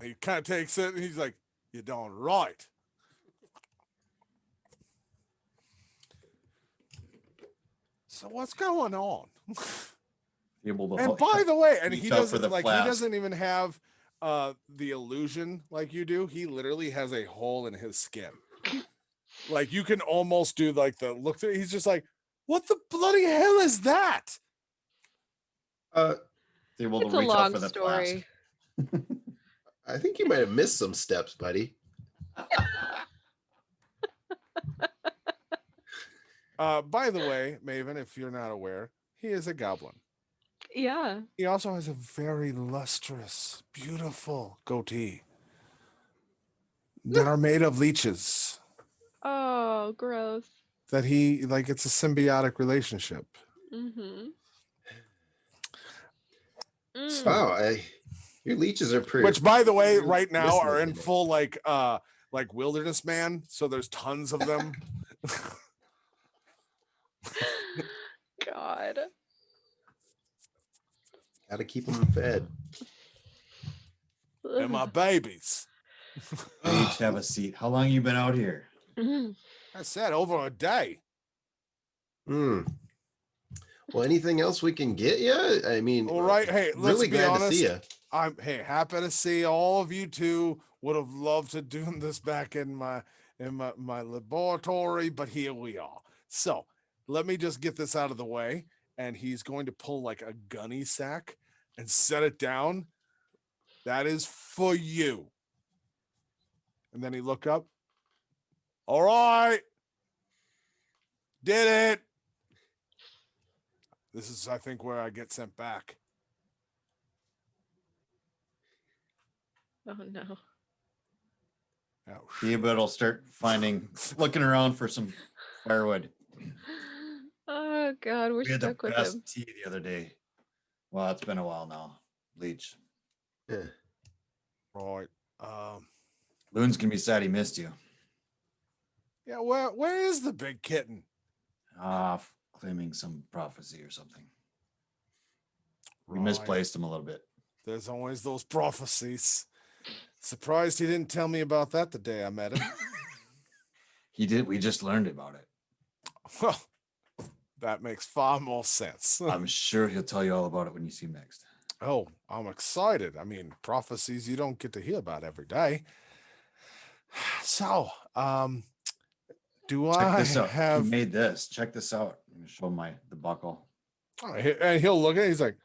[SPEAKER 1] He kind of takes it, and he's like, "You're darn right." So what's going on?
[SPEAKER 3] Able to
[SPEAKER 1] And by the way, and
[SPEAKER 3] reach
[SPEAKER 1] he
[SPEAKER 3] out for
[SPEAKER 1] doesn't
[SPEAKER 3] the
[SPEAKER 1] like
[SPEAKER 3] flask.
[SPEAKER 1] he doesn't even have the illusion like you do. He literally has a hole in his skin. Like you can almost do like the look through. He's just like, what the bloody hell is that?
[SPEAKER 3] able to
[SPEAKER 2] It's a
[SPEAKER 3] reach out
[SPEAKER 2] long
[SPEAKER 3] for the
[SPEAKER 2] story.
[SPEAKER 3] flask.
[SPEAKER 4] I think you might have missed some steps, buddy.
[SPEAKER 1] By the way, Maven, if you're not aware, he is a goblin.
[SPEAKER 2] Yeah.
[SPEAKER 1] He also has a very lustrous, beautiful goatee that are made of leeches.
[SPEAKER 2] Oh, gross.
[SPEAKER 1] That he like it's a symbiotic relationship.
[SPEAKER 2] Mm-hmm.
[SPEAKER 4] Wow, your leeches are pretty.
[SPEAKER 1] Which, by the way,
[SPEAKER 4] you're
[SPEAKER 1] right now are in
[SPEAKER 4] listening to it.
[SPEAKER 1] full like wilderness man. So there's tons of them.
[SPEAKER 2] God.
[SPEAKER 4] Gotta keep them fed.
[SPEAKER 1] And my babies.
[SPEAKER 3] Each have a seat. How long you been out here?
[SPEAKER 1] I said over a day.
[SPEAKER 4] Well, anything else we can get you? I mean,
[SPEAKER 1] All right. Hey, let's
[SPEAKER 4] really
[SPEAKER 1] be
[SPEAKER 4] glad
[SPEAKER 1] honest.
[SPEAKER 4] to see you.
[SPEAKER 1] I'm happy to see all of you two. Would have loved to do this back in my laboratory, but here we are. So let me just get this out of the way. And he's going to pull like a gunny sack and set it down. That is for you. And then he look up. All right. Did it. This is, I think, where I get sent back.
[SPEAKER 2] Oh no.
[SPEAKER 1] Oh,
[SPEAKER 3] Theobald will start looking around for some firewood.
[SPEAKER 2] Oh God, we're
[SPEAKER 3] We had the
[SPEAKER 2] stuck with
[SPEAKER 3] best
[SPEAKER 2] him.
[SPEAKER 3] tea the other day. Well, it's been a while now. Leech.
[SPEAKER 4] Yeah.
[SPEAKER 1] right.
[SPEAKER 3] Loon's gonna be sad he missed you.
[SPEAKER 1] Yeah, where is the big kitten?
[SPEAKER 3] Claiming some prophecy or something. We
[SPEAKER 1] Right.
[SPEAKER 3] misplaced him a little bit.
[SPEAKER 1] There's always those prophecies. Surprised he didn't tell me about that the day I met him.
[SPEAKER 3] He did. We just learned about it.
[SPEAKER 1] Well, that makes far more sense.
[SPEAKER 3] I'm sure he'll tell you all about it when you see him next.
[SPEAKER 1] Oh, I'm excited. I mean, prophecies you don't get to hear about every day. So, do
[SPEAKER 3] Check
[SPEAKER 1] I
[SPEAKER 3] this out.
[SPEAKER 1] have?
[SPEAKER 3] He made this. Check this out. I'm gonna show him the buckle.
[SPEAKER 1] Oh, and he'll look at it. He's like,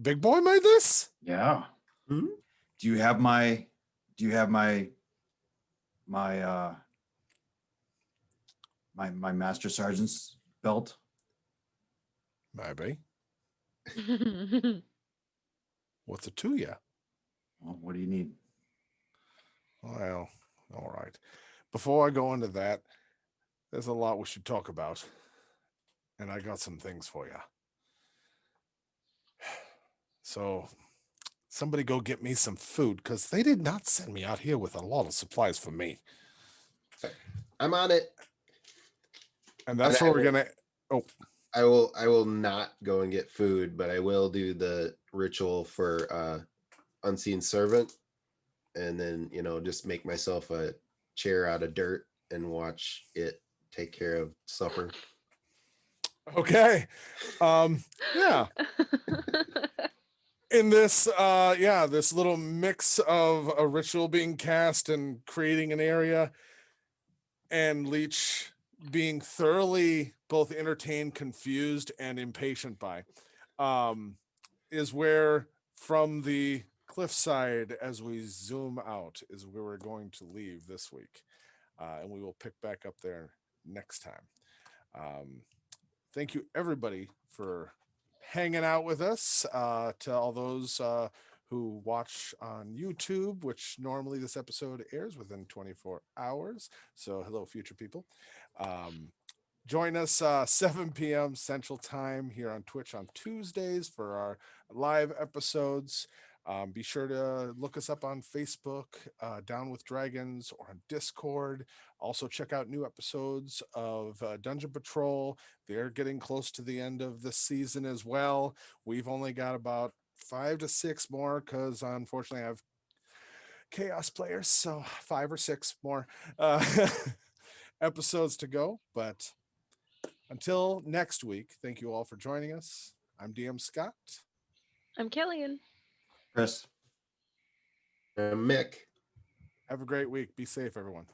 [SPEAKER 1] "Big boy made this."
[SPEAKER 3] Yeah.
[SPEAKER 4] Hmm?
[SPEAKER 3] Do you have my my master sergeant's belt?
[SPEAKER 1] Maybe. What's it to you?
[SPEAKER 3] Well, what do you need?
[SPEAKER 1] Well, all right. Before I go into that, there's a lot we should talk about. And I got some things for you. So, somebody go get me some food because they did not send me out here with a lot of supplies for me.
[SPEAKER 4] I'm on it.
[SPEAKER 1] And that's
[SPEAKER 4] And I
[SPEAKER 1] where we're
[SPEAKER 4] will-
[SPEAKER 1] gonna. Oh,
[SPEAKER 4] I will not go and get food, but I will do the ritual for unseen servant, and then just make myself a chair out of dirt and watch it take care of supper.
[SPEAKER 1] okay. Yeah. In this this little mix of a ritual being cast and creating an area, and Leech being thoroughly both entertained, confused, and impatient by, is where from the cliffside as we zoom out is where we're going to leave this week, and we will pick back up there next time. Thank you everybody for hanging out with us. To all those who watch on YouTube, which normally this episode airs within 24 hours. So hello, future people. Join us 7 p.m. Central Time here on Twitch on Tuesdays for our live episodes. Be sure to look us up on Facebook, Down with Dragons, or on Discord. Also, check out new episodes of Dungeon Patrol. They're getting close to the end of the season as well. We've only got about 5 to 6 more because, unfortunately, I have chaos players, so 5 or 6 more episodes to go. But until next week, thank you all for joining us. I'm DM Scott.
[SPEAKER 2] I'm Killian.
[SPEAKER 3] Chris.
[SPEAKER 4] Mick.
[SPEAKER 1] Have a great week. Be safe, everyone.